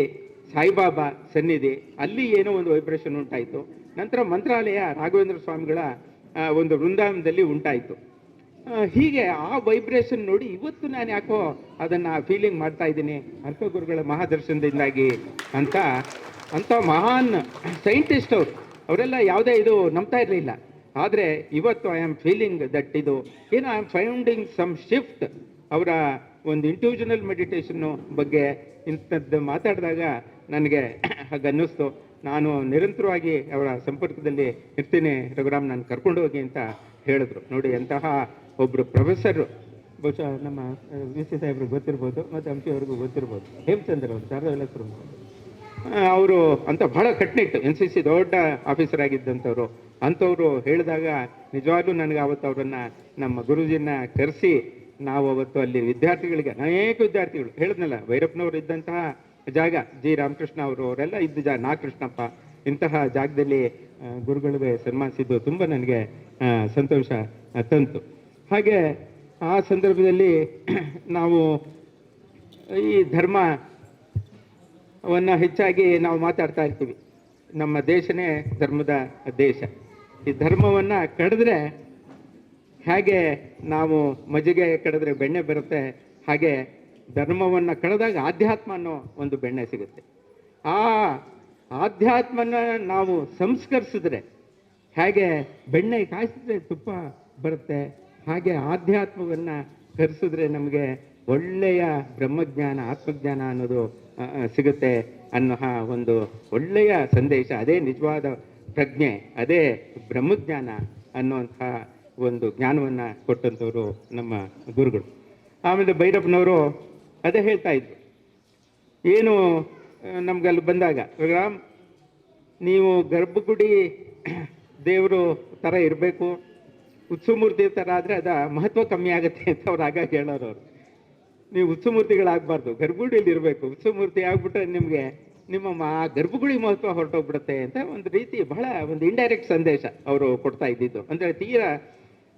ಸಾಯಿಬಾಬಾ ಸನ್ನಿಧಿ, ಅಲ್ಲಿ ಏನೋ ಒಂದು ವೈಬ್ರೇಷನ್ ಉಂಟಾಯಿತು. ನಂತರ ಮಂತ್ರಾಲಯ ರಾಘವೇಂದ್ರ ಸ್ವಾಮಿಗಳ ಒಂದು ವೃಂದಾವನದಲ್ಲಿ ಉಂಟಾಯಿತು. ಹೀಗೆ ಆ ವೈಬ್ರೇಷನ್ ನೋಡಿ ಇವತ್ತು ನಾನು ಯಾಕೋ ಅದನ್ನು ಫೀಲಿಂಗ್ ಮಾಡ್ತಾ ಇದ್ದೀನಿ, ಅರ್ಕ ಗುರುಗಳ ಮಹಾದರ್ಶನದಿಂದಾಗಿ ಅಂತ ಮಹಾನ್ ಸೈಂಟಿಸ್ಟ್ ಅವರೆಲ್ಲ ಯಾವುದೇ ಇದು ನಂಬ್ತಾ ಇರಲಿಲ್ಲ. ಆದರೆ ಇವತ್ತು ಐ ಆಮ್ ಫೀಲಿಂಗ್ ದಟ್ ಇದು ಏನೋ I am finding some shift. ಅವರ ಒಂದು ಇಂಟ್ಯೂಷನಲ್ ಮೆಡಿಟೇಷನ್ನು ಬಗ್ಗೆ ಇಂಥದ್ದು ಮಾತಾಡಿದಾಗ ನನಗೆ ಹಾಗೆ ಅನ್ನಿಸ್ತು. ನಾನು ನಿರಂತರವಾಗಿ ಅವರ ಸಂಪರ್ಕದಲ್ಲಿ ಇರ್ತೀನಿ ರಘುರಾಮ್, ನಾನು ಕರ್ಕೊಂಡು ಹೋಗಿ ಅಂತ ಹೇಳಿದ್ರು. ನೋಡಿ, ಎಂತಹ ಒಬ್ಬರು ಪ್ರೊಫೆಸರು, ಬಹುಶಃ ನಮ್ಮ ವಿ ಸಿ ಸಾಹೇಬ್ರಿಗೆ ಗೊತ್ತಿರ್ಬೋದು, ಮತ್ತು ಹಂಪಿ ಅವ್ರಿಗೂ ಗೊತ್ತಿರ್ಬೋದು, ಹೇಮಚಂದ್ರ ಅವರು ಶಾರದಾ ವಿಲಾಸರು ಅವರು ಅಂತ ಬಹಳ ಕಟ್ನಿಟ್ಟು NCC ದೊಡ್ಡ ಆಫೀಸರ್ ಆಗಿದ್ದಂಥವ್ರು. ಅಂಥವ್ರು ಹೇಳಿದಾಗ ನಿಜವಾಗ್ಲೂ ನನಗೆ ಆವತ್ತು ಅವರನ್ನು, ನಮ್ಮ ಗುರುಜಿನ ಕರೆಸಿ ನಾವು ಅವತ್ತು ಅಲ್ಲಿ ವಿದ್ಯಾರ್ಥಿಗಳಿಗೆ, ಅನೇಕ ವಿದ್ಯಾರ್ಥಿಗಳು ಹೇಳಿದ್ನಲ್ಲ, ಭೈರಪ್ಪನವರು ಇದ್ದಂತಹ ಜಾಗ, ಜಿ ರಾಮಕೃಷ್ಣ ಅವರೆಲ್ಲ ಇದ್ದ ಜಾಗ, ನಾಗಕೃಷ್ಣಪ್ಪ, ಇಂತಹ ಜಾಗದಲ್ಲಿ ಗುರುಗಳಿಗೆ ಸನ್ಮಾನಿಸಿದ್ದು ತುಂಬ ನನಗೆ ಸಂತೋಷ ತಂತು. ಹಾಗೆ ಆ ಸಂದರ್ಭದಲ್ಲಿ ನಾವು ಈ ಧರ್ಮವನ್ನು ಹೆಚ್ಚಾಗಿ ನಾವು ಮಾತಾಡ್ತಾ ಇರ್ತೀವಿ. ನಮ್ಮ ದೇಶನೇ ಧರ್ಮದ ದೇಶ. ಈ ಧರ್ಮವನ್ನು ಕಡಿದ್ರೆ ಹೇಗೆ ನಾವು ಮಜ್ಜಿಗೆ ಕಡಿದ್ರೆ ಬೆಣ್ಣೆ ಬರುತ್ತೆ, ಹಾಗೆ ಧರ್ಮವನ್ನು ಕಳೆದಾಗ ಆಧ್ಯಾತ್ಮ ಅನ್ನೋ ಒಂದು ಬೆಣ್ಣೆ ಸಿಗುತ್ತೆ. ಆ ಆಧ್ಯಾತ್ಮನ ನಾವು ಸಂಸ್ಕರಿಸಿದ್ರೆ ಹೇಗೆ ಬೆಣ್ಣೆ ಕಾಯಿಸಿದ್ರೆ ತುಪ್ಪ ಬರುತ್ತೆ, ಹಾಗೆ ಆಧ್ಯಾತ್ಮವನ್ನು ಕರೆಸಿದ್ರೆ ನಮಗೆ ಒಳ್ಳೆಯ ಬ್ರಹ್ಮಜ್ಞಾನ, ಆತ್ಮಜ್ಞಾನ ಅನ್ನೋದು ಸಿಗುತ್ತೆ ಅನ್ನೋ ಒಂದು ಒಳ್ಳೆಯ ಸಂದೇಶ. ಅದೇ ನಿಜವಾದ ಪ್ರಜ್ಞೆ, ಅದೇ ಬ್ರಹ್ಮಜ್ಞಾನ ಅನ್ನುವಂಥ ಒಂದು ಜ್ಞಾನವನ್ನು ಕೊಟ್ಟಂಥವರು ನಮ್ಮ ಗುರುಗಳು. ಆಮೇಲೆ ಭೈರಪ್ಪನವರು ಅದೇ ಹೇಳ್ತಾ ಇದ್ರು, ಏನು ನಮ್ಗಲ್ಲಿ ಬಂದಾಗ, ರಾಮ್ ನೀವು ಗರ್ಭಗುಡಿ ದೇವರು ಥರ ಇರಬೇಕು, ಉತ್ಸವಮೂರ್ತಿ ಥರ ಆದರೆ ಅದ ಮಹತ್ವ ಕಮ್ಮಿ ಆಗುತ್ತೆ ಅಂತ ಅವ್ರು ಆಗಾಗ ಹೇಳೋರು. ಅವರು ನೀವು ಉತ್ಸವಮೂರ್ತಿಗಳಾಗಬಾರ್ದು, ಗರ್ಭಗುಡಿಯಲ್ಲಿ ಇರಬೇಕು. ಉತ್ಸವಮೂರ್ತಿ ಆಗ್ಬಿಟ್ರೆ ನಿಮಗೆ ನಿಮ್ಮ ಗರ್ಭಗುಡಿ ಮಹತ್ವ ಹೊರಟೋಗ್ಬಿಡುತ್ತೆ ಅಂತ ಒಂದು ರೀತಿ ಬಹಳ ಒಂದು ಇಂಡೈರೆಕ್ಟ್ ಸಂದೇಶ ಅವರು ಕೊಡ್ತಾ ಇದ್ದಿದ್ದು. ಅಂದರೆ ತೀರಾ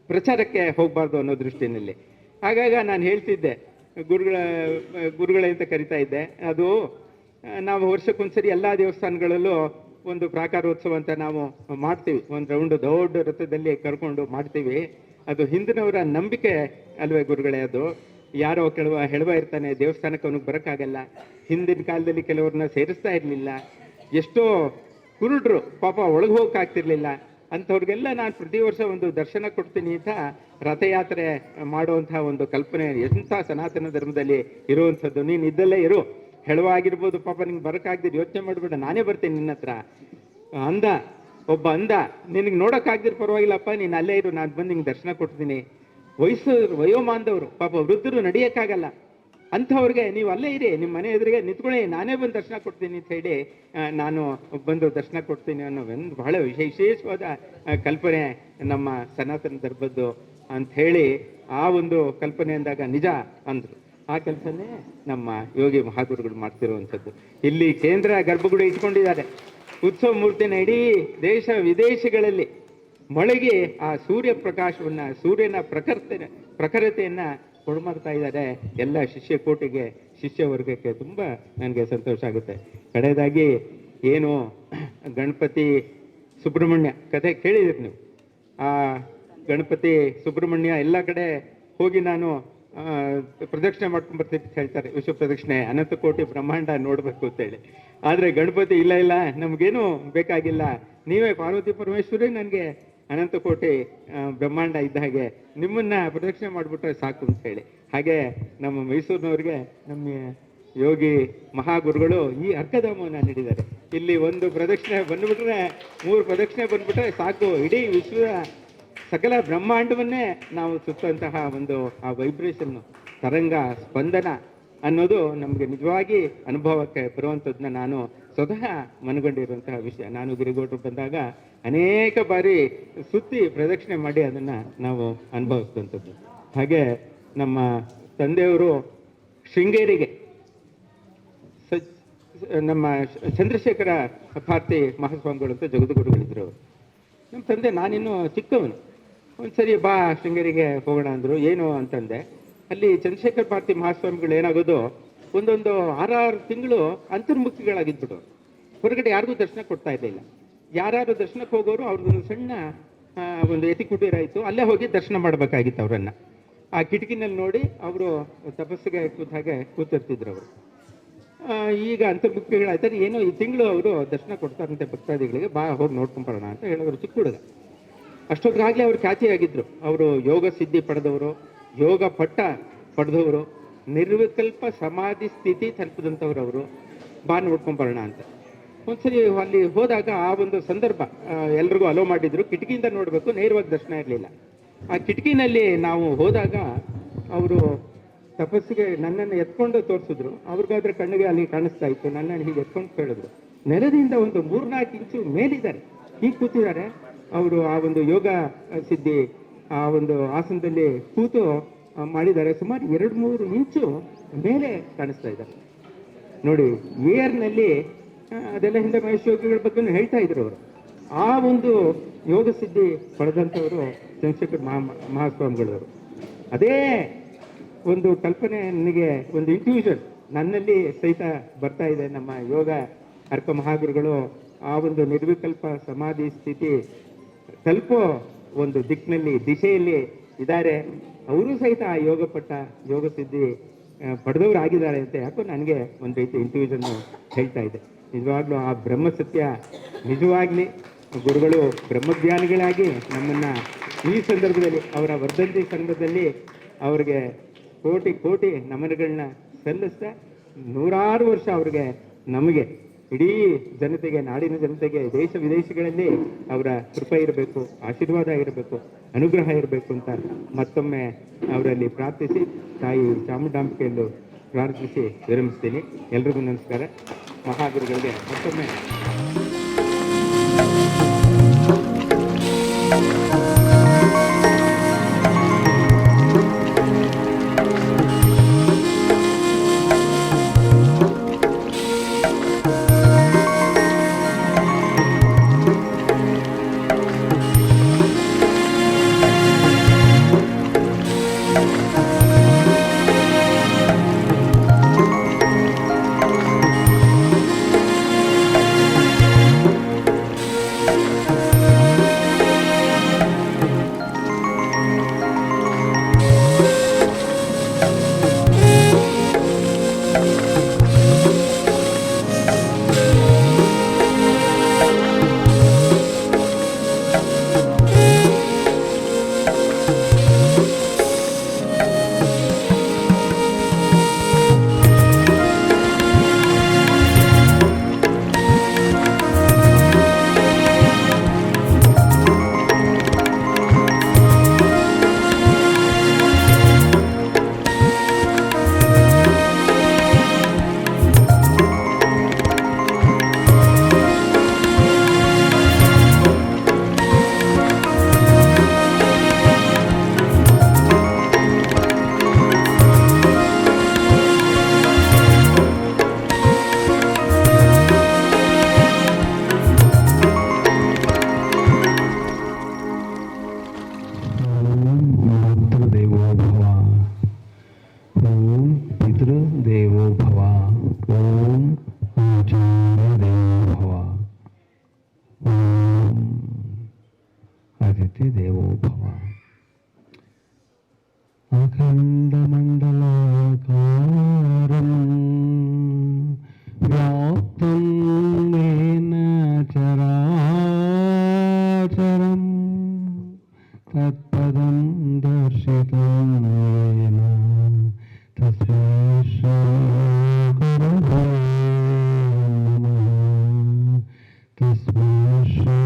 ಪ್ರಚಾರಕ್ಕೆ ಹೋಗಬಾರ್ದು ಅನ್ನೋ ದೃಷ್ಟಿನಲ್ಲಿ. ಆಗಾಗ ನಾನು ಹೇಳ್ತಿದ್ದೆ, ಗುರುಗಳೇ ಅಂತ ಕರಿತಾ ಇದ್ದೆ. ಅದು ನಾವು ವರ್ಷಕ್ಕೊಂದ್ಸರಿ ಎಲ್ಲ ದೇವಸ್ಥಾನಗಳಲ್ಲೂ ಒಂದು ಪ್ರಾಕಾರೋತ್ಸವ ಅಂತ ನಾವು ಮಾಡ್ತೀವಿ, ಒಂದು ರೌಂಡ್ ದೊಡ್ಡ ರಥದಲ್ಲಿ ಕರ್ಕೊಂಡು ಮಾಡ್ತೀವಿ. ಅದು ಹಿಂದಿನವರ ನಂಬಿಕೆ ಅಲ್ವೇ ಗುರುಗಳೇ. ಅದು ಯಾರೋ ಹೆಳವ ಇರ್ತಾನೆ, ದೇವಸ್ಥಾನಕ್ಕೆ ಅವನಿಗೆ ಬರೋಕ್ಕಾಗಲ್ಲ. ಹಿಂದಿನ ಕಾಲದಲ್ಲಿ ಕೆಲವ್ರನ್ನ ಸೇರಿಸ್ತಾ ಇರಲಿಲ್ಲ, ಎಷ್ಟೋ ಕುರುಡ್ರು ಪಾಪ ಒಳಗೆ ಹೋಗೋಕ್ಕಾಗ್ತಿರ್ಲಿಲ್ಲ. ಅಂಥವ್ರಿಗೆಲ್ಲ ನಾನು ಪ್ರತಿ ವರ್ಷ ಒಂದು ದರ್ಶನ ಕೊಡ್ತೀನಿ ಅಂತ ರಥಯಾತ್ರೆ ಮಾಡುವಂಥ ಒಂದು ಕಲ್ಪನೆ ಎಂಥ ಸನಾತನ ಧರ್ಮದಲ್ಲಿ ಇರುವಂಥದ್ದು. ನೀನು ಇದ್ದಲ್ಲೇ ಇರು, ಹೆಳವಾಗಿರ್ಬೋದು, ಪಾಪ ನಿಂಗೆ ಬರೋಕ್ಕಾಗ್ದಿದ್ದು ಯೋಚನೆ ಮಾಡಿಬಿಡ, ನಾನೇ ಬರ್ತೀನಿ ನಿನ್ನ ಹತ್ರ ಅಂದ. ಒಬ್ಬ ಅಂದ, ನಿನಗೆ ನೋಡೋಕ್ಕಾಗ್ದಿರೋ ಪರವಾಗಿಲ್ಲಪ್ಪ, ನೀನು ಅಲ್ಲೇ ಇರು, ನಾನು ಬಂದು ನಿಂಗೆ ದರ್ಶನ ಕೊಡ್ತೀನಿ. ವಯೋಮಾನದವರು ಪಾಪ ವೃದ್ಧರು ನಡೆಯೋಕ್ಕಾಗಲ್ಲ, ಅಂಥವ್ರಿಗೆ ನೀವು ಅಲ್ಲೇ ಇರಿ, ನಿಮ್ಮ ಮನೆ ಎದುರಿಗೆ ನಿಂತ್ಕೊಳ್ಳಿ, ನಾನೇ ಬಂದು ದರ್ಶನ ಕೊಡ್ತೀನಿ ಅಂತ ಹೇಳಿ ನಾನು ಬಂದು ದರ್ಶನ ಕೊಡ್ತೀನಿ ಅನ್ನೋ ಒಂದು ಬಹಳ ವಿಶೇಷವಾದ ಕಲ್ಪನೆ ನಮ್ಮ ಸನಾತನ ಧರ್ಮದ್ದು ಅಂಥೇಳಿ ಆ ಒಂದು ಕಲ್ಪನೆ ಅಂದಾಗ ನಿಜ ಅಂದರು. ಆ ಕೆಲಸನೇ ನಮ್ಮ ಯೋಗಿ ಮಹಾಗುರುಗಳು ಮಾಡ್ತಿರುವಂಥದ್ದು. ಇಲ್ಲಿ ಕೇಂದ್ರ ಗರ್ಭಗುಡಿ ಇಟ್ಕೊಂಡಿದ್ದಾರೆ. ಉತ್ಸವ ಮೂರ್ತಿನ ಇಡೀ ದೇಶ ವಿದೇಶಗಳಲ್ಲಿ ಮೊಳಗಿ ಆ ಸೂರ್ಯ ಪ್ರಕಾಶವನ್ನ, ಸೂರ್ಯನ ಪ್ರಖರತೆಯನ್ನ ಕೊಡ್ಮಾಡ್ತಾ ಇದ್ದಾರೆ ಎಲ್ಲ ಶಿಷ್ಯಕೋಟಿಗೆ, ಶಿಷ್ಯ ವರ್ಗಕ್ಕೆ. ತುಂಬ ನನಗೆ ಸಂತೋಷ ಆಗುತ್ತೆ. ಕಡೆಯದಾಗಿ ಏನು ಗಣಪತಿ ಸುಬ್ರಹ್ಮಣ್ಯ ಕಥೆ ಕೇಳಿದಿರಿ ನೀವು. ಆ ಗಣಪತಿ ಸುಬ್ರಹ್ಮಣ್ಯ ಎಲ್ಲ ಕಡೆ ಹೋಗಿ ನಾನು ಪ್ರದಕ್ಷಿಣೆ ಮಾಡ್ಕೊಂಡು ಬರ್ತೀನಿ ಅಂತ ಹೇಳ್ತಾರೆ. ವಿಶ್ವ ಪ್ರದಕ್ಷಿಣೆ, ಅನಂತ ಕೋಟಿ ಬ್ರಹ್ಮಾಂಡ ನೋಡಬೇಕು ಅಂತೇಳಿ. ಆದರೆ ಗಣಪತಿ ಇಲ್ಲ ನಮಗೇನು ಬೇಕಾಗಿಲ್ಲ, ನೀವೇ ಪಾರ್ವತಿ ಪರಮೇಶ್ವರಿ ನನಗೆ ಅನಂತ ಕೋಟಿ ಬ್ರಹ್ಮಾಂಡ ಇದ್ದ ಹಾಗೆ, ನಿಮ್ಮನ್ನ ಪ್ರದಕ್ಷಿಣೆ ಮಾಡಿಬಿಟ್ರೆ ಸಾಕು ಅಂತ ಹೇಳಿ. ಹಾಗೆ ನಮ್ಮ ಮೈಸೂರಿನವ್ರಿಗೆ ನಮ್ಮ ಯೋಗಿ ಮಹಾಗುರುಗಳು ಈ ಅರ್ಕಧಾಮವನ್ನು ನೀಡಿದ್ದಾರೆ. ಇಲ್ಲಿ ಒಂದು ಪ್ರದಕ್ಷಿಣೆ ಬಂದುಬಿಟ್ರೆ, 3 ಪ್ರದಕ್ಷಿಣೆ ಬಂದುಬಿಟ್ರೆ ಸಾಕು, ಇಡೀ ವಿಶ್ವದ ಸಕಲ ಬ್ರಹ್ಮಾಂಡವನ್ನೇ ನಾವು ಸುತ್ತಂತಹ ಒಂದು ಆ ವೈಬ್ರೇಷನ್ನು, ತರಂಗ ಸ್ಪಂದನ ಅನ್ನೋದು ನಮಗೆ ನಿಜವಾಗಿ ಅನುಭವಕ್ಕೆ ಬರುವಂಥದ್ದನ್ನ ನಾನು ಸ್ವತಃ ಮನಗೊಂಡಿರುವಂತಹ ವಿಷಯ. ನಾನು ಗಿರಿಗೌಡರು ಬಂದಾಗ ಅನೇಕ ಬಾರಿ ಸುತ್ತಿ ಪ್ರದಕ್ಷಿಣೆ ಮಾಡಿ ಅದನ್ನು ನಾವು ಅನುಭವಿಸಿದಂಥದ್ದು. ಹಾಗೆ ನಮ್ಮ ತಂದೆಯವರು ಶೃಂಗೇರಿಗೆ ನಮ್ಮ ಚಂದ್ರಶೇಖರ ಭಾರತಿ ಮಹಾಸ್ವಾಮಿಗಳು ಅಂತ ಜಗದ್ಗುರುಗಳಿದ್ರು ಅವರು. ನಮ್ಮ ತಂದೆ, ನಾನಿನ್ನೂ ಚಿಕ್ಕವನು, ಒಂದ್ಸರಿ ಬಾ ಶೃಂಗೇರಿಗೆ ಹೋಗೋಣ ಅಂದರು. ಏನು ಅಂತಂದೆ. ಅಲ್ಲಿ ಚಂದ್ರಶೇಖರ ಭಾರತಿ ಮಹಾಸ್ವಾಮಿಗಳು ಏನಾಗೋದು, ಒಂದೊಂದು 6 ತಿಂಗಳು ಅಂತರ್ಮುಖಿಗಳಾಗಿದ್ಬಿಟ್ಟು ಹೊರಗಡೆ ಯಾರಿಗೂ ದರ್ಶನ ಕೊಡ್ತಾ ಇರಲಿಲ್ಲ. ಯಾರು ದರ್ಶನಕ್ಕೆ ಹೋಗೋರು ಅವ್ರದ್ದೊಂದು ಸಣ್ಣ ಒಂದು ಯತಿ ಕುಟೀರ ಇತ್ತು, ಅಲ್ಲೇ ಹೋಗಿ ದರ್ಶನ ಮಾಡಬೇಕಾಗಿತ್ತು ಅವರನ್ನು. ಆ ಕಿಟಕಿನಲ್ಲಿ ನೋಡಿ ಅವರು ತಪಸ್ಸಿಗೆ ಕೂತ ಹಾಗೆ ಕೂತಿರ್ತಿದ್ರು ಅವರು. ಈಗ ಅಂತರ್ಮುಖಿಗಳಾಯ್ತಾರೆ. ಏನೋ ಈ ತಿಂಗಳು ಅವರು ದರ್ಶನ ಕೊಡ್ತಾರಂತೆ ಭಕ್ತಾದಿಗಳಿಗೆ, ಬಾ ಹೋಗಿ ನೋಡ್ಕೊಂಬರೋಣ ಅಂತ ಹೇಳಿದ್ರು. ಚಿಕ್ಕ ಹುಡುಗ. ಅಷ್ಟೊತ್ತಿಗಾಗಲೇ ಅವರು ಖ್ಯಾತಿಯಾಗಿದ್ದರು. ಅವರು ಯೋಗ ಸಿದ್ಧಿ ಪಡೆದವರು, ಯೋಗ ಪಟ್ಟ ಪಡೆದವರು, ನಿರ್ವಿಕಲ್ಪ ಸಮಾಧಿ ಸ್ಥಿತಿ ತಲುಪಿದಂಥವ್ರು ಅವರು. ಬಾ ನೋಡ್ಕೊಂಬರೋಣ ಅಂತ ಒಂದ್ಸರಿ ಅಲ್ಲಿ ಹೋದಾಗ ಆ ಒಂದು ಸಂದರ್ಭ ಎಲ್ರಿಗೂ ಅಲೋ ಮಾಡಿದ್ರು. ಕಿಟಕಿಯಿಂದ ನೋಡಬೇಕು, ನೇರವಾಗಿ ದರ್ಶನ ಇರಲಿಲ್ಲ. ಆ ಕಿಟಕಿನಲ್ಲಿ ನಾವು ಹೋದಾಗ ಅವರು ತಪಸ್ಸಿಗೆ ನನ್ನನ್ನು ಎತ್ಕೊಂಡು ತೋರಿಸಿದ್ರು. ಅವ್ರಿಗಾದ್ರೆ ಕಣ್ಣಿಗೆ ಅಲ್ಲಿ ಕಾಣಿಸ್ತಾ ಇತ್ತು. ನನ್ನನ್ನು ಹೀಗೆ ಎತ್ಕೊಂಡು ಕೇಳಿದ್ರು. ನೆಲದಿಂದ ಒಂದು 3-4 ಇಂಚು ಮೇಲಿದ್ದಾರೆ, ಹೀಗೆ ಕೂತಿದ್ದಾರೆ ಅವರು. ಆ ಒಂದು ಯೋಗ ಸಿದ್ಧಿ ಆ ಒಂದು ಆಸನದಲ್ಲಿ ಕೂತು ಮಾಡಿದ್ದಾರೆ. ಸುಮಾರು 2-3 ಇಂಚು ಮೇಲೆ ಕಾಣಿಸ್ತಾ ಇದ್ದಾರೆ ನೋಡಿ ಏರ್ನಲ್ಲಿ. ಅದೆಲ್ಲ ಹಿಂದೆ ಮಹೇಶ್ ಯೋಗಿಗಳ ಬಗ್ಗೆ ಹೇಳ್ತಾ ಇದ್ರು ಅವರು. ಆ ಒಂದು ಯೋಗ ಸಿದ್ಧಿ ಪಡೆದಂಥವರು ಚಂದ್ರಶೇಖರ್ ಮಹಾಸ್ವಾಮಿಗಳವರು. ಅದೇ ಒಂದು ಕಲ್ಪನೆ ನನಗೆ, ಒಂದು ಇಂಟ್ಯೂಷನ್ ನನ್ನಲ್ಲಿ ಸಹಿತ ಬರ್ತಾ ಇದೆ. ನಮ್ಮ ಯೋಗ ಅರ್ಕ ಮಹಾಗುರುಗಳು ಆ ಒಂದು ನಿರ್ವಿಕಲ್ಪ ಸಮಾಧಿ ಸ್ಥಿತಿ ತಲುಪೋ ಒಂದು ದಿಕ್ಕಿನಲ್ಲಿ, ದಿಶೆಯಲ್ಲಿ ಇದ್ದಾರೆ. ಅವರು ಸಹಿತ ಆ ಯೋಗ ಪಟ್ಟ, ಯೋಗ ಸಿದ್ಧಿ ಪಡೆದವರು ಆಗಿದ್ದಾರೆ ಅಂತ ಯಾಕೋ ನನಗೆ ಒಂದು ರೀತಿ ಇಂಟ್ಯೂಷನ್ನು ಹೇಳ್ತಾ ಇದೆ. ನಿಜವಾಗ್ಲೂ ಆ ಬ್ರಹ್ಮಸತ್ಯ ನಿಜವಾಗ್ಲಿ ಗುರುಗಳು ಬ್ರಹ್ಮಜ್ಞಾನಿಗಳಾಗಿ ನಮ್ಮನ್ನು ಈ ಸಂದರ್ಭದಲ್ಲಿ, ಅವರ ವರ್ಧಂತಿ ಸಂದರ್ಭದಲ್ಲಿ ಅವರಿಗೆ ಕೋಟಿ ಕೋಟಿ ನಮನಗಳನ್ನ ಸಲ್ಲಿಸ್ತಾ, 100 ವರ್ಷ ಅವ್ರಿಗೆ, ನಮಗೆ, ಇಡೀ ಜನತೆಗೆ, ನಾಡಿನ ಜನತೆಗೆ, ದೇಶ ವಿದೇಶಗಳಲ್ಲಿ ಅವರ ಕೃಪೆ ಇರಬೇಕು, ಆಶೀರ್ವಾದ ಇರಬೇಕು, ಅನುಗ್ರಹ ಇರಬೇಕು ಅಂತ ಮತ್ತೊಮ್ಮೆ ಅವರಲ್ಲಿ ಪ್ರಾರ್ಥಿಸಿ, ತಾಯಿ ಚಾಮುಂಡಾಂಬಿಕೆಯಲ್ಲೂ ಪ್ರಾರ್ಥಿಸಿ ವಿರಮಿಸ್ತೀನಿ. ಎಲ್ರಿಗೂ ನಮಸ್ಕಾರ. ಮಹಾಗುರುಗಳಿಗೆ ಮತ್ತೊಮ್ಮೆ ದೇವೋ ಭವ, ಓಂ ಆಚಾರ್ಯ ದೇವೋ ಭವ, ಓಂ ಅತಿಥಿ ದೇವೋ ಭವ. ಅಖಂಡಮಂಡಲಾಕಾರಂ ವ್ಯಾಪ್ತಂ ಯೇನ ಚರಾಚರಂ ತತ್ಪದಂ ದರ್ಶಿತಂ ಯೇನ ತಸ್ಮೈ ಶ್ರೀ ಗುರವೇ ನಮಃ. ತಸ್ಮೈ ಶ್ರೀ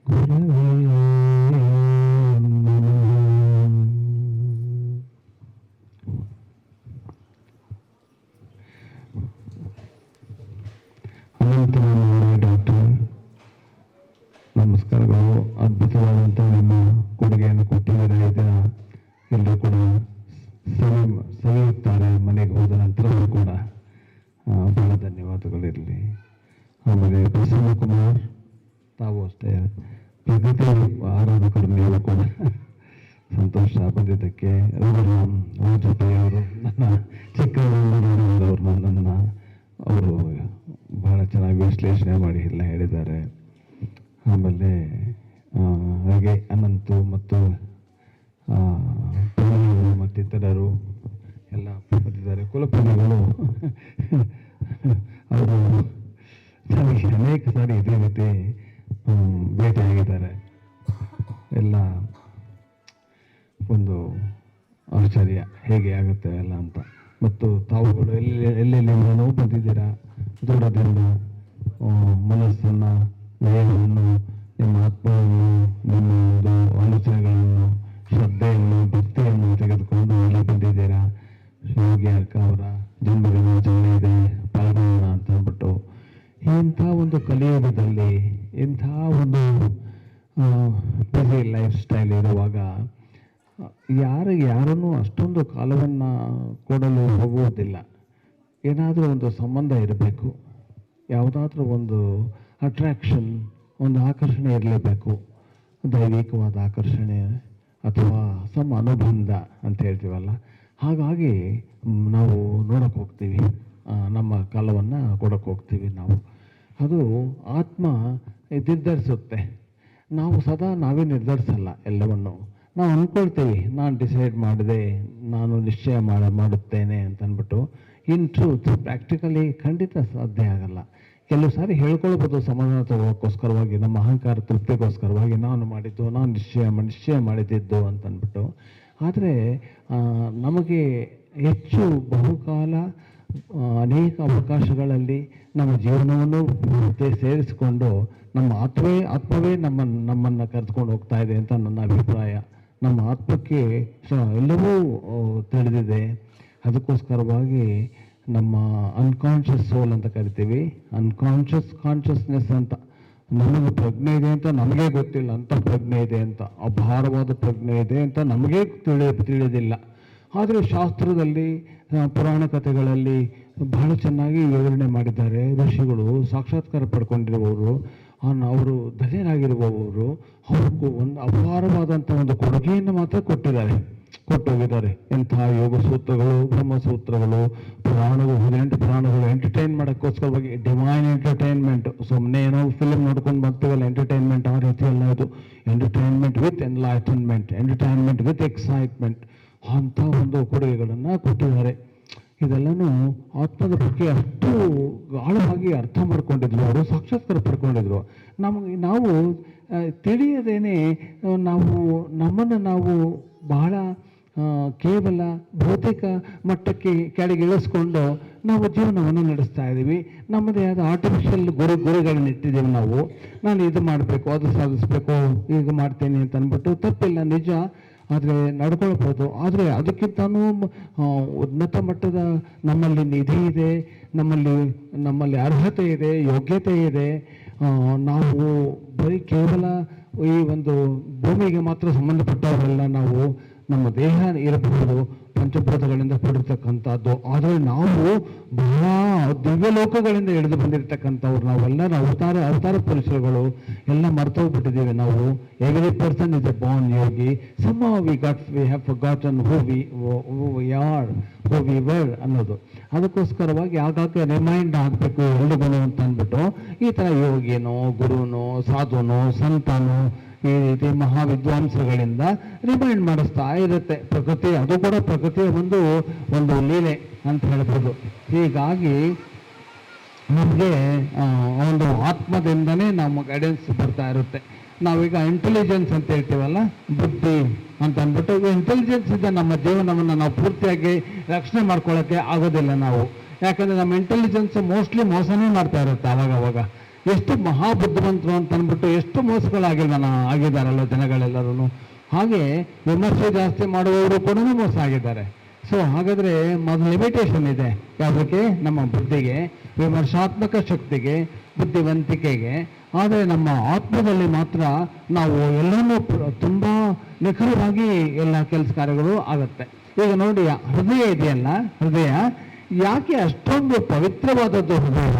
ಗುರವೇ ನಮಃ. ಅನಂತನಾರಾಯಣ ಡಾಕ್ಟರ್, ನಮಸ್ಕಾರಗಳು. ಅದ್ಭುತವಾದಂಥ ನಿಮ್ಮ ಕೊಡುಗೆಯನ್ನು ಕೊಟ್ಟಿದ್ದಾರೆ. ಇದರ ಎಲ್ಲರೂ ಕೂಡ ಸವಿಯುತ್ತಾರೆ ಮನೆಗೆ ಹೋದ ನಂತರವೂ ಕೂಡ. ಬಹಳ ಧನ್ಯವಾದಗಳಿರಲಿ. ಆಮೇಲೆ ಪ್ರಸನ್ನ ಕುಮಾರ್, ತಾವು ಅಷ್ಟೇ ಪ್ರಗತಿ ಆರಾಧಕರು ನೀವು ಕೂಡ. ಸಂತೋಷ ಬಂದಿದ್ದಕ್ಕೆ. ರಘುರಾಮ್ ವಾಜಪೇಯಿ ಅವರು, ನನ್ನ ಚಿಕ್ಕವರು ನನ್ನನ್ನು ಅವರು ಬಹಳ ಚೆನ್ನಾಗಿ ವಿಶ್ಲೇಷಣೆ ಮಾಡಿ ಎಲ್ಲ ಹೇಳಿದ್ದಾರೆ. ಆಮೇಲೆ ಹಾಗೆ ಅನಂತು ಮತ್ತು ಮತ್ತಿತರರು ಎಲ್ಲ ಬಂದಿದ್ದಾರೆ. ಕುಲಪತಿಗಳು ಅವರು ನನಗೆ ಅನೇಕ ಸಾರಿ ಇದೇ ರೀತಿ ಭೇಟಿಯಾಗಿದ್ದಾರೆ. ಎಲ್ಲ ಒಂದು ಆಶ್ಚರ್ಯ ಹೇಗೆ ಆಗುತ್ತೆ ಎಲ್ಲ ಅಂತ. ಮತ್ತು ತಾವುಗಳು ಎಲ್ಲೆಲ್ಲಿಂದನೂ ಬಂದಿದ್ದೀರಾ, ದೂರದಿಂದ ಮನಸ್ಸನ್ನು, ಲಯವನ್ನು, ನಿಮ್ಮ ಆತ್ಮವನ್ನು, ನಿಮ್ಮ ಒಂದು ಆಲೋಚನೆಗಳನ್ನು, ಶ್ರದ್ಧೆಯನ್ನು, ಭಕ್ತಿಯನ್ನು ತೆಗೆದುಕೊಂಡು ಇಲ್ಲಿ ಬಂದಿದ್ದೀರಾ. ಯೋಗಿ ಅಕ್ಕ ಅವರ ಜನ್ಮದಿನಾಚರಣೆ ಇದೆ, ಪಾಲ್ಗೊಳ್ಳೋಣ ಅಂತ ಅಂದ್ಬಿಟ್ಟು. ಇಂಥ ಒಂದು ಕಲಿಯುಗದಲ್ಲಿ, ಇಂಥ ಒಂದು ಬ್ಯುಸಿ ಲೈಫ್ ಸ್ಟೈಲ್ ಇರುವಾಗ ಯಾರನ್ನೂ ಅಷ್ಟೊಂದು ಕಾಲವನ್ನು ಕೊಡಲು ಹೋಗುವುದಿಲ್ಲ. ಏನಾದರೂ ಒಂದು ಸಂಬಂಧ ಇರಬೇಕು, ಯಾವುದಾದ್ರೂ ಒಂದು ಅಟ್ರಾಕ್ಷನ್, ಒಂದು ಆಕರ್ಷಣೆ ಇರಲೇಬೇಕು. ದೈವಿಕವಾದ ಆಕರ್ಷಣೆ ಅಥವಾ ಅನುಬಂಧ ಅಂತ ಹೇಳ್ತೀವಲ್ಲ, ಹಾಗಾಗಿ ನಾವು ನೋಡೋಕೆ ಹೋಗ್ತೀವಿ, ನಮ್ಮ ಕಾಲವನ್ನು ಕೊಡೋಕೆ ಹೋಗ್ತೀವಿ ನಾವು. ಅದು ಆತ್ಮ ನಿರ್ಧರಿಸುತ್ತೆ. ನಾವು ಸದಾ ನಾವೇ ನಿರ್ಧರಿಸಲ್ಲ ಎಲ್ಲವನ್ನು. ನಾವು ಅಂದ್ಕೊಳ್ತೀವಿ, ನಾನು ಡಿಸೈಡ್ ಮಾಡಿದೆ, ನಾನು ನಿಶ್ಚಯ ಮಾಡುತ್ತೇನೆ ಅಂತ ಅಂದ್ಬಿಟ್ಟು. ಇನ್ ಟ್ರೂತ್ ಪ್ರಾಕ್ಟಿಕಲಿ ಖಂಡಿತ ಸಾಧ್ಯ ಆಗಲ್ಲ. ಕೆಲವು ಸಾರಿ ಹೇಳ್ಕೊಳ್ಬೋದು ಸಮಾಧಾನ ತಗೋಕ್ಕೋಸ್ಕರವಾಗಿ, ನಮ್ಮ ಅಹಂಕಾರ ತೃಪ್ತಿಗೋಸ್ಕರವಾಗಿ ನಾನು ಮಾಡಿದ್ದು, ನಾನು ನಿಶ್ಚಯ ಮಾಡಿದ್ದು ಅಂತಂದ್ಬಿಟ್ಟು. ಆದರೆ ನಮಗೆ ಹೆಚ್ಚು ಬಹುಕಾಲ ಅನೇಕ ಅವಕಾಶಗಳಲ್ಲಿ ನಮ್ಮ ಜೀವನವನ್ನು ಸೇರಿಸಿಕೊಂಡು ನಮ್ಮ ಆತ್ಮವೇ ನಮ್ಮನ್ನು ಕರೆದುಕೊಂಡು ಹೋಗ್ತಾ ಇದೆ ಅಂತ ನನ್ನ ಅಭಿಪ್ರಾಯ. ನಮ್ಮ ಆತ್ಮಕ್ಕೆ ಎಲ್ಲವೂ ತಿಳಿದಿದೆ. ಅದಕ್ಕೋಸ್ಕರವಾಗಿ ನಮ್ಮ ಅನ್ಕಾನ್ಷಿಯಸ್ ಸೋಲ್ ಅಂತ ಕರಿತೀವಿ, ಕಾನ್ಷಿಯಸ್ನೆಸ್ ಅಂತ ನಮಗೆ ಪ್ರಜ್ಞೆ ಇದೆ ಅಂತ ನಮಗೆ ಗೊತ್ತಿಲ್ಲ, ಅಂತ ಪ್ರಜ್ಞೆ ಇದೆ ಅಂತ, ಅಪಾರವಾದ ಪ್ರಜ್ಞೆ ಇದೆ ಅಂತ ನಮಗೇ ತಿಳಿದಿಲ್ಲ. ಆದರೆ ಶಾಸ್ತ್ರದಲ್ಲಿ, ಪುರಾಣ ಕಥೆಗಳಲ್ಲಿ ಬಹಳ ಚೆನ್ನಾಗಿ ವಿವರಣೆ ಮಾಡಿದ್ದಾರೆ. ಋಷಿಗಳು, ಸಾಕ್ಷಾತ್ಕಾರ ಪಡ್ಕೊಂಡಿರುವವರು, ಅವರು ಧನ್ಯರಾಗಿರುವವರು, ಅವ್ರಿಗೂ ಒಂದು ಅಪಾರವಾದಂಥ ಒಂದು ಕೊಡುಗೆಯನ್ನು ಮಾತ್ರ ಕೊಟ್ಟೋಗಿದ್ದಾರೆ. ಎಂಥ ಯೋಗ ಸೂತ್ರಗಳು, ಬ್ರಹ್ಮಸೂತ್ರಗಳು, ಪುರಾಣಗಳು, 18 ಪುರಾಣಗಳು ಎಂಟರ್ಟೈನ್ ಮಾಡೋಕ್ಕೋಸ್ಕರವಾಗಿ ಡಿವೈನ್ ಎಂಟರ್ಟೈನ್ಮೆಂಟ್. ಸುಮ್ಮನೆ ಏನೋ ಫಿಲ್ಮ್ ನೋಡ್ಕೊಂಡು ಬರ್ತೀವಲ್ಲ ಎಂಟರ್ಟೈನ್ಮೆಂಟ್, ಆ ರೀತಿ ಎಲ್ಲ ಇದು entertainment with enlightenment, entertainment with excitement, ಅಂಥ ಒಂದು ಕೊಡುಗೆಗಳನ್ನು ಕೊಟ್ಟಿದ್ದಾರೆ. ಇದೆಲ್ಲನೂ ಆತ್ಮದ ಬಗ್ಗೆ ಅಷ್ಟು ಆಳವಾಗಿ ಅರ್ಥ ಮಾಡ್ಕೊಂಡಿದ್ರು, ಅವರು ಸಾಕ್ಷಾತ್ಕಾರ ಪಡ್ಕೊಂಡಿದ್ರು. ನಾವು ತಿಳಿಯದೇನೆ ನಮ್ಮನ್ನು ಬಹಳ ಕೇವಲ ಭೌತಿಕ ಮಟ್ಟಕ್ಕೆ ಕೆಳಗಿಳಿಸ್ಕೊಂಡು ನಾವು ಜೀವನವನ್ನು ನಡೆಸ್ತಾ ಇದ್ದೀವಿ. ನಮ್ಮದೇ ಆದ ಆರ್ಟಿಫಿಷಿಯಲ್ ಗುರಿಗಳನ್ನು ಇಟ್ಟಿದ್ದೀವಿ ನಾವು. ನಾನು ಇದು ಮಾಡಬೇಕು, ಅದು ಸಾಧಿಸಬೇಕು, ಈಗ ಮಾಡ್ತೇನೆ ಅಂತ ಅಂದ್ಬಿಟ್ಟು. ತಪ್ಪಿಲ್ಲ, ನಿಜ. ಆದರೆ ನಡ್ಕೊಳ್ಬೋದು. ಆದರೆ ಅದಕ್ಕಿಂತನೂ ಉನ್ನತ ಮಟ್ಟದ ನಮ್ಮಲ್ಲಿ ನಿಧಿ ಇದೆ, ನಮ್ಮಲ್ಲಿ ಅರ್ಹತೆ ಇದೆ, ಯೋಗ್ಯತೆ ಇದೆ. ನಾವು ಬರೀ ಕೇವಲ ಈ ಒಂದು ಭೂಮಿಗೆ ಮಾತ್ರ ಸಂಬಂಧಪಟ್ಟವರಲ್ಲ. ನಾವು ನಮ್ಮ ದೇಹ ಇರಬಹುದು, ಪಂಚಭೂತಗಳಿಂದ ಕೂಡಿರ್ತಕ್ಕಂಥದ್ದು. ಆದರೆ ನಾವು ಬಹಳ ದಿವ್ಯ ಲೋಕಗಳಿಂದ ಇಳಿದು ಬಂದಿರತಕ್ಕಂಥವ್ರು ನಾವೆಲ್ಲ ಅವತಾರ ಪುರುಷರುಗಳು ಎಲ್ಲ ಮರ್ತೋಗ್ಬಿಟ್ಟಿದ್ದೀವಿ ನಾವು. Every person is a born yogi. Some we have forgotten who we are, who we were ಅನ್ನೋದು. ಅದಕ್ಕೋಸ್ಕರವಾಗಿ ಆಗಾಗ ರಿಮೈಂಡ್ ಆಗಬೇಕು ಎಲ್ರಿಗೂ ಅಂತ ಅಂದ್ಬಿಟ್ಟು ಈ ಥರ ಯೋಗಿನೋ, ಗುರುನೋ, ಸಾಧುನೋ, ಸಂತನೋ, ಈ ರೀತಿ ಮಹಾವಿದ್ವಾಂಸಗಳಿಂದ ರಿಮೈಂಡ್ ಮಾಡಿಸ್ತಾ ಇರುತ್ತೆ ಪ್ರಕೃತಿ. ಅದು ಕೂಡ ಪ್ರಕೃತಿಯ ಒಂದು ಲೀಲೆ ಅಂತ ಹೇಳ್ಬೋದು. ಹೀಗಾಗಿ ನಮಗೆ ಒಂದು ಆತ್ಮದಿಂದನೇ ನಮ್ಮ ಗೈಡೆನ್ಸ್ ಬರ್ತಾ ಇರುತ್ತೆ. ನಾವೀಗ ಇಂಟೆಲಿಜೆನ್ಸ್ ಅಂತ ಹೇಳ್ತೀವಲ್ಲ, ಬುದ್ಧಿ ಅಂತ ಅಂದ್ಬಿಟ್ಟು, ಇಂಟೆಲಿಜೆನ್ಸ್ ಇಂದ ನಮ್ಮ ಜೀವನವನ್ನು ನಾವು ಪೂರ್ತಿಯಾಗಿ ರಕ್ಷಣೆ ಮಾಡ್ಕೊಳ್ಳೋಕ್ಕೆ ಆಗೋದಿಲ್ಲ ನಾವು. ಯಾಕಂದರೆ ನಮ್ಮ ಇಂಟೆಲಿಜೆನ್ಸ್ ಮೋಸ್ಟ್ಲಿ ಮೋಸನೇ ಮಾಡ್ತಾ ಇರುತ್ತೆ ಅವಾಗ. ಎಷ್ಟು ಮಹಾಬುದ್ಧಿವಂತರು ಅಂತ ಅಂದ್ಬಿಟ್ಟು ಎಷ್ಟು ಆಗಿದ್ದಾರಲ್ಲ ಜನಗಳೆಲ್ಲರೂ. ಹಾಗೆ ವಿಮರ್ಶೆ ಜಾಸ್ತಿ ಮಾಡುವವರು ಕೂಡ ಮೋಸ ಆಗಿದ್ದಾರೆ. ಸೊ ಹಾಗಾದರೆ ಮೊದಲು ಲಿಮಿಟೇಷನ್ ಇದೆ ಯಾವುದಕ್ಕೆ? ನಮ್ಮ ಬುದ್ಧಿಗೆ, ವಿಮರ್ಶಾತ್ಮಕ ಶಕ್ತಿಗೆ, ಬುದ್ಧಿವಂತಿಕೆಗೆ. ಆದರೆ ನಮ್ಮ ಆತ್ಮದಲ್ಲಿ ಮಾತ್ರ ನಾವು ಎಲ್ಲನೂ ತುಂಬ ನಿಖರವಾಗಿ ಎಲ್ಲ ಕೆಲಸ ಕಾರ್ಯಗಳು ಆಗುತ್ತೆ. ಈಗ ನೋಡಿ, ಹೃದಯ ಇದೆಯಲ್ಲ, ಹೃದಯ ಯಾಕೆ ಅಷ್ಟೊಂದು ಪವಿತ್ರವಾದದ್ದು ಹೃದಯ?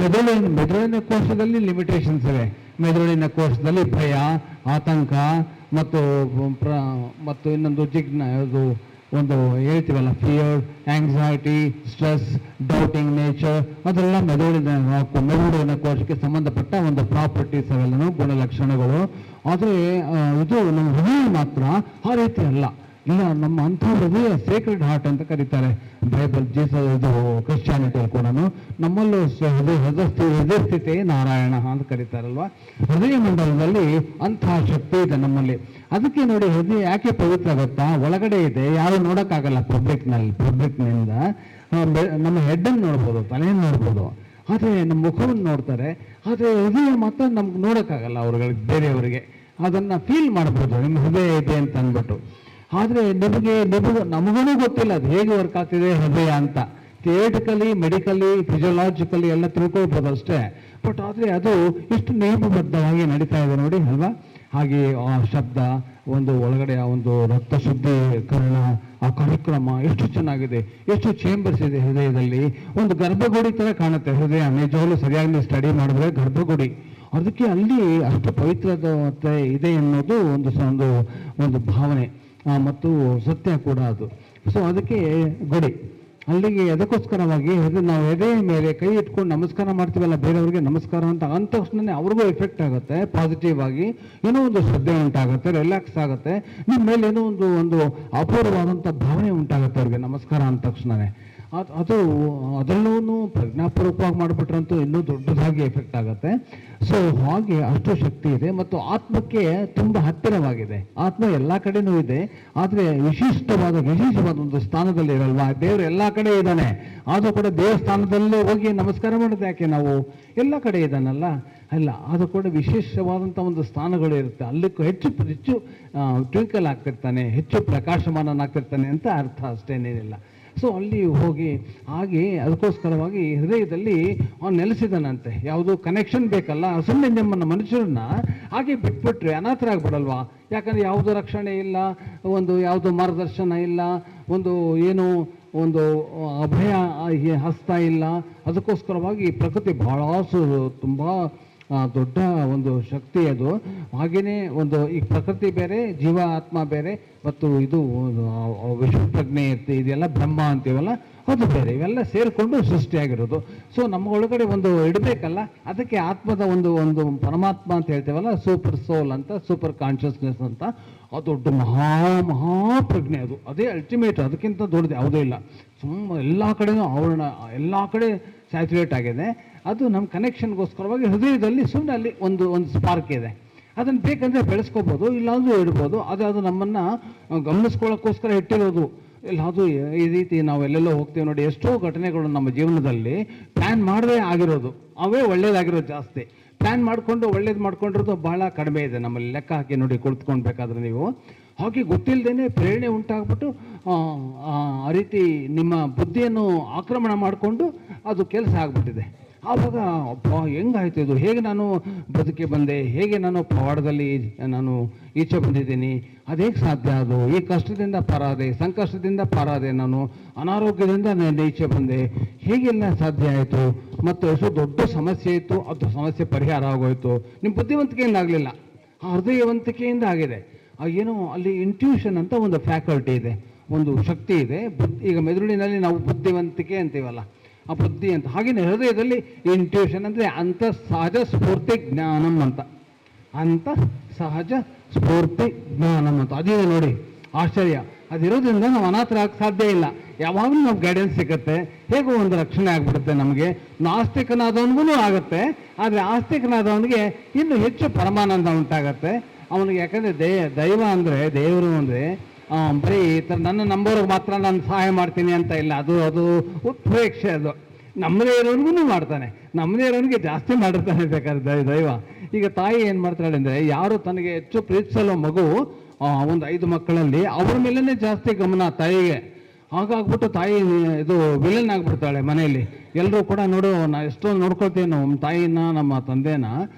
ಮೆದುಳಿನ ಕೋಶದಲ್ಲಿ ಲಿಮಿಟೇಷನ್ಸ್ ಇವೆ. ಮೆದುಳಿನ ಕೋಶದಲ್ಲಿ ಭಯ, ಆತಂಕ ಮತ್ತು ಇನ್ನೊಂದು ಇದು ಒಂದು ಹೇಳ್ತೀವಲ್ಲ, fear, anxiety, stress, doubting nature, ಅದೆಲ್ಲ ಮೆದುಳಿನ ಕೋಶಕ್ಕೆ ಸಂಬಂಧಪಟ್ಟ ಒಂದು ಪ್ರಾಪರ್ಟೀಸ್ ಅವೆಲ್ಲನೂ ಗುಣಲಕ್ಷಣಗಳು. ಆದರೆ ಇದು ನಮ್ಮ ಹೃದಯ ಮಾತ್ರ ಆ ರೀತಿ ಅಲ್ಲ. ಇಲ್ಲ, ನಮ್ಮ ಅಂಥ ಹೃದಯ ಸೇಕ್ರೆಡ್ ಹಾರ್ಟ್ ಅಂತ ಕರೀತಾರೆ ಬೈಬಲ್, ಇದು ಕ್ರಿಶ್ಚಿಯಾನಿಟಿಯಲ್ಲಿ ಕೂಡ. ನಮ್ಮಲ್ಲೂ ಹೃದಯ ಸ್ಥಿತಿ ನಾರಾಯಣ ಅಂತ ಕರೀತಾರಲ್ವ. ಹೃದಯ ಮಂಡಲದಲ್ಲಿ ಅಂತಹ ಶಕ್ತಿ ಇದೆ ನಮ್ಮಲ್ಲಿ. ಅದಕ್ಕೆ ನೋಡಿ, ಹೃದಯ ಯಾಕೆ ಪವಿತ್ರ ಗೊತ್ತಾ? ಒಳಗಡೆ ಇದೆ, ಯಾರು ನೋಡೋಕ್ಕಾಗಲ್ಲ ಪಬ್ಲಿಕ್ನಿಂದ. ನಮ್ಮ ಹೆಡ್ಡನ್ನು ನೋಡ್ಬೋದು, ತಲೆಯನ್ನು ನೋಡ್ಬೋದು, ಆದರೆ ನಮ್ಮ ಮುಖವನ್ನು ನೋಡ್ತಾರೆ. ಆದರೆ ಹೃದಯ ಮಾತ್ರ ನಮ್ಗೆ ನೋಡೋಕ್ಕಾಗಲ್ಲ ಅವ್ರಿಗೆ, ಬೇರೆಯವರಿಗೆ. ಅದನ್ನು ಫೀಲ್ ಮಾಡ್ಬೋದು, ನಿಮ್ಮ ಹೃದಯ ಇದೆ ಅಂತ ಅಂದ್ಬಿಟ್ಟು. ಆದರೆ ನಮಗೂ ಗೊತ್ತಿಲ್ಲ ಅದು ಹೇಗೆ ವರ್ಕ್ ಆಗ್ತಿದೆ ಹೃದಯ ಅಂತ. ಥಿಯೇಟಿಕಲಿ, ಮೆಡಿಕಲಿ, ಫಿಸಿಯೋಲಾಜಿಕಲಿ ಎಲ್ಲ ತಿಳ್ಕೊಳ್ಬೋದು ಅಷ್ಟೇ. ಬಟ್ ಆದರೆ ಅದು ಎಷ್ಟು ನಿಯಮಬದ್ಧವಾಗಿ ನಡೀತಾ ಇದೆ ನೋಡಿ ಅಲ್ವಾ. ಹಾಗೆ ಆ ಶಬ್ದ, ಒಳಗಡೆ ಆ ರಕ್ತ ಶುದ್ಧೀಕರಣ, ಆ ಕಾರ್ಯಕ್ರಮ ಎಷ್ಟು ಚೆನ್ನಾಗಿದೆ, ಎಷ್ಟು ಚೇಂಬರ್ಸ್ ಇದೆ ಹೃದಯದಲ್ಲಿ. ಒಂದು ಗರ್ಭಗುಡಿ ಥರ ಕಾಣುತ್ತೆ ಹೃದಯ. ನಿಜವಾಗ್ಲೂ ಸರಿಯಾಗಿ ಸ್ಟಡಿ ಮಾಡಿದ್ರೆ ಗರ್ಭಗುಡಿ. ಅದಕ್ಕೆ ಅಲ್ಲಿ ಅಷ್ಟು ಪವಿತ್ರತೆ ಇದೆ ಅನ್ನೋದು ಒಂದು ಭಾವನೆ ಮತ್ತು ಸತ್ಯ ಕೂಡ ಅದು. ಸೊ ಅದಕ್ಕೆ ಗುಡಿ ಅಲ್ಲಿಗೆ. ಅದಕ್ಕೋಸ್ಕರವಾಗಿ ನಾವು ಎದೆಯ ಮೇಲೆ ಕೈ ಇಟ್ಕೊಂಡು ನಮಸ್ಕಾರ ಮಾಡ್ತೀವಲ್ಲ ಬೇರೆಯವ್ರಿಗೆ, ನಮಸ್ಕಾರ ಅಂತ ಅಂದ ತಕ್ಷಣ ಅವ್ರಿಗೂ ಎಫೆಕ್ಟ್ ಆಗುತ್ತೆ ಪಾಸಿಟಿವ್ ಆಗಿ. ಏನೋ ಒಂದು ಶ್ರದ್ಧೆ ಉಂಟಾಗುತ್ತೆ, ರಿಲ್ಯಾಕ್ಸ್ ಆಗುತ್ತೆ, ನಿಮ್ಮ ಮೇಲೆ ಏನೋ ಒಂದು ಅಪೂರ್ವವಾದಂಥ ಭಾವನೆ ಉಂಟಾಗುತ್ತೆ ಅವ್ರಿಗೆ ನಮಸ್ಕಾರ ಅಂದ ತಕ್ಷಣವೇ. ಅದರಲ್ಲೂ ಪ್ರಜ್ಞಾಪೂರ್ವಕವಾಗಿ ಮಾಡಿಬಿಟ್ರಂತೂ ಇನ್ನೂ ದೊಡ್ಡದಾಗಿ ಎಫೆಕ್ಟ್ ಆಗುತ್ತೆ. ಸೊ ಹಾಗೆ ಅಷ್ಟು ಶಕ್ತಿ ಇದೆ ಮತ್ತು ಆತ್ಮಕ್ಕೆ ತುಂಬ ಹತ್ತಿರವಾಗಿದೆ. ಆತ್ಮ ಎಲ್ಲ ಕಡೆನೂ ಇದೆ, ಆದರೆ ವಿಶಿಷ್ಟವಾದ ಒಂದು ಸ್ಥಾನದಲ್ಲಿ ಇರಲ್ವಾ. ದೇವರು ಎಲ್ಲ ಕಡೆ ಇದ್ದಾನೆ, ಆದರೂ ಕೂಡ ದೇವಸ್ಥಾನದಲ್ಲೇ ಹೋಗಿ ನಮಸ್ಕಾರ ಮಾಡೋದು ಯಾಕೆ ನಾವು? ಎಲ್ಲ ಕಡೆ ಇದ್ದಾನಲ್ಲ. ಅಲ್ಲ, ಅದು ಕೂಡ ವಿಶೇಷವಾದಂಥ ಒಂದು ಸ್ಥಾನಗಳು ಇರುತ್ತೆ. ಅಲ್ಲಕ್ಕೂ ಹೆಚ್ಚು ಟ್ವಿಂಕಲ್ ಆಗ್ತಿರ್ತಾನೆ, ಹೆಚ್ಚು ಪ್ರಕಾಶಮಾನನಾಗ್ತಿರ್ತಾನೆ ಅಂತ ಅರ್ಥ, ಅಷ್ಟೇನೇನಿಲ್ಲ. ಸೊ ಅಲ್ಲಿ ಹೋಗಿ ಹಾಗೆ ಅದಕ್ಕೋಸ್ಕರವಾಗಿ ಹೃದಯದಲ್ಲಿ ಅವನು ನೆಲೆಸಿದಾನಂತೆ. ಯಾವುದು ಕನೆಕ್ಷನ್ ಬೇಕಲ್ಲ. ಸುಮ್ಮನೆ ನಮ್ಮನ್ನು ಮನುಷ್ಯರನ್ನ ಹಾಗೆ ಬಿಟ್ಬಿಟ್ರೆ ಅನಾಥರಾಗ್ಬಿಡಲ್ವಾ? ಯಾಕಂದರೆ ಯಾವುದೋ ರಕ್ಷಣೆ ಇಲ್ಲ, ಯಾವುದೋ ಮಾರ್ಗದರ್ಶನ ಇಲ್ಲ, ಒಂದು ಅಭಯ ಹಸ್ತ ಇಲ್ಲ. ಅದಕ್ಕೋಸ್ಕರವಾಗಿ ಪ್ರಕೃತಿ ಬಹಳ ತುಂಬ ದೊಡ್ಡ ಒಂದು ಶಕ್ತಿ ಅದು. ಹಾಗೆಯೇ ಈ ಪ್ರಕೃತಿ ಬೇರೆ, ಜೀವ ಆತ್ಮ ಬೇರೆ, ಮತ್ತು ಇದು ವಿಶ್ವಪ್ರಜ್ಞೆ ಇರುತ್ತೆ, ಇದೆಲ್ಲ ಬ್ರಹ್ಮ ಅಂತೀವಲ್ಲ ಅದು ಬೇರೆ. ಇವೆಲ್ಲ ಸೇರಿಕೊಂಡು ಸೃಷ್ಟಿಯಾಗಿರೋದು. ಸೊ ನಮ್ಮ ಒಳಗಡೆ ಇಡಬೇಕಲ್ಲ, ಅದಕ್ಕೆ ಆತ್ಮದ ಒಂದು ಪರಮಾತ್ಮ ಅಂತ ಹೇಳ್ತೇವಲ್ಲ, ಸೂಪರ್ ಸೋಲ್ ಅಂತ, ಸೂಪರ್ ಕಾನ್ಷಿಯಸ್ನೆಸ್ ಅಂತ, ಅದು ದೊಡ್ಡ ಮಹಾಪ್ರಜ್ಞೆ. ಅದೇ ಅಲ್ಟಿಮೇಟ್, ಅದಕ್ಕಿಂತ ದೊಡ್ಡದು ಯಾವುದೂ ಇಲ್ಲ. ಎಲ್ಲ ಕಡೆನೂ ಆವರಣ, ಎಲ್ಲ ಕಡೆ ಸ್ಯಾಚುರೇಟ್ ಆಗಿದೆ. ಅದು ನಮ್ಮ ಕನೆಕ್ಷನ್ಗೋಸ್ಕರವಾಗಿ ಹೃದಯದಲ್ಲಿ ಸುಮ್ಮನೆ ಅಲ್ಲಿ ಒಂದು ಸ್ಪಾರ್ಕ್ ಇದೆ. ಅದನ್ನು ಬೇಕಂದರೆ ಬೆಳೆಸ್ಕೋಬೋದು, ಇಲ್ಲಾಂದ್ರೂ ಇಡ್ಬೋದು. ಅದು ನಮ್ಮನ್ನು ಗಮನಿಸ್ಕೊಳ್ಳೋಕ್ಕೋಸ್ಕರ ಇಟ್ಟಿರೋದು. ಎಲ್ಲಾದರೂ ಈ ರೀತಿ ನಾವು ಎಲ್ಲೆಲ್ಲೋ ಹೋಗ್ತೀವಿ ನೋಡಿ, ಎಷ್ಟೋ ಘಟನೆಗಳು ನಮ್ಮ ಜೀವನದಲ್ಲಿ ಪ್ಲ್ಯಾನ್ ಮಾಡದೇ ಆಗಿರೋದು, ಅವೇ ಒಳ್ಳೇದಾಗಿರೋದು ಜಾಸ್ತಿ. ಪ್ಲ್ಯಾನ್ ಮಾಡಿಕೊಂಡು ಒಳ್ಳೇದು ಮಾಡ್ಕೊಂಡಿರೋದು ಬಹಳ ಕಡಿಮೆ ಇದೆ ನಮ್ಮಲ್ಲಿ. ಲೆಕ್ಕ ಹಾಕಿ ನೋಡಿ ಕುಳಿತುಕೊಳ್ಬೇಕಾದ್ರೆ ನೀವು. ಹಾಗೆ ಗೊತ್ತಿಲ್ಲದೇ ಪ್ರೇರಣೆ ಉಂಟಾಗ್ಬಿಟ್ಟು ಆ ರೀತಿ ನಿಮ್ಮ ಬುದ್ಧಿಯನ್ನು ಆಕ್ರಮಣ ಮಾಡಿಕೊಂಡು ಅದು ಕೆಲಸ ಆಗ್ಬಿಟ್ಟಿದೆ. ಆವಾಗ ಅಪ್ಪ ಹೆಂಗಾಯ್ತು ಇದು, ಹೇಗೆ ನಾನು ಬದುಕಿ ಬಂದೆ, ಹೇಗೆ ನಾನು ಪವಾಡದಲ್ಲಿ ನಾನು ಈಚೆ ಬಂದಿದ್ದೀನಿ, ಅದು ಹೇಗೆ ಸಾಧ್ಯ, ಅದು ಈ ಕಷ್ಟದಿಂದ ಪಾರಾದೆ, ಸಂಕಷ್ಟದಿಂದ ಪಾರಾದೆ, ನಾನು ಅನಾರೋಗ್ಯದಿಂದ ನಾನು ಈಚೆ ಬಂದೆ, ಹೇಗೆಲ್ಲ ಸಾಧ್ಯ ಆಯಿತು, ಮತ್ತು ಎಷ್ಟು ದೊಡ್ಡ ಸಮಸ್ಯೆ ಇತ್ತು, ಅದು ಸಮಸ್ಯೆ ಪರಿಹಾರ ಆಗೋಯ್ತು. ನಿಮ್ಮ ಬುದ್ಧಿವಂತಿಕೆಯಿಂದ ಆಗಲಿಲ್ಲ, ಆ ಹೃದಯವಂತಿಕೆಯಿಂದ ಆಗಿದೆ. ಏನೋ ಅಲ್ಲಿ ಇಂಟ್ಯೂಷನ್ ಅಂತ ಒಂದು ಫ್ಯಾಕಲ್ಟಿ ಇದೆ, ಒಂದು ಶಕ್ತಿ ಇದೆ. ಈಗ ಮೆದುಳಿನಲ್ಲಿ ನಾವು ಬುದ್ಧಿವಂತಿಕೆ ಅಂತೀವಲ್ಲ, ಆ ಬುದ್ಧಿ ಅಂತ. ಹಾಗೆಯೇ ಹೃದಯದಲ್ಲಿ ಇಂಟ್ಯೂಷನ್ ಅಂದರೆ ಅಂತ ಸಹಜ ಸ್ಫೂರ್ತಿ ಜ್ಞಾನಂ ಅಂತ, ಅಂತ ಸಹಜ ಸ್ಫೂರ್ತಿ ಜ್ಞಾನಂ ಅಂತ. ಅದಿದೆ ನೋಡಿ, ಆಶ್ಚರ್ಯ. ಅದಿರೋದ್ರಿಂದ ನಾವು ಅನಾಥರಾಗಕ್ಕೆ ಸಾಧ್ಯ ಇಲ್ಲ. ಯಾವಾಗಲೂ ನಮ್ಗೆ ಗೈಡೆನ್ಸ್ ಸಿಗುತ್ತೆ, ಹೇಗೋ ಒಂದು ರಕ್ಷಣೆ ಆಗಿಬಿಡುತ್ತೆ ನಮಗೆ. ನಾಸ್ತಿಕನಾದವನಿಗೂ ಆಗುತ್ತೆ, ಆದರೆ ಆಸ್ತಿಕನಾದವನಿಗೆ ಇನ್ನೂ ಹೆಚ್ಚು ಪರಮಾನಂದ ಉಂಟಾಗತ್ತೆ ಅವನಿಗೆ. ಯಾಕಂದರೆ ದೈವ ಅಂದರೆ, ದೇವರು ಅಂದರೆ ಬರೀ ಈ ಥರ ನನ್ನ ನಂಬೋರಿಗೆ ಮಾತ್ರ ನಾನು ಸಹಾಯ ಮಾಡ್ತೀನಿ ಅಂತ ಇಲ್ಲ. ಅದು ಉತ್ಪ್ರೇಕ್ಷೆ. ಅದು ನಮ್ಮದೇ ಇರೋನಿಗೂ ಮಾಡ್ತಾನೆ, ನಮ್ಮದೇ ಇರೋನಿಗೆ ಜಾಸ್ತಿ ಮಾಡಿರ್ತಾನೆ ಬೇಕಾದ್ರೆ ದೈವ. ಈಗ ತಾಯಿ ಏನು ಮಾಡ್ತಾಳೆ ಅಂದರೆ, ಯಾರು ತನಗೆ ಹೆಚ್ಚು ಪ್ರೀತಿಸಲು ಮಗು ಒಂದು 5 ಮಕ್ಕಳಲ್ಲಿ ಅವ್ರ ಮೇಲೇ ಜಾಸ್ತಿ ಗಮನ ತಾಯಿಗೆ. ಹಾಗಾಗ್ಬಿಟ್ಟು ತಾಯಿ ಇದು ವಿಲನ್ ಆಗಿಬಿಡ್ತಾಳೆ ಮನೆಯಲ್ಲಿ. ಎಲ್ಲರೂ ಕೂಡ ನೋಡು, ಎಷ್ಟೊಂದು ನೋಡ್ಕೊಳ್ತೀವಿ ನಾವು ತಾಯಿನ, ನಮ್ಮ ತಂದೆನ.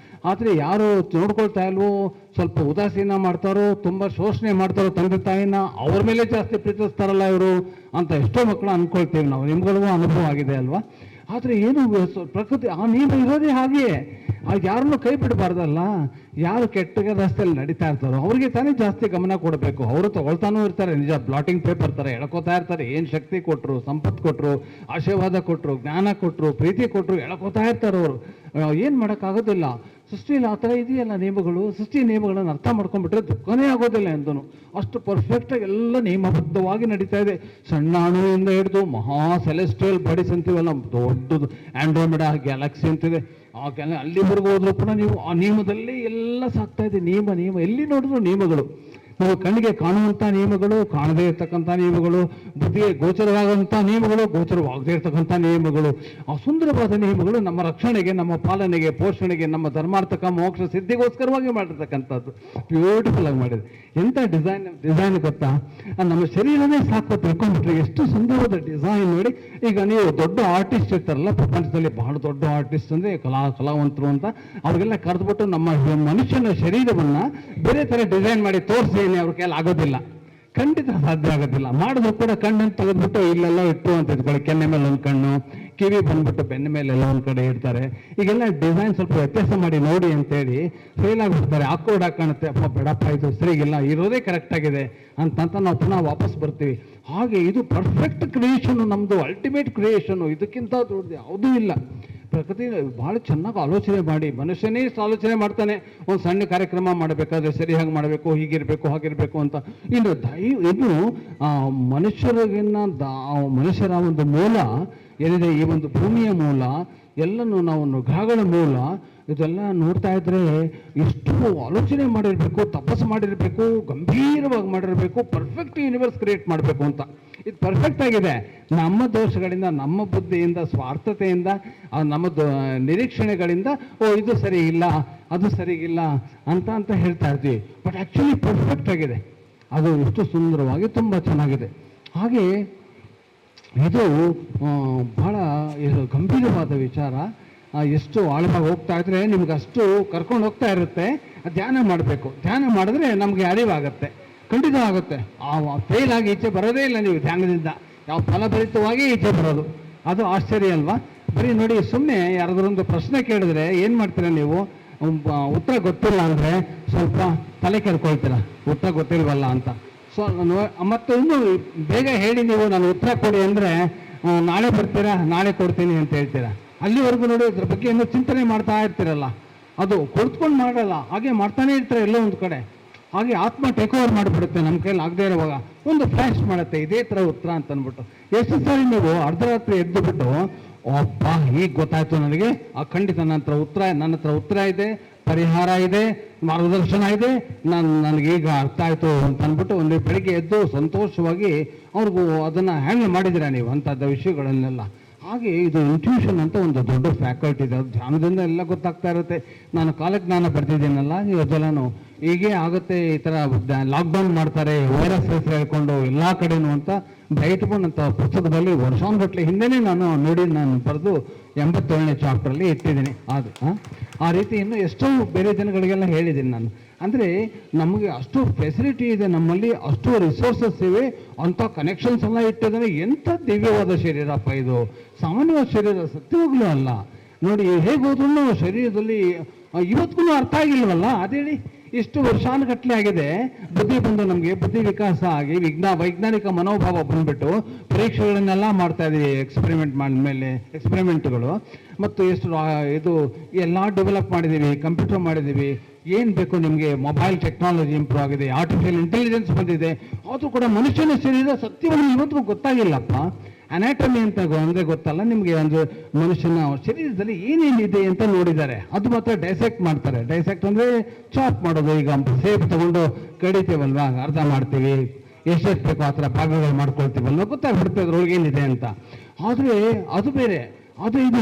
ಆದರೆ ಯಾರು ನೋಡ್ಕೊಳ್ತಾ ಇಲ್ವೋ, ಸ್ವಲ್ಪ ಉದಾಸೀನ ಮಾಡ್ತಾರೋ, ತುಂಬ ಶೋಷಣೆ ಮಾಡ್ತಾರೋ ತಂದೆ ತಾಯಿನ, ಅವ್ರ ಮೇಲೆ ಜಾಸ್ತಿ ಪ್ರೀತಿಸ್ತಾರಲ್ಲ ಇವರು ಅಂತ ಎಷ್ಟೋ ಮಕ್ಕಳು ಅಂದ್ಕೊಳ್ತೀವಿ ನಾವು. ನಿಮ್ಗಳಿಗೂ ಅನುಭವ ಆಗಿದೆ ಅಲ್ವಾ? ಆದರೆ ಏನು ಪ್ರಕೃತಿ ಆ ನಿಯಮ ಇರೋದೇ ಹಾಗೆಯೇ. ಯಾರನ್ನೂ ಕೈ ಬಿಡಬಾರ್ದಲ್ಲ. ಯಾರು ಕೆಟ್ಟ ರಸ್ತೆಯಲ್ಲಿ ನಡೀತಾ ಇರ್ತಾರೋ ಅವ್ರಿಗೆ ತಾನೇ ಜಾಸ್ತಿ ಗಮನ ಕೊಡಬೇಕು. ಅವರು ತಗೊಳ್ತಾನೂ ಇರ್ತಾರೆ, ನಿಜ, ಬ್ಲಾಟಿಂಗ್ ಪೇಪರ್ ಥರ ಎಳ್ಕೋತಾ ಇರ್ತಾರೆ. ಏನು ಶಕ್ತಿ ಕೊಟ್ಟರು, ಸಂಪತ್ತು ಕೊಟ್ಟರು, ಆಶೀರ್ವಾದ ಕೊಟ್ಟರು, ಜ್ಞಾನ ಕೊಟ್ಟರು, ಪ್ರೀತಿ ಕೊಟ್ಟರು, ಎಳ್ಕೋತಾ ಇರ್ತಾರೆ ಅವರು. ಏನು ಮಾಡೋಕ್ಕಾಗೋದಿಲ್ಲ. ಸೃಷ್ಟಿಯಲ್ಲಿ ಆ ಥರ ಇದೆಯಲ್ಲ ನಿಯಮಗಳು. ಸೃಷ್ಟಿ ನಿಯಮಗಳನ್ನು ಅರ್ಥ ಮಾಡ್ಕೊಂಡ್ಬಿಟ್ರೆ ದುಃಖನೇ ಆಗೋದಿಲ್ಲ ಎಂದನು. ಅಷ್ಟು ಪರ್ಫೆಕ್ಟಾಗಿ ಎಲ್ಲ ನಿಯಮಬದ್ಧವಾಗಿ ನಡೀತಾ ಇದೆ. ಸಣ್ಣ ಅಣುವಿಂದ ಹಿಡಿದು ಮಹಾ ಸೆಲೆಸ್ಟಿಯಲ್ ಬಾಡೀಸ್ ಅಂತೀವಲ್ಲ, ದೊಡ್ಡದು ಆಂಡ್ರೋಮೆಡಾ ಗ್ಯಾಲಕ್ಸಿ ಅಂತಿದೆ, ಆ ಅಲ್ಲಿವರೆಗೂ ಹೋದ್ರೂ ಕೂಡ ನೀವು ಆ ನಿಯಮದಲ್ಲಿ ಎಲ್ಲ ಸಾಕ್ತಾ ಇದೆ. ನಿಯಮ ಎಲ್ಲಿ ನೋಡಿದ್ರು ನಿಯಮಗಳು. ನಾವು ಕಣ್ಣಿಗೆ ಕಾಣುವಂಥ ನಿಯಮಗಳು, ಕಾಣದೇ ಇರ್ತಕ್ಕಂಥ ನಿಯಮಗಳು, ಬುದ್ಧಿಗೆ ಗೋಚರವಾಗುವಂಥ ನಿಯಮಗಳು, ಗೋಚರವಾಗದೇ ಇರ್ತಕ್ಕಂಥ ನಿಯಮಗಳು, ಆ ಸುಂದರವಾದ ನಿಯಮಗಳು ನಮ್ಮ ರಕ್ಷಣೆಗೆ, ನಮ್ಮ ಪಾಲನೆಗೆ, ಪೋಷಣೆಗೆ, ನಮ್ಮ ಧರ್ಮಾರ್ಥಕ ಮೋಕ್ಷ ಸಿದ್ಧಿಗೋಸ್ಕರವಾಗಿ ಮಾಡಿರ್ತಕ್ಕಂಥದ್ದು. ಬ್ಯೂಟಿಫುಲ್ ಆಗಿ ಮಾಡಿದೆ. ಎಂಥ ಡಿಸೈನ್ ಗೊತ್ತಾ? ನಮ್ಮ ಶರೀರನೇ ಸಾಕು ತಿಳ್ಕೊಂಡ್ಬಿಟ್ರೆ ಎಷ್ಟು ಸುಂದರವಾದ ಡಿಸೈನ್ ನೋಡಿ. ಈಗ ನೀವು ದೊಡ್ಡ ಆರ್ಟಿಸ್ಟ್ ಇರ್ತಾರಲ್ಲ ಪ್ರಪಂಚದಲ್ಲಿ, ಬಹಳ ದೊಡ್ಡ ಆರ್ಟಿಸ್ಟ್ ಅಂದರೆ ಕಲಾವಂತರು ಅಂತ, ಅವ್ರಿಗೆಲ್ಲ ಕರೆದ್ಬಿಟ್ಟು ನಮ್ಮ ಮನುಷ್ಯನ ಶರೀರವನ್ನು ಬೇರೆ ಥರ ಡಿಸೈನ್ ಮಾಡಿ ತೋರಿಸಿ ಅವ್ರ ಕೈಯಲ್ಲಿ ಆಗೋದಿಲ್ಲ, ಖಂಡಿತ ಸಾಧ್ಯ ಆಗೋದಿಲ್ಲ. ಮಾಡಿದ್ರು ಕೂಡ ಕಣ್ಣನ್ನು ತೆಗೆದ್ಬಿಟ್ಟು ಇಲ್ಲೆಲ್ಲ ಇಟ್ಟು ಅಂತ ಇಟ್ಕೊಳ್ಳಿ, ಕೆನ್ನೆ ಮೇಲೆ ಒಂದು ಕಣ್ಣು, ಕಿವಿ ಬಂದ್ಬಿಟ್ಟು ಬೆನ್ನ ಮೇಲೆಲ್ಲ ಒಂದು ಕಡೆ ಇಡ್ತಾರೆ. ಈಗೆಲ್ಲ ಡಿಸೈನ್ ಸ್ವಲ್ಪ ವ್ಯತ್ಯಾಸ ಮಾಡಿ ನೋಡಿ ಅಂತೇಳಿ ಫೇಲ್ ಆಗಿಬಿಡ್ತಾರೆ. ಆಕೋಡ್ ಕಾಣುತ್ತೆ, ಅಪ್ಪ ಬೇಡಪ್ಪ ಇದು ಸರಿಗಿಲ್ಲ, ಇರೋದೇ ಕರೆಕ್ಟ್ ಆಗಿದೆ ಅಂತ ನಾವು ಪುನಃ ವಾಪಸ್ ಬರ್ತೀವಿ. ಹಾಗೆ ಇದು ಪರ್ಫೆಕ್ಟ್ ಕ್ರಿಯೇಷನು, ನಮ್ಮದು ಅಲ್ಟಿಮೇಟ್ ಕ್ರಿಯೇಷನು. ಇದಕ್ಕಿಂತ ದೊಡ್ಡದು ಯಾವುದೂ ಇಲ್ಲ. ಪ್ರಕೃತಿ ಭಾಳ ಚೆನ್ನಾಗಿ ಆಲೋಚನೆ ಮಾಡಿ, ಮನುಷ್ಯನೇ ಇಷ್ಟು ಆಲೋಚನೆ ಮಾಡ್ತಾನೆ. ಒಂದು ಸಣ್ಣ ಕಾರ್ಯಕ್ರಮ ಮಾಡಬೇಕಾದ್ರೆ ಸರಿಯಾಗಿ ಮಾಡಬೇಕು, ಹೀಗಿರಬೇಕು, ಹಾಗಿರಬೇಕು ಅಂತ. ಇನ್ನು ಮನುಷ್ಯರ ಒಂದು ಮೂಲ ಏನಿದೆ, ಈ ಒಂದು ಭೂಮಿಯ ಮೂಲ, ಎಲ್ಲನೂ ನಾವು ಗ್ರಹಗಳ ಮೂಲ, ಇದೆಲ್ಲ ನೋಡ್ತಾ ಇದ್ರೆ ಎಷ್ಟು ಆಲೋಚನೆ ಮಾಡಿರಬೇಕು, ತಪಸ್ಸು ಮಾಡಿರಬೇಕು, ಗಂಭೀರವಾಗಿ ಮಾಡಿರಬೇಕು, ಪರ್ಫೆಕ್ಟ್ ಯೂನಿವರ್ಸ್ ಕ್ರಿಯೇಟ್ ಮಾಡಬೇಕು ಅಂತ. ಇದು ಪರ್ಫೆಕ್ಟ್ ಆಗಿದೆ. ನಮ್ಮ ದೋಷಗಳಿಂದ, ನಮ್ಮ ಬುದ್ಧಿಯಿಂದ, ಸ್ವಾರ್ಥತೆಯಿಂದ, ನಮ್ಮ ನಿರೀಕ್ಷಣೆಗಳಿಂದ ಇದು ಸರಿ ಇಲ್ಲ, ಅದು ಸರಿಗಿಲ್ಲ ಅಂತ ಹೇಳ್ತಾ ಇರ್ತೀವಿ. ಬಟ್ ಆ್ಯಕ್ಚುಲಿ ಪರ್ಫೆಕ್ಟ್ ಆಗಿದೆ. ಅದು ಎಷ್ಟು ಸುಂದರವಾಗಿ ತುಂಬ ಚೆನ್ನಾಗಿದೆ. ಹಾಗೆ ಇದು ಬಹಳ ಗಂಭೀರವಾದ ವಿಚಾರ. ಎಷ್ಟು ಆಳವಾಗಿ ಹೋಗ್ತಾ ಇದ್ರೆ ನಿಮ್ಗೆ ಅಷ್ಟು ಕರ್ಕೊಂಡು ಹೋಗ್ತಾ ಇರುತ್ತೆ. ಧ್ಯಾನ ಮಾಡಬೇಕು. ಧ್ಯಾನ ಮಾಡಿದ್ರೆ ನಮಗೆ ಅರಿವಾಗುತ್ತೆ, ಖಂಡಿತ ಆಗುತ್ತೆ. ಫೇಲ್ ಆಗಿ ಈಚೆ ಬರೋದೇ ಇಲ್ಲ ನೀವು ಧ್ಯಾನದಿಂದ. ಯಾವ ಫಲಭರಿತವಾಗಿ ಈಚೆ ಬರೋದು, ಅದು ಆಶ್ಚರ್ಯ ಅಲ್ವಾ? ಬರೀ ನೋಡಿ, ಸುಮ್ಮನೆ ಯಾರಾದ್ರೊಂದು ಪ್ರಶ್ನೆ ಕೇಳಿದ್ರೆ ಏನು ಮಾಡ್ತೀರಾ ನೀವು? ಉತ್ತರ ಗೊತ್ತಿಲ್ಲ ಅಂದರೆ ಸ್ವಲ್ಪ ತಲೆ ಕೆರ್ಕೊಳ್ತೀರ, ಉತ್ತರ ಗೊತ್ತಿಲ್ವಲ್ಲ ಅಂತ. ಸೊ ಮತ್ತು ಇನ್ನೂ ಬೇಗ ಹೇಳಿ ನೀವು ನಾನು ಉತ್ತರ ಕೊಡಿ ಅಂದರೆ ನಾಳೆ ಬರ್ತೀರಾ, ನಾಳೆ ಕೊಡ್ತೀನಿ ಅಂತ ಹೇಳ್ತೀರಾ. ಅಲ್ಲಿವರೆಗೂ ನೋಡಿ ಇದ್ರ ಬಗ್ಗೆ ಇನ್ನೂ ಚಿಂತನೆ ಮಾಡ್ತಾ ಇರ್ತೀರಲ್ಲ, ಅದು ಕುಳಿತುಕೊಂಡು ಮಾಡಲ್ಲ, ಹಾಗೆ ಮಾಡ್ತಾನೆ ಇರ್ತಾರೆ ಎಲ್ಲೋ ಒಂದು ಕಡೆ. ಹಾಗೆ ಆತ್ಮ ಟೇಕ್ ಓವರ್ ಮಾಡಿಬಿಡುತ್ತೆ ನಮ್ಮ ಕೈಯಲ್ಲಿ ಆಗದೆ ಇರುವಾಗ. ಒಂದು ಫ್ಲ್ಯಾಶ್ ಮಾಡುತ್ತೆ, ಇದೇ ಥರ ಉತ್ತರ ಅಂತ ಅಂದ್ಬಿಟ್ಟು. ಎಷ್ಟು ಸಾರಿ ನೀವು ಅರ್ಧರಾತ್ರಿ ಎದ್ದುಬಿಟ್ಟು, ಅಪ್ಪ ಈಗ ಗೊತ್ತಾಯ್ತು ನನಗೆ, ಖಂಡಿತ ನನ್ನ ಹತ್ರ ಉತ್ತರ ಇದೆ, ಪರಿಹಾರ ಇದೆ, ಮಾರ್ಗದರ್ಶನ ಇದೆ, ನನಗೀಗ ಅರ್ಥ ಆಯಿತು ಅಂತ ಅಂದ್ಬಿಟ್ಟು ಒಂದು ಬೆಳಿಗ್ಗೆ ಎದ್ದು ಸಂತೋಷವಾಗಿ ಅವ್ರಿಗೂ ಅದನ್ನು ಹ್ಯಾಂಡಲ್ ಮಾಡಿದ್ದೀರಾ ನೀವು ಅಂಥದ್ದು ವಿಷಯಗಳನ್ನೆಲ್ಲ. ಹಾಗೆ ಇದು ಇಂಟ್ಯೂಷನ್ ಅಂತ ಒಂದು ದೊಡ್ಡ ಫ್ಯಾಕಲ್ಟಿ ಇದೆ. ಅದು ಧ್ಯಾನದಿಂದ ಎಲ್ಲ ಗೊತ್ತಾಗ್ತಾ ಇರುತ್ತೆ. ನಾನು ಕಾಲಜ್ಞಾನ ಬರ್ತಿದ್ದೀನಲ್ಲ, ಅದೆಲ್ಲನೂ ಹೀಗೆ ಆಗುತ್ತೆ, ಈ ಥರ ಲಾಕ್ಡೌನ್ ಮಾಡ್ತಾರೆ, ವೈರಸ್ ಹೆಸರು ಹೇಳ್ಕೊಂಡು ಎಲ್ಲ ಕಡೆನೂ ಅಂತ ಬ್ರೈಟ್ಬೋರ್ಡ್ ಅಂತ ಪುಸ್ತಕದಲ್ಲಿ ವರ್ಷಾನುಗಟ್ಟಲೆ ಹಿಂದೆನೇ ನಾನು ನೋಡಿ ನಾನು ಬರೆದು 87ನೇ ಚಾಪ್ಟ್ರಲ್ಲಿ ಇಟ್ಟಿದ್ದೀನಿ. ಅದು ಆ ರೀತಿ ಇನ್ನೂ ಎಷ್ಟೋ ಬೇರೆ ಜನಗಳಿಗೆಲ್ಲ ಹೇಳಿದ್ದೀನಿ ನಾನು. ಅಂದರೆ ನಮಗೆ ಅಷ್ಟು ಫೆಸಿಲಿಟಿ ಇದೆ, ನಮ್ಮಲ್ಲಿ ಅಷ್ಟು ರಿಸೋರ್ಸಸ್ ಇವೆ, ಅಂಥ ಕನೆಕ್ಷನ್ಸ್ ಎಲ್ಲ ಇಟ್ಟಿದ್ದಾನೆ. ಎಂಥ ದಿವ್ಯವಾದ ಶರೀರಪ್ಪ ಇದು, ಸಾಮಾನ್ಯವಾದ ಶರೀರ ಸತ್ಯವಾಗ್ಲೂ ಅಲ್ಲ. ನೋಡಿ ಹೇಗೆ ಹೋದ್ರೂ ಶರೀರದಲ್ಲಿ ಇವತ್ತಿಗೂ ಅರ್ಥ ಆಗಿಲ್ವಲ್ಲ, ಅದೇಳಿ ಇಷ್ಟು ವರ್ಷಾನುಗಟ್ಟಲೆ ಆಗಿದೆ. ಬುದ್ಧಿ ಬಂದು ನಮಗೆ ಬುದ್ಧಿ ವಿಕಾಸ ಆಗಿ ವೈಜ್ಞಾನಿಕ ಮನೋಭಾವ ಬಂದ್ಬಿಟ್ಟು ಪರೀಕ್ಷೆಗಳನ್ನೆಲ್ಲ ಮಾಡ್ತಾ ಇದ್ದೀವಿ, ಎಕ್ಸ್ಪೆರಿಮೆಂಟ್ ಮಾಡಿದ್ಮೇಲೆ ಎಕ್ಸ್ಪೆರಿಮೆಂಟ್ಗಳು ಮತ್ತು ಎಷ್ಟು ಇದು ಎಲ್ಲ ಡೆವಲಪ್ ಮಾಡಿದ್ದೀವಿ, ಕಂಪ್ಯೂಟರ್ ಮಾಡಿದ್ದೀವಿ. ಏನು ಬೇಕು ನಿಮಗೆ, ಮೊಬೈಲ್ ಟೆಕ್ನಾಲಜಿ ಇಂಪ್ರೂವ್ ಆಗಿದೆ, ಆರ್ಟಿಫಿಷಿಯಲ್ ಇಂಟೆಲಿಜೆನ್ಸ್ ಬಂದಿದೆ. ಆದರೂ ಕೂಡ ಮನುಷ್ಯನ ಶರೀರ ಸತ್ಯವಾಗಿ ಇವತ್ತಿಗೂ ಗೊತ್ತಾಗಿಲ್ಲಪ್ಪ. ಅನಾಟಮಿ ಅಂತ ಅಂದರೆ ಗೊತ್ತಲ್ಲ ನಿಮಗೆ, ಒಂದು ಮನುಷ್ಯನ ಶರೀರದಲ್ಲಿ ಏನೇನಿದೆ ಅಂತ ನೋಡಿದ್ದಾರೆ, ಅದು ಮಾತ್ರ ಡೈಸೆಕ್ಟ್ ಮಾಡ್ತಾರೆ. ಡೈಸೆಕ್ಟ್ ಅಂದರೆ ಚಾಪ್ ಮಾಡೋದು. ಈಗ ಸೇಬ್ ತಗೊಂಡು ಕಡಿತೀವಲ್ವಾ, ಅರ್ಧ ಮಾಡ್ತೀವಿ, ಎಷ್ಟೆಷ್ಟು ಬೇಕೋ ಆ ಥರ ಭಾಗಗಳು ಮಾಡ್ಕೊಳ್ತೀವಲ್ವ, ಗೊತ್ತಾಗ್ಬಿಡ್ತದೆ ಅದ್ರೊಳಗೆ ಏನಿದೆ ಅಂತ. ಆದರೆ ಅದು ಬೇರೆ, ಅದು ಇದು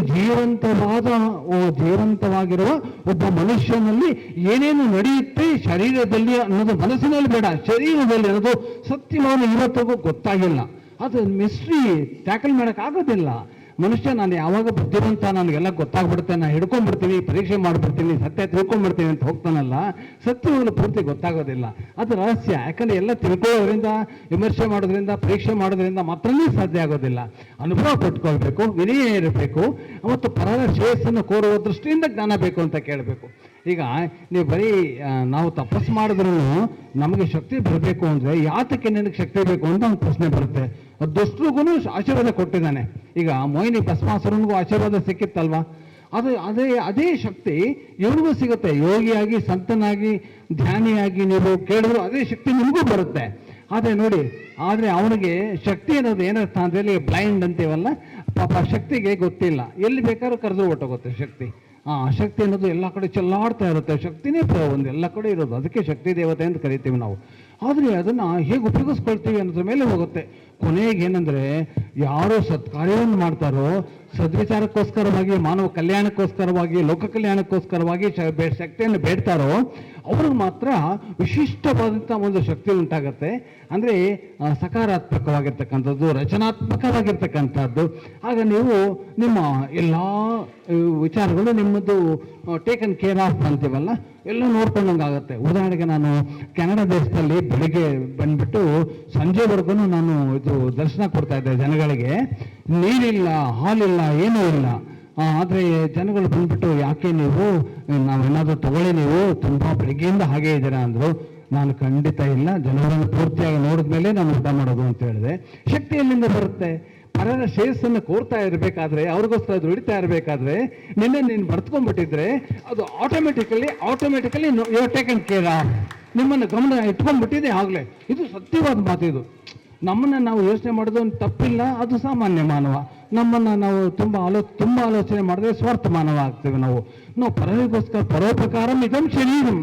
ಜೀವಂತವಾಗಿರುವ ಒಬ್ಬ ಮನುಷ್ಯನಲ್ಲಿ ಏನೇನು ನಡೆಯುತ್ತೆ ಶರೀರದಲ್ಲಿ ಅನ್ನೋದು ಮನಸ್ಸಿನಲ್ಲಿ ಬೇಡ, ಶರೀರದಲ್ಲಿ ಅನ್ನೋದು ಸತ್ಯವಾಗಿ ಇವತ್ತಿಗೂ ಗೊತ್ತಾಗಿಲ್ಲ. ಅದು ಮಿಸ್ಟ್ರಿ ಟ್ಯಾಕಲ್ ಮಾಡೋಕ್ಕಾಗೋದಿಲ್ಲ. ಮನುಷ್ಯ ನಾನು ಯಾವಾಗ ಬುದ್ಧಿವಂತ, ನನಗೆಲ್ಲ ಗೊತ್ತಾಗ್ಬಿಡುತ್ತೆ, ನಾನು ಹಿಡ್ಕೊಂಡ್ಬಿಡ್ತೀನಿ, ಪರೀಕ್ಷೆ ಮಾಡಿಬಿಡ್ತೀನಿ, ಸತ್ಯ ತಿಳ್ಕೊಂಡ್ಬಿಡ್ತೀನಿ ಅಂತ ಹೋಗ್ತಾನಲ್ಲ, ಸತ್ಯವನ್ನು ಪೂರ್ತಿ ಗೊತ್ತಾಗೋದಿಲ್ಲ. ಅದು ರಹಸ್ಯ. ಯಾಕಂದರೆ ಎಲ್ಲ ತಿಳ್ಕೊಳ್ಳೋದ್ರಿಂದ, ವಿಮರ್ಶೆ ಮಾಡೋದ್ರಿಂದ, ಪರೀಕ್ಷೆ ಮಾಡೋದ್ರಿಂದ ಮಾತ್ರನೇ ಸಾಧ್ಯ ಆಗೋದಿಲ್ಲ. ಅನುಭವ ಪಟ್ಕೊಳ್ಬೇಕು, ವಿನಯ ಇರಬೇಕು, ಮತ್ತು ಪರರ ಶ್ರೇಯಸ್ಸನ್ನು ಕೋರುವ ದೃಷ್ಟಿಯಿಂದ ಜ್ಞಾನ ಬೇಕು ಅಂತ ಕೇಳಬೇಕು. ಈಗ ನೀವು ಬರೀ ನಾವು ತಪಸ್ಸು ಮಾಡಿದ್ರೂ ನಮಗೆ ಶಕ್ತಿ ಬರಬೇಕು ಅಂದರೆ ಯಾತಕ್ಕೆ ನಿನಗೆ ಶಕ್ತಿ ಬೇಕು ಅಂತ ಒಂದು ಪ್ರಶ್ನೆ ಬರುತ್ತೆ. ದುಷ್ಟರಿಗೂ ಆಶೀರ್ವಾದ ಕೊಟ್ಟಿದ್ದಾನೆ. ಈಗ ಮೋಹಿನಿ ಭಸ್ಮಾಸುರನಿಗೂ ಆಶೀರ್ವಾದ ಸಿಕ್ಕಿತ್ತಲ್ವಾ, ಅದೇ ಶಕ್ತಿ ಇವನಿಗೂ ಸಿಗುತ್ತೆ. ಯೋಗಿಯಾಗಿ, ಸಂತನಾಗಿ, ಧ್ಯಾನಿಯಾಗಿ ನೀವು ಕೇಳಿದ್ರು ಅದೇ ಶಕ್ತಿ ನಿಮಗೂ ಬರುತ್ತೆ. ಆದರೆ ನೋಡಿ, ಆದರೆ ಅವನಿಗೆ ಶಕ್ತಿ ಅನ್ನೋದು ಏನರ್ಥ ಅಂದರೆ ಬ್ಲೈಂಡ್ ಅಂತೀವಲ್ಲ, ಪಾಪ ಶಕ್ತಿಗೆ ಗೊತ್ತಿಲ್ಲ, ಎಲ್ಲಿ ಬೇಕಾದ್ರೂ ಕರೆದು ಹೊಟ್ಟೋಗುತ್ತೆ ಶಕ್ತಿ. ಶಕ್ತಿ ಅನ್ನೋದು ಎಲ್ಲ ಕಡೆ ಚೆಲ್ಲಾಡ್ತಾ ಇರುತ್ತೆ, ಶಕ್ತಿನೇ ಒಂದು ಎಲ್ಲ ಕಡೆ ಇರೋದು, ಅದಕ್ಕೆ ಶಕ್ತಿ ದೇವತೆ ಅಂತ ಕರಿತೀವಿ ನಾವು. ಆದರೆ ಅದನ್ನು ಹೇಗೆ ಉಪಯೋಗಿಸ್ಕೊಳ್ತೀವಿ ಅನ್ನೋದ್ರ ಮೇಲೆ ಹೋಗುತ್ತೆ. ಕೊನೆಗೆ ಏನಂದರೆ, ಯಾರು ಸತ್ಕಾರ್ಯವನ್ನು ಮಾಡ್ತಾರೋ, ಸದ್ವಿಚಾರಕ್ಕೋಸ್ಕರವಾಗಿ, ಮಾನವ ಕಲ್ಯಾಣಕ್ಕೋಸ್ಕರವಾಗಿ, ಲೋಕ ಕಲ್ಯಾಣಕ್ಕೋಸ್ಕರವಾಗಿ ಶಕ್ತಿಯನ್ನು ಬೇಡ್ತಾರೋ ಅವ್ರಿಗೆ ಮಾತ್ರ ವಿಶಿಷ್ಟವಾದಂಥ ಒಂದು ಶಕ್ತಿ ಉಂಟಾಗತ್ತೆ. ಅಂದರೆ ಸಕಾರಾತ್ಮಕವಾಗಿರ್ತಕ್ಕಂಥದ್ದು, ರಚನಾತ್ಮಕವಾಗಿರ್ತಕ್ಕಂಥದ್ದು. ಆಗ ನೀವು ನಿಮ್ಮ ಎಲ್ಲ ವಿಚಾರಗಳು ನಿಮ್ಮದು ಟೇಕನ್ ಕೇರ್ ಆಫ್ ಅಂತೀವಲ್ಲ, ಎಲ್ಲ ನೋಡ್ಕೊಂಡಂಗಾಗತ್ತೆ. ಉದಾಹರಣೆಗೆ ನಾನು ಕೆನಡಾ ದೇಶದಲ್ಲಿ ಬೆಳಿಗ್ಗೆ ಬಂದ್ಬಿಟ್ಟು ಸಂಜೆವರೆಗೂ ನಾನು ಇದು ದರ್ಶನ ಕೊಡ್ತಾ ಇದ್ದೆ ಜನಗಳಿಗೆ. ನೀರಿಲ್ಲ, ಹಾಲಿಲ್ಲ, ಏನೂ ಇಲ್ಲ. ಆದರೆ ಜನಗಳು ಬಂದ್ಬಿಟ್ಟು, ಯಾಕೆ ನೀವು ನಾವೇನಾದರೂ ತಗೊಳ್ಳಿ, ನೀವು ತುಂಬ ಬೆಳಗ್ಗೆಯಿಂದ ಹಾಗೇ ಇದ್ದೀರಾ ಅಂದರು. ನಾನು ಖಂಡಿತ ಇಲ್ಲ, ಜನರನ್ನು ಪೂರ್ತಿಯಾಗಿ ನೋಡಿದ್ಮೇಲೆ ನಾನು ಊಟ ಮಾಡೋದು ಅಂತ ಹೇಳಿದೆ. ಶಕ್ತಿ ಎಲ್ಲಿಂದ ಬರುತ್ತೆ? ಪರರ ಶ್ರೇಯಸ್ಸನ್ನು ಕೋರ್ತಾ ಇರಬೇಕಾದ್ರೆ, ಅವ್ರಿಗೋಸ್ಕರ ದುಡಿತಾ ಇರಬೇಕಾದ್ರೆ, ನೀನು ಬರೆದ್ಕೊಂಡ್ಬಿಟ್ಟಿದ್ರೆ ಅದು automatically you taken care of, ನಿಮ್ಮನ್ನು ಗಮನ ಇಟ್ಕೊಂಡ್ಬಿಟ್ಟಿದೆ ಆಗಲೇ. ಇದು ಸತ್ಯವಾದ ಮಾತು. ಇದು ನಮ್ಮನ್ನು ನಾವು ಯೋಚನೆ ಮಾಡೋದು ಒಂದು ತಪ್ಪಿಲ್ಲ, ಅದು ಸಾಮಾನ್ಯ ಮಾನವ. ನಮ್ಮನ್ನು ನಾವು ತುಂಬ ಆಲೋಚನೆ ಮಾಡಿದ್ರೆ ಸ್ವಾರ್ಥ ಮಾನವ ಆಗ್ತೇವೆ ನಾವು ಪರರಿಗೋಸ್ಕರ ಪರೋಪಕಾರಂ ಇದಂ ಶರೀರಂ.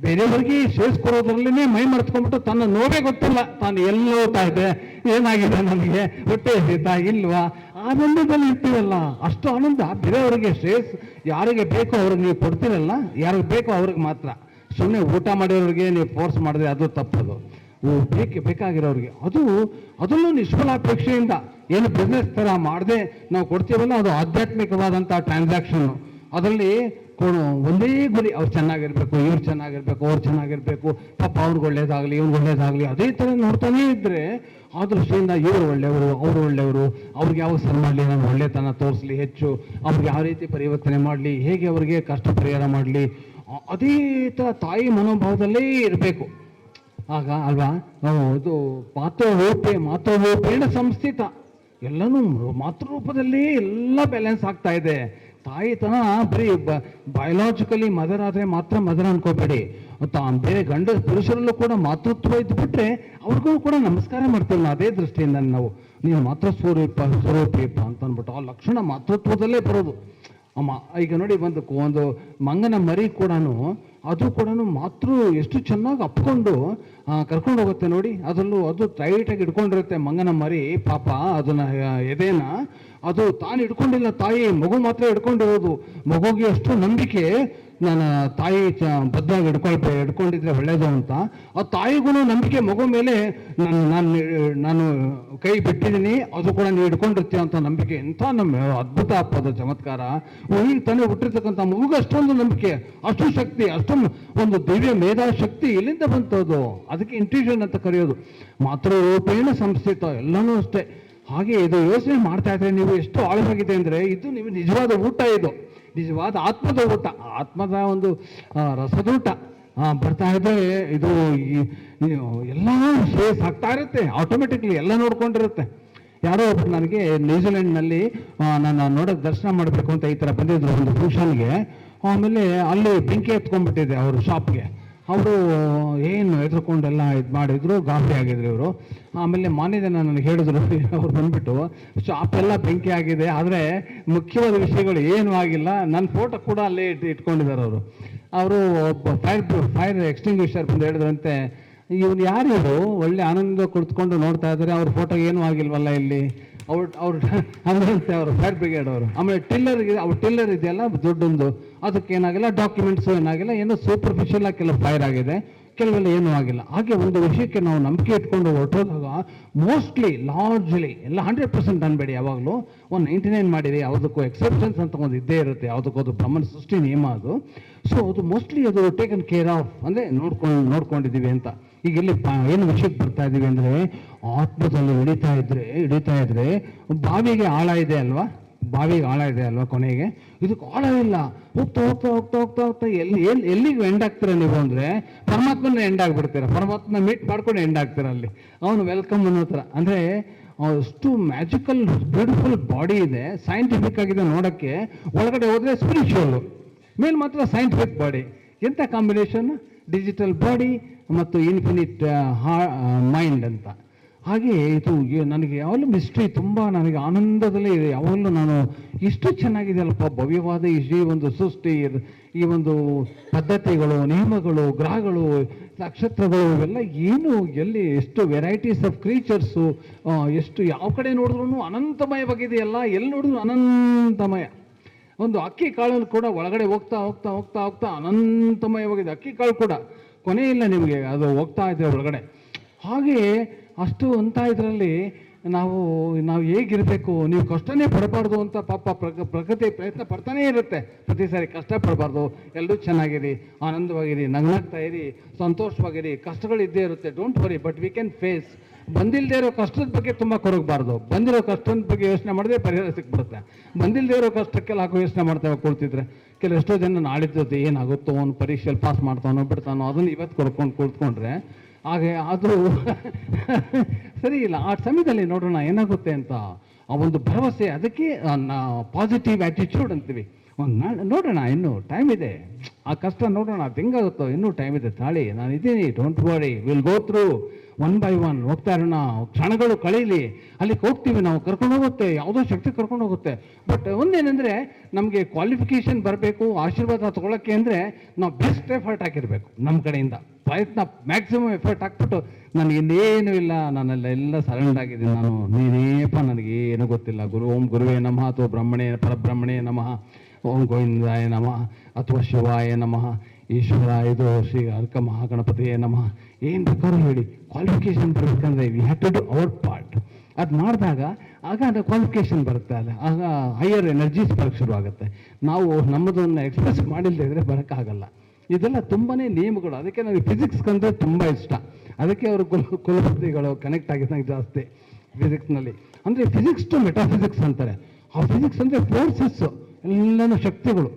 ಬೇರೆಯವರಿಗೆ ಕೊಡೋದ್ರಲ್ಲೇ ಮೈ ಮರೆತ್ಕೊಂಡ್ಬಿಟ್ಟು ತನ್ನ ನೋವೇ ಗೊತ್ತಿಲ್ಲ, ತಾನು ಎಲ್ಲಿ ಹೋಗ್ತಾ ಇದೆ, ಏನಾಗಿದೆ, ನನಗೆ ಹೊಟ್ಟೆ ಹಸಿತಾ ಇಲ್ವಾ, ಆನಂದದಲ್ಲಿ ಇರ್ತೀವಲ್ಲ. ಅಷ್ಟು ಆನಂದ ಬೇರೆಯವರಿಗೆ ಶ್ರೇಯಸ್ ಯಾರಿಗೆ ಬೇಕೋ ಅವ್ರಿಗೆ ನೀವು ಕೊಡ್ತೀರಲ್ಲ, ಯಾರಿಗೆ ಬೇಕೋ ಅವ್ರಿಗೆ ಮಾತ್ರ. ಸುಮ್ಮನೆ ಊಟ ಮಾಡಿರೋರಿಗೆ ನೀವು ಫೋರ್ಸ್ ಮಾಡಿದ್ರೆ ಅದು ತಪ್ಪದು. ಬೇಕಾಗಿರೋರಿಗೆ ಅದನ್ನು ನಿಷ್ಫಲಾಪೇಕ್ಷೆಯಿಂದ ಏನು ಬಿಸ್ನೆಸ್ ಥರ ಮಾಡದೆ ನಾವು ಕೊಡ್ತೀವಲ್ಲ, ಅದು ಆಧ್ಯಾತ್ಮಿಕವಾದಂಥ ಟ್ರಾನ್ಸಾಕ್ಷನ್ನು. ಅದರಲ್ಲಿ ಒಂದೇ ಗುರಿ, ಅವ್ರು ಚೆನ್ನಾಗಿರ್ಬೇಕು, ಇವ್ರು ಚೆನ್ನಾಗಿರ್ಬೇಕು, ಅವ್ರು ಚೆನ್ನಾಗಿರ್ಬೇಕು, ಪಾಪ ಅವ್ರಿಗೆ ಒಳ್ಳೇದಾಗಲಿ, ಇವ್ರಿಗೆ ಒಳ್ಳೇದಾಗಲಿ, ಅದೇ ಥರ ನೋಡ್ತಾನೇ ಇದ್ದರೆ ಆ ದೃಷ್ಟಿಯಿಂದ ಇವರು ಒಳ್ಳೆಯವರು, ಅವರು ಒಳ್ಳೆಯವರು, ಅವ್ರಿಗೆ ಯಾವ ಸರಿ ಮಾಡಲಿ, ನಾನು ಒಳ್ಳೆತನ ತೋರಿಸಲಿ ಹೆಚ್ಚು, ಅವ್ರಿಗೆ ಯಾವ ರೀತಿ ಪರಿವರ್ತನೆ ಮಾಡಲಿ, ಹೇಗೆ ಅವರಿಗೆ ಕಷ್ಟ ಪರಿಹಾರ ಮಾಡಲಿ, ಅದೇ ಥರ ತಾಯಿ ಮನೋಭಾವದಲ್ಲೇ ಇರಬೇಕು. ಆಗ ಅಲ್ವಾ ಇದು ಮಾತೃರೂಪೇಣ ಸಂಸ್ಥಿತ, ಎಲ್ಲನೂ ಮಾತೃರೂಪದಲ್ಲಿ ಎಲ್ಲ ಬ್ಯಾಲೆನ್ಸ್ ಆಗ್ತಾ ಇದೆ. ತಾಯಿತನ ಬರೀ ಬಯೋಲಾಜಿಕಲಿ ಮದರ್ ಆದರೆ ಮಾತ್ರ ಮದರ್ ಅನ್ಕೋಬೇಡಿ. ಬೇರೆ ಪುರುಷರಲ್ಲೂ ಕೂಡ ಮಾತೃತ್ವ ಇದ್ದುಬಿಟ್ರೆ ಅವ್ರಿಗೂ ಕೂಡ ನಮಸ್ಕಾರ ಮಾಡ್ತೀವಿ ನಾವು ಅದೇ ದೃಷ್ಟಿಯಿಂದ. ನಾವು ನೀನು ಮಾತೃ ಸ್ವರೂಪಿಯಪ್ಪ ಅಂತ ಅಂದ್ಬಿಟ್ಟು ಆ ಲಕ್ಷಣ ಮಾತೃತ್ವದಲ್ಲೇ ಬರೋದು. ಈಗ ನೋಡಿ, ಒಂದು ಮಂಗನ ಮರಿ ಕೂಡ ಅದು ಮಾತೃ ಎಷ್ಟು ಚೆನ್ನಾಗಿ ಅಪ್ಕೊಂಡು ಕರ್ಕೊಂಡು ಹೋಗುತ್ತೆ ನೋಡಿ. ಅದು ಟೈಟಾಗಿ ಇಟ್ಕೊಂಡಿರುತ್ತೆ ಮಂಗನ ಮರಿ, ಪಾಪ ಅದನ್ನ ಎದೆನ ಅದು ತಾನು ಇಟ್ಕೊಂಡಿಲ್ಲ, ತಾಯಿ ಮಗು ಮಾತ್ರ ಇಟ್ಕೊಂಡಿರೋದು. ಮಗುಗೆ ಅಷ್ಟು ನಂಬಿಕೆ, ನನ್ನ ತಾಯಿ ಬದ್ಧವಾಗಿ ಹಿಡ್ಕೊಂಡಿದ್ರೆ ಒಳ್ಳೇದು ಅಂತ, ಆ ತಾಯಿಗೂ ನಂಬಿಕೆ ಮಗು ಮೇಲೆ ನಾನು ಕೈ ಬಿಟ್ಟಿದ್ದೀನಿ, ಅದು ಕೂಡ ನೀವು ಹಿಡ್ಕೊಂಡಿರ್ತೀಯ ಅಂತ ನಂಬಿಕೆ. ಎಂಥ ನಮ್ಮ ಅದ್ಭುತ ಅಪ್ಪದ ಚಮತ್ಕಾರ. ಈಗ ತಾನೇ ಹುಟ್ಟಿರ್ತಕ್ಕಂಥ ಮಗುಗೆ ಅಷ್ಟೊಂದು ನಂಬಿಕೆ, ಅಷ್ಟು ಶಕ್ತಿ, ಅಷ್ಟೊಂದು ಒಂದು ದಿವ್ಯ ಮೇಧಾಶಕ್ತಿ ಎಲ್ಲಿಂದ ಬಂತದ್ದು? ಅದಕ್ಕೆ ಇಂಟ್ಯೂಷನ್ ಅಂತ ಕರೆಯೋದು. ಮಾತೃರೂಪೇಣ ಸಂಸ್ಥಿತ ಎಲ್ಲನೂ ಅಷ್ಟೇ. ಹಾಗೆ ಇದು ಯೋಚನೆ ಮಾಡ್ತಾ ಇದ್ರೆ ನೀವು ಎಷ್ಟು ಆಳವಾಗಿದೆ ಅಂದರೆ, ಇದು ನೀವು ನಿಜವಾದ ಊಟ, ಇದು ನಿಜವಾದ ಆತ್ಮದ ಊಟ, ಆತ್ಮದ ಒಂದು ರಸದೂಟ ಬರ್ತಾ ಇದ್ರೆ ಇದು ಎಲ್ಲ ಶೇಸ್ ಆಗ್ತಾ ಇರುತ್ತೆ ಆಟೋಮೆಟಿಕ್ಲಿ, ಎಲ್ಲ ನೋಡ್ಕೊಂಡಿರುತ್ತೆ. ಯಾರೋ ಒಬ್ರು ನನಗೆ ನ್ಯೂಜಿಲೆಂಡ್ನಲ್ಲಿ ನಾನು ನೋಡೋಕೆ ದರ್ಶನ ಮಾಡಬೇಕು ಅಂತ ಈ ಥರ ಬಂದಿದ್ರು ಒಂದು ಫಂಕ್ಷನ್ಗೆ. ಆಮೇಲೆ ಅಲ್ಲಿ ಬೆಂಕಿ ಎತ್ಕೊಂಡ್ಬಿಟ್ಟಿದೆ ಅವ್ರ ಶಾಪ್ಗೆ. ಅವರು ಏನು ಎದ್ರುಕೊಂಡೆಲ್ಲ ಇದು ಮಾಡಿದ್ರು, ಗಾಬರಿ ಆಗಿದ್ರು ಇವರು. ಆಮೇಲೆ ಮಾನ್ಯದ ನನಗೆ ಹೇಳಿದ್ರು, ಅವ್ರು ಬಂದ್ಬಿಟ್ಟು ಶಾಪೆಲ್ಲ ಬೆಂಕಿ ಆಗಿದೆ, ಆದರೆ ಮುಖ್ಯವಾದ ವಿಷಯಗಳು ಏನೂ ಆಗಿಲ್ಲ. ನನ್ನ ಫೋಟೋ ಕೂಡ ಅಲ್ಲೇ ಇಟ್ಕೊಂಡಿದ್ದಾರೆ ಅವರು ಒಬ್ಬ ಫೈರ್ ಎಕ್ಸ್ಟಿಂಗ್ವಿಷರ್ ಬಂದು ಹೇಳಿದ್ರಂತೆ, ಇವನು ಯಾರಿವರು ಒಳ್ಳೆ ಆನಂದ ಕುಳಿತುಕೊಂಡು ನೋಡ್ತಾ ಇದ್ದಾರೆ, ಅವ್ರ ಫೋಟೋ ಏನೂ ಆಗಿಲ್ವಲ್ಲ ಇಲ್ಲಿ ಅವ್ರು ಅಂದ್ರಂತೆ ಅವರು ಫೈರ್ ಬ್ರಿಗೇಡ್ ಅವರು. ಆಮೇಲೆ ಟಿಲ್ಲರ್ ಇದೆಯಲ್ಲ ದೊಡ್ಡೊಂದು, ಅದಕ್ಕೆ ಏನಾಗಿಲ್ಲ, ಡಾಕ್ಯುಮೆಂಟ್ಸು ಏನಾಗಿಲ್ಲ, ಏನೋ ಸೂಪರ್ಫಿಷಿಯಲ್ ಆಗಿ ಕೆಲವು ಫೈರ್ ಆಗಿದೆ, ಕೆಲವೆಲ್ಲ ಏನೂ ಆಗಿಲ್ಲ. ಹಾಗೆ ಒಂದು ವಿಷಯಕ್ಕೆ ನಾವು ನಂಬಿಕೆ ಇಟ್ಕೊಂಡು ಹೊರಟೋದಾಗ ಮೋಸ್ಟ್ಲಿ ಲಾರ್ಜ್ಲಿ ಎಲ್ಲ 100% ಅನ್ಬೇಡಿ, ಯಾವಾಗಲೂ ಒಂದು 99 ಮಾಡಿರಿ. ಯಾವುದಕ್ಕೂ ಎಕ್ಸೆಪ್ಷನ್ಸ್ ಅಂತ ಒಂದು ಇದ್ದೇ ಇರುತ್ತೆ, ಯಾವುದಕ್ಕೂ ಅದು ಬ್ರಹ್ಮನ ಸೃಷ್ಟಿ ನಿಯಮ ಅದು. ಸೊ ಅದು ಮೋಸ್ಟ್ಲಿ ಅದು ಟೇಕನ್ ಕೇರ್ ಆಫ್, ಅಂದರೆ ನೋಡ್ಕೊಂಡಿದ್ದೀವಿ ಅಂತ. ಈಗ ಇಲ್ಲಿ ಏನು ವಿಷಯಕ್ಕೆ ಬರ್ತಾ ಇದ್ದೀವಿ ಅಂದರೆ, ಆತ್ಮದಲ್ಲಿ ಹಿಡಿತಾ ಇದ್ರೆ ಬಾವಿಗೆ ಆಳ ಇದೆ ಅಲ್ವಾ, ಕೊನೆಗೆ ಇದಕ್ಕೆ ಆಳ ಇಲ್ಲ. ಹೋಗ್ತಾ ಎಲ್ಲಿಗೆ ಎಂಡ್ ಆಗ್ತೀರ ನೀವು ಅಂದರೆ, ಪರಮಾತ್ಮನ ಎಂಡ್ ಆಗಿಬಿಡ್ತೀರ. ಪರಮಾತ್ಮ ಮೀಟ್ ಮಾಡ್ಕೊಂಡು ಎಂಡ್ ಆಗ್ತೀರ ಅಲ್ಲಿ, ಅವನು ವೆಲ್ಕಮ್ ಅನ್ನೋ ಥರ. ಅಂದರೆ ಅಷ್ಟು ಮ್ಯಾಜಿಕಲ್ ಬ್ಯೂಟಿಫುಲ್ ಬಾಡಿ ಇದೆ, ಸೈಂಟಿಫಿಕ್ ಆಗಿದೆ ನೋಡೋಕ್ಕೆ. ಒಳಗಡೆ ಹೋದರೆ ಸ್ಪಿರಿಚುವಲ್ಲು, ಮೇಲೆ ಮಾತ್ರ ಸೈಂಟಿಫಿಕ್ ಬಾಡಿ. ಎಂಥ ಕಾಂಬಿನೇಷನ್, ಡಿಜಿಟಲ್ ಬಾಡಿ ಮತ್ತು ಇನ್ಫಿನಿಟ್ ಮೈಂಡ್ ಅಂತ. ಹಾಗೆ ಇದು ನನಗೆ ಯಾವಾಗಲೂ ಮಿಸ್ಟ್ರಿ, ತುಂಬ ನನಗೆ ಆನಂದದಲ್ಲೇ ಇದೆ ಯಾವಾಗಲೂ. ನಾನು ಇಷ್ಟು ಚೆನ್ನಾಗಿದೆ ಅಲ್ಪ ಭವ್ಯವಾದ ಈ ಒಂದು ಸೃಷ್ಟಿ, ಈ ಒಂದು ಪದ್ಧತಿಗಳು, ನಿಯಮಗಳು, ಗ್ರಹಗಳು, ನಕ್ಷತ್ರಗಳು, ಇವೆಲ್ಲ ಏನು, ಎಲ್ಲಿ ಎಷ್ಟು ವೆರೈಟೀಸ್ ಆಫ್ ಕ್ರೀಚರ್ಸು, ಎಷ್ಟು ಯಾವ ಕಡೆ ನೋಡಿದ್ರೂ ಅನಂತಮಯವಾಗಿದೆಯಲ್ಲ, ಎಲ್ಲಿ ನೋಡಿದ್ರು ಅನಂತಮಯ. ಒಂದು ಅಕ್ಕಿ ಕಾಳನ್ನು ಕೂಡ ಒಳಗಡೆ ಹೋಗ್ತಾ ಅನಂತಮಯವಾಗಿದೆ. ಅಕ್ಕಿ ಕಾಳು ಕೂಡ ಕೊನೆ ಇಲ್ಲ ನಿಮಗೆ, ಅದು ಹೋಗ್ತಾ ಇದೆ ಒಳಗಡೆ. ಹಾಗೆ ಅಷ್ಟು ಅಂತ ಇದರಲ್ಲಿ ನಾವು ಹೇಗಿರಬೇಕು, ನೀವು ಕಷ್ಟನೇ ಪಡಬಾರ್ದು ಅಂತ ಪಾಪ ಪ್ರಕೃತಿ ಪ್ರಯತ್ನ ಪಡ್ತಾನೇ ಇರುತ್ತೆ. ಪ್ರತಿ ಸಾರಿ ಕಷ್ಟ ಪಡಬಾರ್ದು, ಎಲ್ಲರೂ ಚೆನ್ನಾಗಿರಿ, ಆನಂದವಾಗಿರಿ, ನಗ್ನಾಗ್ತಾ ಇರಿ, ಸಂತೋಷವಾಗಿರಿ. ಕಷ್ಟಗಳಿದ್ದೇ ಇರುತ್ತೆ, don't worry, but we can face. ಬಂದಿಲ್ಲದೆ ಇರೋ ಕಷ್ಟದ ಬಗ್ಗೆ ತುಂಬ ಕೊರಗಬಾರ್ದು. ಬಂದಿರೋ ಕಷ್ಟದ ಬಗ್ಗೆ ಯೋಚನೆ ಮಾಡಿದ್ರೆ ಪರಿಹಾರ ಸಿಕ್ಬಿಡುತ್ತೆ. ಬಂದಿಲ್ಲದೆ ಇರೋ ಕಷ್ಟಕ್ಕೆಲ್ಲ ಯೋಚನೆ ಮಾಡ್ತಾ ಕೂಳ್ತಿದ್ರೆ ಎಷ್ಟೋ ಜನ ನಾಳಿದ್ದದ್ದು ಏನಾಗುತ್ತೋ, ಒಂದು ಪರೀಕ್ಷೆಯಲ್ಲಿ ಪಾಸ್ ಮಾಡ್ತಾನೋ ಬಿಡ್ತಾನೋ, ಅದನ್ನು ಇವತ್ತು ಕೂತ್ಕೊಂಡ್ರೆ ಹಾಗೆ ಆದರೂ ಸರಿ ಇಲ್ಲ. ಆ ಸಮಯದಲ್ಲಿ ನೋಡೋಣ ಏನಾಗುತ್ತೆ ಅಂತ ಆ ಒಂದು ಭರವಸೆ, ಅದಕ್ಕೆ ಪಾಸಿಟಿವ್ ಆ್ಯಟಿಟ್ಯೂಡ್ ಅಂತೀವಿ. ನೋಡೋಣ, ಇನ್ನೂ ಟೈಮ್ ಇದೆ, ಆ ಕಷ್ಟ ನೋಡೋಣ, ಅದು ಹೆಂಗಾಗುತ್ತೋ, ಇನ್ನೂ ಟೈಮ್ ಇದೆ, ತಾಳಿ, ನಾನು ಇದ್ದೀನಿ, don't worry, will go through one by one. ಹೋಗ್ತಾ ಇರೋಣ, ಕ್ಷಣಗಳು ಕಳೀಲಿ, ಅಲ್ಲಿಗೆ ಹೋಗ್ತೀವಿ ನಾವು, ಕರ್ಕೊಂಡು ಹೋಗುತ್ತೆ, ಯಾವುದೋ ಶಕ್ತಿ ಕರ್ಕೊಂಡು ಹೋಗುತ್ತೆ. ಬಟ್ ಒಂದೇನೆಂದರೆ, ನಮಗೆ ಕ್ವಾಲಿಫಿಕೇಷನ್ ಬರಬೇಕು, ಆಶೀರ್ವಾದ ತೊಗೊಳಕ್ಕೆ ಅಂದರೆ ನಾವು ಬೆಸ್ಟ್ ಎಫರ್ಟ್ ಹಾಕಿರಬೇಕು. ನಮ್ಮ ಕಡೆಯಿಂದ ಪ್ರಯತ್ನ ಮ್ಯಾಕ್ಸಿಮಮ್ ಎಫರ್ಟ್ ಹಾಕ್ಬಿಟ್ಟು, ನನಗೆ ಇನ್ನೇನು ಇಲ್ಲ, ನಾನೆಲ್ಲ ಸರೆಂಡರ್ ಆಗಿದ್ದೀನಿ, ನಾನು ನೀನೇಪ್ಪ ನನಗೇನು ಗೊತ್ತಿಲ್ಲ, ಓಂ ಗುರುವೇ ನಮಃ, ಅಥವಾ ಪರಬ್ರಹ್ಮಣೇ ನಮಃ, ಓಂ ಗೋವಿಂದಾಯ ನಮಃ, ಅಥವಾ ಶಿವಾಯ ನಮಃ, ಈಶ್ವರ, ಇದು ಶ್ರೀ ಅರ್ಕ ಮಹಾಗಣಪತಿಯೇ ನಮಃ, ಏನು ಬೇಕಾದ್ರೂ ಹೇಳಿ. ಕ್ವಾಲಿಫಿಕೇಷನ್ ಬರಬೇಕಂದ್ರೆ we have to do our part. ಅದು ಮಾಡಿದಾಗ ಆಗ ಅದು ಕ್ವಾಲಿಫಿಕೇಷನ್ ಬರುತ್ತೆ, ಅಲ್ಲ ಆಗ ಹೈಯರ್ ಎನರ್ಜೀಸ್ ಬರೋಕ್ಕೆ ಶುರುವಾಗುತ್ತೆ. ನಾವು ನಮ್ಮದನ್ನು ಎಕ್ಸ್ಪ್ರೆಸ್ ಮಾಡಿಲ್ಲದೆ ಇದ್ರೆ ಬರೋಕ್ಕಾಗಲ್ಲ. ಇದೆಲ್ಲ ತುಂಬಾ ನಿಯಮಗಳು. ಅದಕ್ಕೆ ನನಗೆ ಫಿಸಿಕ್ಸ್ ಅಂದರೆ ತುಂಬ ಇಷ್ಟ. ಅದಕ್ಕೆ ಅವರು ಕುಲಪತಿಗಳು ಕನೆಕ್ಟ್ ಆಗಿದ್ದಾಗ ಜಾಸ್ತಿ ಫಿಸಿಕ್ಸ್ನಲ್ಲಿ. ಅಂದರೆ ಫಿಸಿಕ್ಸ್ ಟು ಮೆಟಾಫಿಸಿಕ್ಸ್ ಅಂತಾರೆ. ಆ ಫಿಸಿಕ್ಸ್ ಅಂದರೆ ಫೋರ್ಸಸ್ಸು, ಎಲ್ಲನೂ ಶಕ್ತಿಗಳು.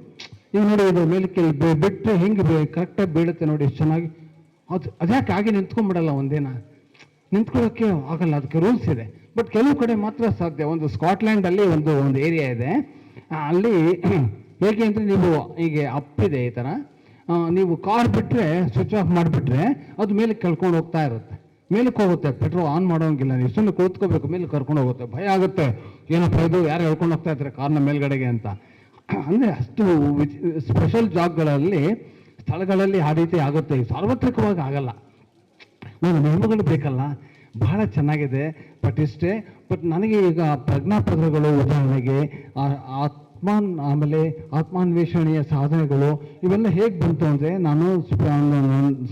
ಈಗ ನೋಡಿ, ಇದು ಮೇಲಕ್ಕೆ ಬಿಟ್ಟರೆ ಹೆಂಗೆ ಕರೆಕ್ಟಾಗಿ ಬೀಳುತ್ತೆ ನೋಡಿ, ಎಷ್ಟು ಚೆನ್ನಾಗಿ. ಅದ್ಯಾಕೆ ಹಾಗೆ ನಿಂತ್ಕೊಂಡ್ಬಿಡಲ್ಲ ಒಂದೇನ, ನಿಂತ್ಕೊಳ್ಳೋಕ್ಕೆ ಆಗಲ್ಲ, ಅದಕ್ಕೆ ರೂಲ್ಸ್ ಇದೆ. ಬಟ್ ಕೆಲವು ಕಡೆ ಮಾತ್ರ ಸಾಧ್ಯ. ಒಂದು ಸ್ಕಾಟ್ಲ್ಯಾಂಡಲ್ಲಿ ಒಂದು ಏರಿಯಾ ಇದೆ, ಅಲ್ಲಿ ಹೇಗೆ ಅಂದರೆ, ನೀವು ಹೀಗೆ ಅಪ್ಪಿದೆ ಈ ಥರ, ನೀವು ಕಾರ್ ಬಿಟ್ಟರೆ, ಸ್ವಿಚ್ ಆಫ್ ಮಾಡಿಬಿಟ್ರೆ ಅದು ಮೇಲೆ ಕಳ್ಕೊಂಡು ಹೋಗ್ತಾ ಇರುತ್ತೆ, ಮೇಲಕ್ಕೆ ಹೋಗುತ್ತೆ. ಪೆಟ್ರೋಲ್ ಆನ್ ಮಾಡೋಂಗಿಲ್ಲ, ನೀವು ಸುಮ್ಮನೆ ಕೂತ್ಕೋಬೇಕು, ಮೇಲೆ ಕರ್ಕೊಂಡು ಹೋಗುತ್ತೆ. ಭಯ ಆಗುತ್ತೆ, ಏನಪ್ಪ ಇದು, ಯಾರು ಹೇಳ್ಕೊಂಡು ಹೋಗ್ತಾ ಇರ್ತಾರೆ ಕಾರ್ನ ಮೇಲ್ಗಡೆಗೆ ಅಂತ. ಅಂದರೆ ಅಷ್ಟು ಸ್ಪೆಷಲ್ ಜಾಬ್ಗಳಲ್ಲಿ, ಸ್ಥಳಗಳಲ್ಲಿ ಆ ರೀತಿ ಆಗುತ್ತೆ. ಸಾರ್ವತ್ರಿಕವಾಗಿ ಆಗಲ್ಲ. ನಿಯಮಗಳು ಬೇಕಲ್ಲ, ಬಹಳ ಚೆನ್ನಾಗಿದೆ. ಬಟ್ ಇಷ್ಟೇ. ಬಟ್ ನನಗೆ ಈಗ ಪ್ರಜ್ಞಾಪತ್ರಗಳು, ಉದಾಹರಣೆಗೆ ಆಮೇಲೆ ಆತ್ಮಾನ್ವೇಷಣೆಯ ಸಾಧನೆಗಳು ಇವೆಲ್ಲ ಹೇಗೆ ಬಂತು ಅಂದರೆ ನಾನು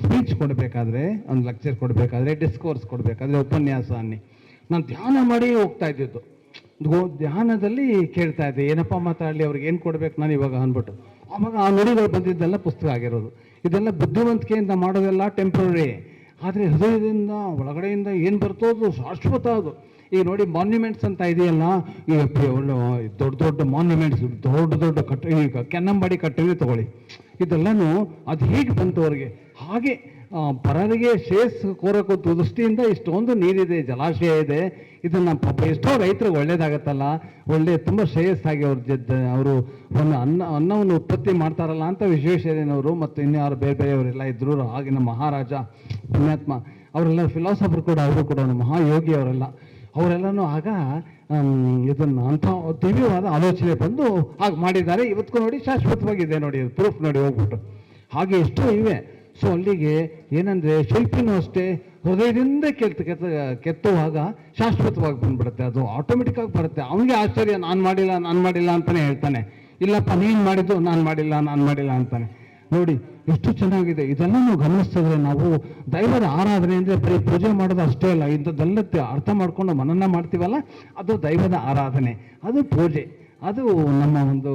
ಸ್ಪೀಚ್ ಕೊಡಬೇಕಾದ್ರೆ, ಒಂದು ಲೆಕ್ಚರ್ ಕೊಡಬೇಕಾದ್ರೆ, ಡಿಸ್ಕೋರ್ಸ್ ಕೊಡಬೇಕಾದ್ರೆ, ಉಪನ್ಯಾಸ ನಾನು ಧ್ಯಾನ ಮಾಡಿ ಹೋಗ್ತಾ ಇದ್ದಿದ್ದು. ಧ್ಯಾನದಲ್ಲಿ ಕೇಳ್ತಾ ಇದ್ದೆ, ಏನಪ್ಪ ಮಾತಾಡಲಿ, ಅವ್ರಿಗೆ ಏನು ಕೊಡ್ಬೇಕು ನಾನು ಇವಾಗ ಅಂದ್ಬಿಟ್ಟು. ಆವಾಗ ಆ ನುಡಿಗಳು ಬಂದಿದ್ದೆಲ್ಲ ಪುಸ್ತಕ ಆಗಿರೋದು. ಇದೆಲ್ಲ ಬುದ್ಧಿವಂತಿಕೆಯಿಂದ ಮಾಡೋದೆಲ್ಲ ಟೆಂಪ್ರರಿ, ಆದರೆ ಹೃದಯದಿಂದ ಒಳಗಡೆಯಿಂದ ಏನು ಬರ್ತೋದು ಶಾಶ್ವತ. ಅದು ಈಗ ನೋಡಿ ಮಾನ್ಯುಮೆಂಟ್ಸ್ ಅಂತ ಇದೆಯಲ್ಲ, ಈಗ ದೊಡ್ಡ ದೊಡ್ಡ ಮಾನ್ಯುಮೆಂಟ್ಸ್, ದೊಡ್ಡ ದೊಡ್ಡ ಈಗ ಕೆನ್ನಂಬಾಡಿ ಕಟ್ಟಡವೇ ತಗೊಳ್ಳಿ, ಇದೆಲ್ಲನೂ ಅದು ಹೇಗೆ ಬಂತು ಅವ್ರಿಗೆ, ಹಾಗೆ ಪರರಿಗೆ ಶ್ರೇಯಸ್ಸು ಕೋರಕ್ಕೂ ದೃಷ್ಟಿಯಿಂದ ಇಷ್ಟೊಂದು ನೀರಿದೆ, ಜಲಾಶಯ ಇದೆ, ಇದನ್ನು ಪಾಪ ಎಷ್ಟೋ ರೈತರಿಗೆ ಒಳ್ಳೇದಾಗತ್ತಲ್ಲ, ಒಳ್ಳೆ ತುಂಬ ಶ್ರೇಯಸ್ಸಾಗಿ ಅವರು ಒಂದು ಅನ್ನವನ್ನು ಉತ್ಪತ್ತಿ ಮಾಡ್ತಾರಲ್ಲ ಅಂತ ವಿಶ್ವೇಶ್ವರಯ್ಯನವರು ಮತ್ತು ಇನ್ಯಾರು ಬೇರೆ ಬೇರೆಯವರೆಲ್ಲ ಇದ್ದರು. ಆಗಿನ ಮಹಾರಾಜ ಪುಣ್ಯಾತ್ಮ ಅವರೆಲ್ಲ ಫಿಲಾಸಫರ್ ಕೂಡ, ಅವರು ಕೂಡ ಮಹಾಯೋಗಿ ಅವರೆಲ್ಲನೂ ಆಗ ಇದನ್ನು ಅಂಥ ದಿವ್ಯವಾದ ಆಲೋಚನೆ ಬಂದು ಹಾಗೆ ಮಾಡಿದ್ದಾರೆ. ಇವತ್ತಿಗೂ ನೋಡಿ ಶಾಶ್ವತವಾಗಿದೆ, ನೋಡಿ ಪ್ರೂಫ್ ನೋಡಿ ಹೋಗ್ಬಿಟ್ಟು. ಹಾಗೆ ಎಷ್ಟೋ ಇವೆ. ಸೊ ಅಲ್ಲಿಗೆ ಏನಂದರೆ ಶಿಲ್ಪಿನೂ ಅಷ್ಟೇ ಹೃದಯದಿಂದ ಕೆತ್ತುವಾಗ ಶಾಶ್ವತವಾಗಿ ಬಂದ್ಬಿಡುತ್ತೆ, ಅದು ಆಟೋಮೆಟಿಕ್ಕಾಗಿ ಬರುತ್ತೆ. ಅವನಿಗೆ ಆಶ್ಚರ್ಯ, ನಾನು ಮಾಡಿಲ್ಲ ಅಂತಲೇ ಹೇಳ್ತಾನೆ, ಇಲ್ಲಪ್ಪ ನೀನು ಮಾಡಿದ್ದು, ನಾನು ಮಾಡಿಲ್ಲ ಅಂತಾನೆ. ನೋಡಿ ಎಷ್ಟು ಚೆನ್ನಾಗಿದೆ. ಇದೆಲ್ಲ ನಾವು ಗಮನಿಸಿದ್ರೆ ನಾವು ದೈವದ ಆರಾಧನೆ ಅಂದರೆ ಬರೀ ಪೂಜೆ ಮಾಡೋದು ಅಷ್ಟೇ ಅಲ್ಲ, ಇಂಥದ್ದೆಲ್ಲ ಅರ್ಥ ಮಾಡ್ಕೊಂಡು ಮನನ ಮಾಡ್ತೀವಲ್ಲ, ಅದು ದೈವದ ಆರಾಧನೆ, ಅದು ಪೂಜೆ, ಅದು ನಮ್ಮ ಒಂದು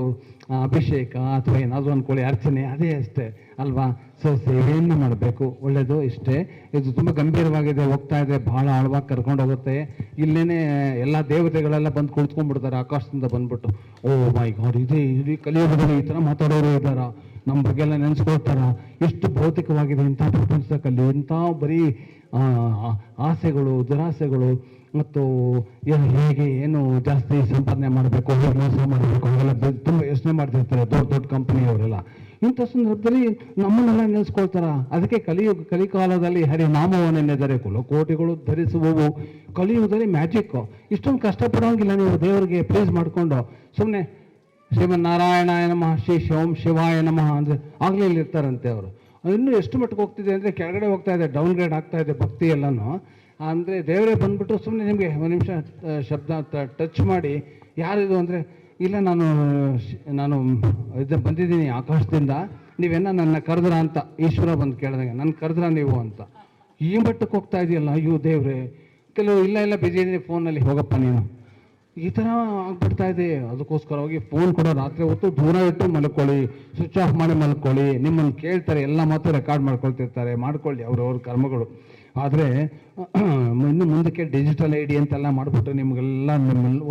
ಅಭಿಷೇಕ ಅಥವಾ ಏನಾದರೂ ಅಂದ್ಕೊಳ್ಳಿ ಅರ್ಚನೆ, ಅದೇ ಅಷ್ಟೇ ಅಲ್ವಾ. ಸೊ ಸೇವೆಯನ್ನು ಮಾಡಬೇಕು, ಒಳ್ಳೆಯದು ಇಷ್ಟೇ. ಇದು ತುಂಬ ಗಂಭೀರವಾಗಿದೆ, ಹೋಗ್ತಾ ಇದೆ, ಭಾಳ ಆಳವಾಗಿ ಕರ್ಕೊಂಡು ಹೋಗುತ್ತೆ. ಇಲ್ಲೇನೆ ಎಲ್ಲ ದೇವತೆಗಳೆಲ್ಲ ಬಂದು ಕುಳಿತುಕೊಂಡ್ಬಿಡ್ತಾರೆ ಆಕಾಶದಿಂದ ಬಂದ್ಬಿಟ್ಟು. ಓ ಮೈ ಗಾಡ್, ಇಡೀ ಕಲಿಯುಗದಲ್ಲಿ ಈ ಥರ ಮಾತಾಡೋರು ಇದ್ದಾರಾ, ನಮ್ಮ ಬಗ್ಗೆ ಎಲ್ಲ ನೆನೆಸ್ಕೊಳ್ತಾರ. ಎಷ್ಟು ಭೌತಿಕವಾಗಿದೆ ಇಂಥ ಪ್ರಪಂಚದ ಕಲಿ, ಇಂಥ ಬರೀ ಆಸೆಗಳು, ದುರಾಸೆಗಳು, ಮತ್ತು ಹೇಗೆ ಏನು ಜಾಸ್ತಿ ಸಂಪಾದನೆ ಮಾಡಬೇಕು, ಹೇಗೆ ಮೋಸ ಮಾಡಬೇಕು, ಅವೆಲ್ಲ ತುಂಬ ಯೋಚನೆ ಮಾಡ್ತಿರ್ತಾರೆ ದೊಡ್ಡ ದೊಡ್ಡ ಕಂಪನಿಯವರೆಲ್ಲ. ಇಂಥ ಸಂದರ್ಭದಲ್ಲಿ ನಮ್ಮನ್ನೆಲ್ಲ ನೆನೆಸ್ಕೊಳ್ತಾರ. ಅದಕ್ಕೆ ಕಲಿಕಾಲದಲ್ಲಿ ಹರಿನಾಮವನ್ನೆಂದರೆ ಕುಲಕೋಟಿಗಳು ಧರಿಸುವವು. ಕಲಿಯುಗದಲ್ಲಿ ಮ್ಯಾಜಿಕ್. ಇಷ್ಟೊಂದು ಕಷ್ಟಪಡೋಂಗಿಲ್ಲ ನೀವು ದೇವರಿಗೆ ಪ್ಲೇಸ್ ಮಾಡಿಕೊಂಡು ಸುಮ್ಮನೆ ಶ್ರೀಮನ್ನಾರಾಯಣಾಯ ನಮಃ, ಶ್ರೀ ಶಿವಾಯ ನಮಃ ಅಂದರೆ ಆಗಲೇ ಇರ್ತಾರಂತೆ ಅವರು. ಇನ್ನೂ ಎಷ್ಟು ಮಟ್ಟಿಗೆ ಹೋಗ್ತಿದೆ ಅಂದರೆ ಕೆಳಗಡೆ ಹೋಗ್ತಾ ಇದೆ, ಡೌನ್ಗ್ರೇಡ್ ಆಗ್ತಾ ಇದೆ ಭಕ್ತಿ ಎಲ್ಲನೂ. ಅಂದರೆ ದೇವರೇ ಬಂದ್ಬಿಟ್ಟು ಸುಮ್ಮನೆ ನಿಮಗೆ ಒಂದು ನಿಮಿಷ ಶಬ್ದ ಟಚ್ ಮಾಡಿ, ಯಾರಿದು ಅಂದರೆ ಇಲ್ಲ ನಾನು ಇದು ಬಂದಿದ್ದೀನಿ ಆಕಾಶದಿಂದ, ನೀವೇನ ನನ್ನ ಕರೆದ್ರ ಅಂತ ಈಶ್ವರ ಬಂದು ಕೇಳಿದಂಗೆ, ನನ್ನ ಕರೆದ್ರ ನೀವು ಅಂತ. ಈ ಮಟ್ಟಕ್ಕೆ ಹೋಗ್ತಾ ಇದೆಯಲ್ಲ, ಅಯ್ಯೋ ದೇವ್ರೆ. ಕೆಲವು ಇಲ್ಲ ಬಿಜಿ ಇದ್ದೀನಿ ಫೋನಲ್ಲಿ, ಹೋಗಪ್ಪ ನೀನು, ಈ ಥರ ಆಗ್ಬಿಡ್ತಾ ಇದೆ. ಅದಕ್ಕೋಸ್ಕರವಾಗಿ ಫೋನ್ ಕೂಡ ರಾತ್ರಿ ಹೊತ್ತು ದೂರ ಇಟ್ಟು ಮಲ್ಕೊಳ್ಳಿ, ಸ್ವಿಚ್ ಆಫ್ ಮಾಡಿ ಮಲ್ಕೊಳ್ಳಿ. ನಿಮ್ಮನ್ನು ಕೇಳ್ತಾರೆ, ಎಲ್ಲ ಮಾತು ರೆಕಾರ್ಡ್ ಮಾಡ್ಕೊಳ್ತಿರ್ತಾರೆ, ಮಾಡ್ಕೊಳ್ಳಿ ಅವ್ರವ್ರ ಕರ್ಮಗಳು. ಆದರೆ ಇನ್ನು ಮುಂದಕ್ಕೆ ಡಿಜಿಟಲ್ ಐಡಿ ಅಂತೆಲ್ಲ ಮಾಡಿಬಿಟ್ಟು ನಿಮಗೆಲ್ಲ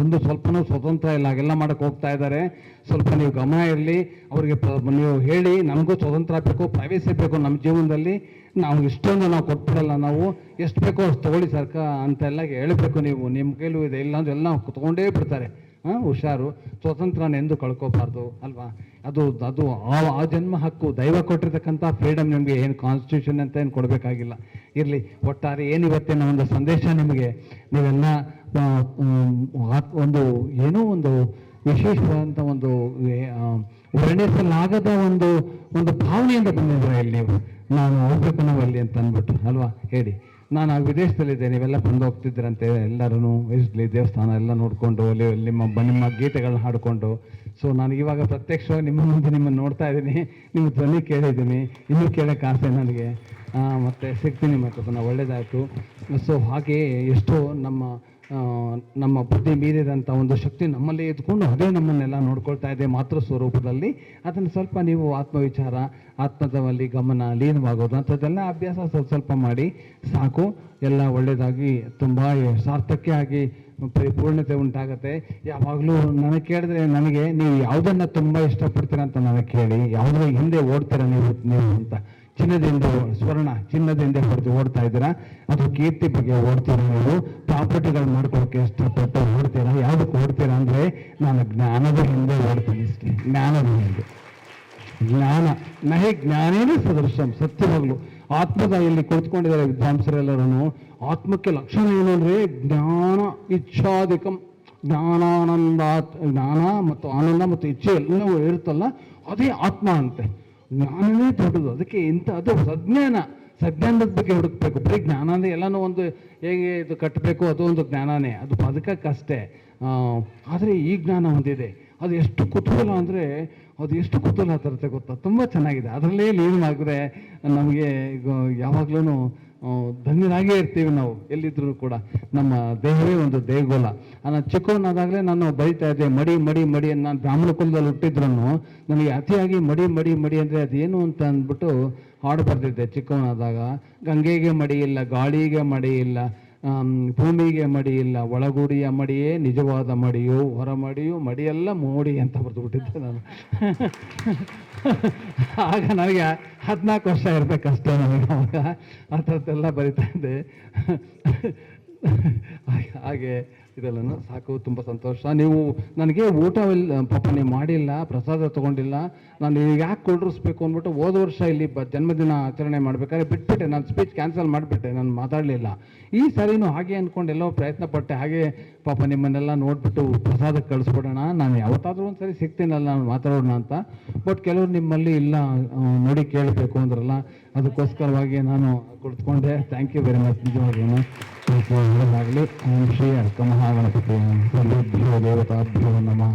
ಒಂದು ಸ್ವಲ್ಪನೂ ಸ್ವತಂತ್ರ ಇಲ್ಲ, ಹಾಗೆಲ್ಲ ಮಾಡೋಕ್ಕೆ ಹೋಗ್ತಾ ಇದ್ದಾರೆ. ಸ್ವಲ್ಪ ನೀವು ಗಮನ ಇರಲಿ. ಅವ್ರಿಗೆ ನೀವು ಹೇಳಿ, ನಮಗೂ ಸ್ವತಂತ್ರ ಬೇಕು, ಪ್ರೈವೇಸಿ ಬೇಕು ನಮ್ಮ ಜೀವನದಲ್ಲಿ, ನಾವು ಇಷ್ಟೊಂದು ನಾವು ಕೊಟ್ಬಿಡಲ್ಲ, ನಾವು ಎಷ್ಟು ಬೇಕೋ ಅಷ್ಟು ತೊಗೊಳ್ಳಿ ಸರ್ಕಾರ ಅಂತೆಲ್ಲ ಹೇಳಬೇಕು. ನೀವು ನಿಮ್ಮ ಕೈಲೂ ಇದೆ, ಇಲ್ಲ ಅಂದ್ರೆ ಎಲ್ಲ ತೊಗೊಂಡೇ ಬಿಡ್ತಾರೆ. ಹುಷಾರು, ಸ್ವತಂತ್ರನ ಎಂದು ಕಳ್ಕೋಬಾರ್ದು ಅಲ್ವಾ. ಅದು ಆ ಜನ್ಮ ಹಕ್ಕು, ದೈವ ಕೊಟ್ಟಿರ್ತಕ್ಕಂಥ ಫ್ರೀಡಮ್ ನಿಮಗೆ. ಏನು ಕಾನ್ಸ್ಟಿಟ್ಯೂಷನ್ ಅಂತ ಏನು ಕೊಡಬೇಕಾಗಿಲ್ಲ. ಇರಲಿ, ಒಟ್ಟಾರೆ ಏನು ಇವತ್ತಿನ ಒಂದು ಸಂದೇಶ ನಿಮಗೆ, ನೀವೆಲ್ಲ ಏನೋ ಒಂದು ವಿಶೇಷವಾದಂಥ ಒಂದು ವರ್ಣಿಸಲಾಗದ ಒಂದು ಭಾವನೆಯಿಂದ ಬಂದಿದ್ದೀರ ಇಲ್ಲಿ ನೀವು. ನಾನು ಹೋಗ್ಬೇಕು ನಾವಲ್ಲಿ ಅಂತ ಅಂದ್ಬಿಟ್ಟು ಅಲ್ವಾ. ಹೇಳಿ, ನಾನು ವಿದೇಶದಲ್ಲಿದ್ದೆ, ನೀವೆಲ್ಲ ಬಂದು ಹೋಗ್ತಿದ್ದೀರಂತೆ ಎಲ್ಲರೂ ಇರಲಿ, ದೇವಸ್ಥಾನ ಎಲ್ಲ ನೋಡಿಕೊಂಡು ಅಲ್ಲಿ ನಿಮ್ಮ ಗೀತೆಗಳನ್ನ ಹಾಡಿಕೊಂಡು. ಸೊ ನಾನು ಇವಾಗ ಪ್ರತ್ಯಕ್ಷವಾಗಿ ನಿಮ್ಮ ಮುಂದೆ ನಿಮ್ಮನ್ನು ನೋಡ್ತಾ ಇದ್ದೀನಿ, ನಿಮ್ಮ ಧ್ವನಿ ಕೇಳಿದ್ದೀನಿ, ಇನ್ನೂ ಕೇಳೋಕ್ಕೆ ಆಸೆ ನನಗೆ. ಮತ್ತು ಸಿಗ್ತೀನಿ, ಮತ್ತು ಅದನ್ನು ಒಳ್ಳೆಯದಾಯಿತು. ಸೊ ಹಾಗೆ ಎಷ್ಟೋ ನಮ್ಮ ಬುದ್ಧಿ ಮೀರಿದಂಥ ಒಂದು ಶಕ್ತಿ ನಮ್ಮಲ್ಲಿ ಇದ್ಕೊಂಡು ಅದೇ ನಮ್ಮನ್ನೆಲ್ಲ ನೋಡ್ಕೊಳ್ತಾ ಇದೆ ಮಾತೃ ಸ್ವರೂಪದಲ್ಲಿ. ಅದನ್ನು ಸ್ವಲ್ಪ ನೀವು ಆತ್ಮವಿಚಾರ, ಆತ್ಮದಲ್ಲಿ ಗಮನ ಲೀನವಾಗೋದು ಅಂಥದ್ದೆಲ್ಲ ಅಭ್ಯಾಸ ಸ್ವಲ್ಪ ಮಾಡಿ ಸಾಕು. ಎಲ್ಲ ಒಳ್ಳೆಯದಾಗಿ ತುಂಬ ಸಾರ್ಥಕ್ಯ ಆಗಿ ಪರಿಪೂರ್ಣತೆ ಉಂಟಾಗತ್ತೆ. ಯಾವಾಗಲೂ ನನಗೆ ಕೇಳಿದ್ರೆ, ನನಗೆ ನೀವು ಯಾವುದನ್ನು ತುಂಬ ಇಷ್ಟಪಡ್ತೀರ ಅಂತ ನನಗೆ ಕೇಳಿ, ಯಾವುದ್ರ ಹಿಂದೆ ಓಡ್ತೀರ ನೀವು ಅಂತ. ಚಿನ್ನದಿಂದ ಓಡ್ತಾ ಇದ್ದೀರಾ, ಅದು ಕೀರ್ತಿ ಬಗ್ಗೆ ಓಡ್ತೀರಾ, ನೀವು ಪ್ರಾಪರ್ಟಿಗಳು ಮಾಡ್ಕೊಳ್ಳೋಕೆ ಇಷ್ಟಪಟ್ಟು ಓಡ್ತೀರಾ. ಯಾವುದಕ್ಕೆ ಓಡ್ತೀರಾ ಅಂದರೆ, ನಾನು ಜ್ಞಾನದ ಹಿಂದೆ ಓಡ್ತೀನಿ ಅಷ್ಟೇ. ಜ್ಞಾನದ ಹಿಂದೆ. ನಹಿ ಜ್ಞಾನೇನ ಸದೃಶಂ. ಸತ್ಯವಾಗ್ಲು ಆತ್ಮದ ಇಲ್ಲಿ ಕುಳಿತುಕೊಂಡಿದ್ದಾರೆ ವಿದ್ವಾಂಸರೆಲ್ಲರೂ. ಆತ್ಮಕ್ಕೆ ಲಕ್ಷಣ ಏನು ಅಂದರೆ ಜ್ಞಾನ ಇಚ್ಛಾಧಿಕಂ. ಜ್ಞಾನ ಮತ್ತು ಆನಂದ ಮತ್ತು ಇಚ್ಛೆ ಎಲ್ಲವೂ ಇರುತ್ತಲ್ಲ, ಅದೇ ಆತ್ಮ ಅಂತೆ. ಜ್ಞಾನವೇ ದೊಡ್ಡದು. ಅದಕ್ಕೆ ಅದು ಸಜ್ಞಾನದ ಬಗ್ಗೆ ಹುಡುಕ್ಬೇಕು. ಬರೀ ಜ್ಞಾನ ಅಂದರೆ ಎಲ್ಲನೂ ಒಂದು ಹೇಗೆ ಇದು ಕಟ್ಟಬೇಕು, ಅದು ಒಂದು ಜ್ಞಾನನೇ, ಅದು ಬದುಕಕ್ಕಷ್ಟೇ. ಆದರೆ ಈ ಜ್ಞಾನ ಹೊಂದಿದೆ, ಅದು ಎಷ್ಟು ಕುತೂಹಲ ಅಂದರೆ ಅದು ಎಷ್ಟು ಕುತೂಹಲ ತರುತ್ತೆ ಗೊತ್ತಾ, ತುಂಬ ಚೆನ್ನಾಗಿದೆ. ಅದರಲ್ಲೇ ಲೀನ್ ಆಗಿದ್ರೆ ನಮಗೆ ಈಗ ಯಾವಾಗಲೂ ಧನ್ಯರಾಗೇ ಇರ್ತೀವಿ ನಾವು ಎಲ್ಲಿದ್ರೂ ಕೂಡ. ನಮ್ಮ ದೇಹವೇ ಒಂದು ದೇಗುಲ. ನಾನು ಚಿಕ್ಕವನಾದಾಗಲೇ ನಾನು ಬರಿತಾ ಇದ್ದೆ, ಮಡಿ ಮಡಿ ಮಡಿ. ನಾನು ಬ್ರಾಹ್ಮಣ ಕುಲದಲ್ಲಿ ಹುಟ್ಟಿದ್ರು ನನಗೆ ಅತಿಯಾಗಿ ಮಡಿ ಮಡಿ ಮಡಿ ಅಂದರೆ ಅದೇನು ಅಂತ ಅಂದ್ಬಿಟ್ಟು ಹಾಡು ಬರೆದಿದ್ದೆ ಚಿಕ್ಕವನಾದಾಗ. ಗಂಗೆಗೆ ಮಡಿ ಇಲ್ಲ, ಗಾಳಿಗೆ ಮಡಿ ಇಲ್ಲ, ಭೂಮಿಗೆ ಮಡಿ ಇಲ್ಲ, ಒಳಗೂಡಿಯ ಮಡಿಯೇ ನಿಜವಾದ ಮಡಿಯು, ಹೊರ ಮಡಿಯು ಮಡಿಯೆಲ್ಲ ಮೋಡಿ ಅಂತ ಬರೆದುಬಿಟ್ಟಿದ್ದೆ ನಾನು. ಆಗ ನನಗೆ 14 ವರ್ಷ ಇರಬೇಕಷ್ಟೇ ನನಗೆ. ಅವಾಗ ಆ ಥರದ್ದೆಲ್ಲ ಬರಿತಾ ಇದ್ದೆ. ಹಾಗೆ ಇದೆಲ್ಲನೂ ಸಾಕು. ತುಂಬ ಸಂತೋಷ. ನೀವು ನನಗೆ ಊಟವಿಲ್ಲ ಪಾಪ, ನೀವು ಮಾಡಿಲ್ಲ, ಪ್ರಸಾದ ತೊಗೊಂಡಿಲ್ಲ. ನಾನು ಈಗ ಯಾಕೆ ಕೊಳ್ಳಿಸ್ಬೇಕು ಅಂದ್ಬಿಟ್ಟು ಹೋದ ವರ್ಷ ಇಲ್ಲಿ ಜನ್ಮದಿನ ಆಚರಣೆ ಮಾಡಬೇಕಾದ್ರೆ ಬಿಟ್ಬಿಟ್ಟೆ. ನಾನು ಸ್ಪೀಚ್ ಕ್ಯಾನ್ಸಲ್ ಮಾಡಿಬಿಟ್ಟೆ, ನಾನು ಮಾತಾಡಲಿಲ್ಲ. ಈ ಸರಿನೂ ಹಾಗೆ ಅಂದ್ಕೊಂಡು ಎಲ್ಲೋ ಪ್ರಯತ್ನ ಪಟ್ಟೆ. ಹಾಗೆ ಪಾಪ ನಿಮ್ಮನ್ನೆಲ್ಲ ನೋಡಿಬಿಟ್ಟು ಪ್ರಸಾದಕ್ಕೆ ಕಳಿಸ್ಬಿಡೋಣ, ನಾನು ಯಾವತ್ತಾದರೂ ಒಂದು ಸರಿ ಸಿಗ್ತೀನಲ್ಲ ನಾನು ಮಾತಾಡೋಣ ಅಂತ. ಬಟ್ ಕೆಲವರು ನಿಮ್ಮಲ್ಲಿ ಇಲ್ಲ ನೋಡಿ ಕೇಳಬೇಕು ಅಂದ್ರಲ್ಲ, ಅದಕ್ಕೋಸ್ಕರವಾಗಿ ನಾನು ಕುಳಿತುಕೊಂಡೆ. Thank you very much. ನಿಜವಾಗಿಯೂ ಆಗಲಿ. ಓಂ ಶ್ರೀ ಅರ್ಕ ಮಹಾಗಣಪತಿ ಸರ್ವೇಭ್ಯೋ ದೇವತಾಭ್ಯೋ ನಮಃ.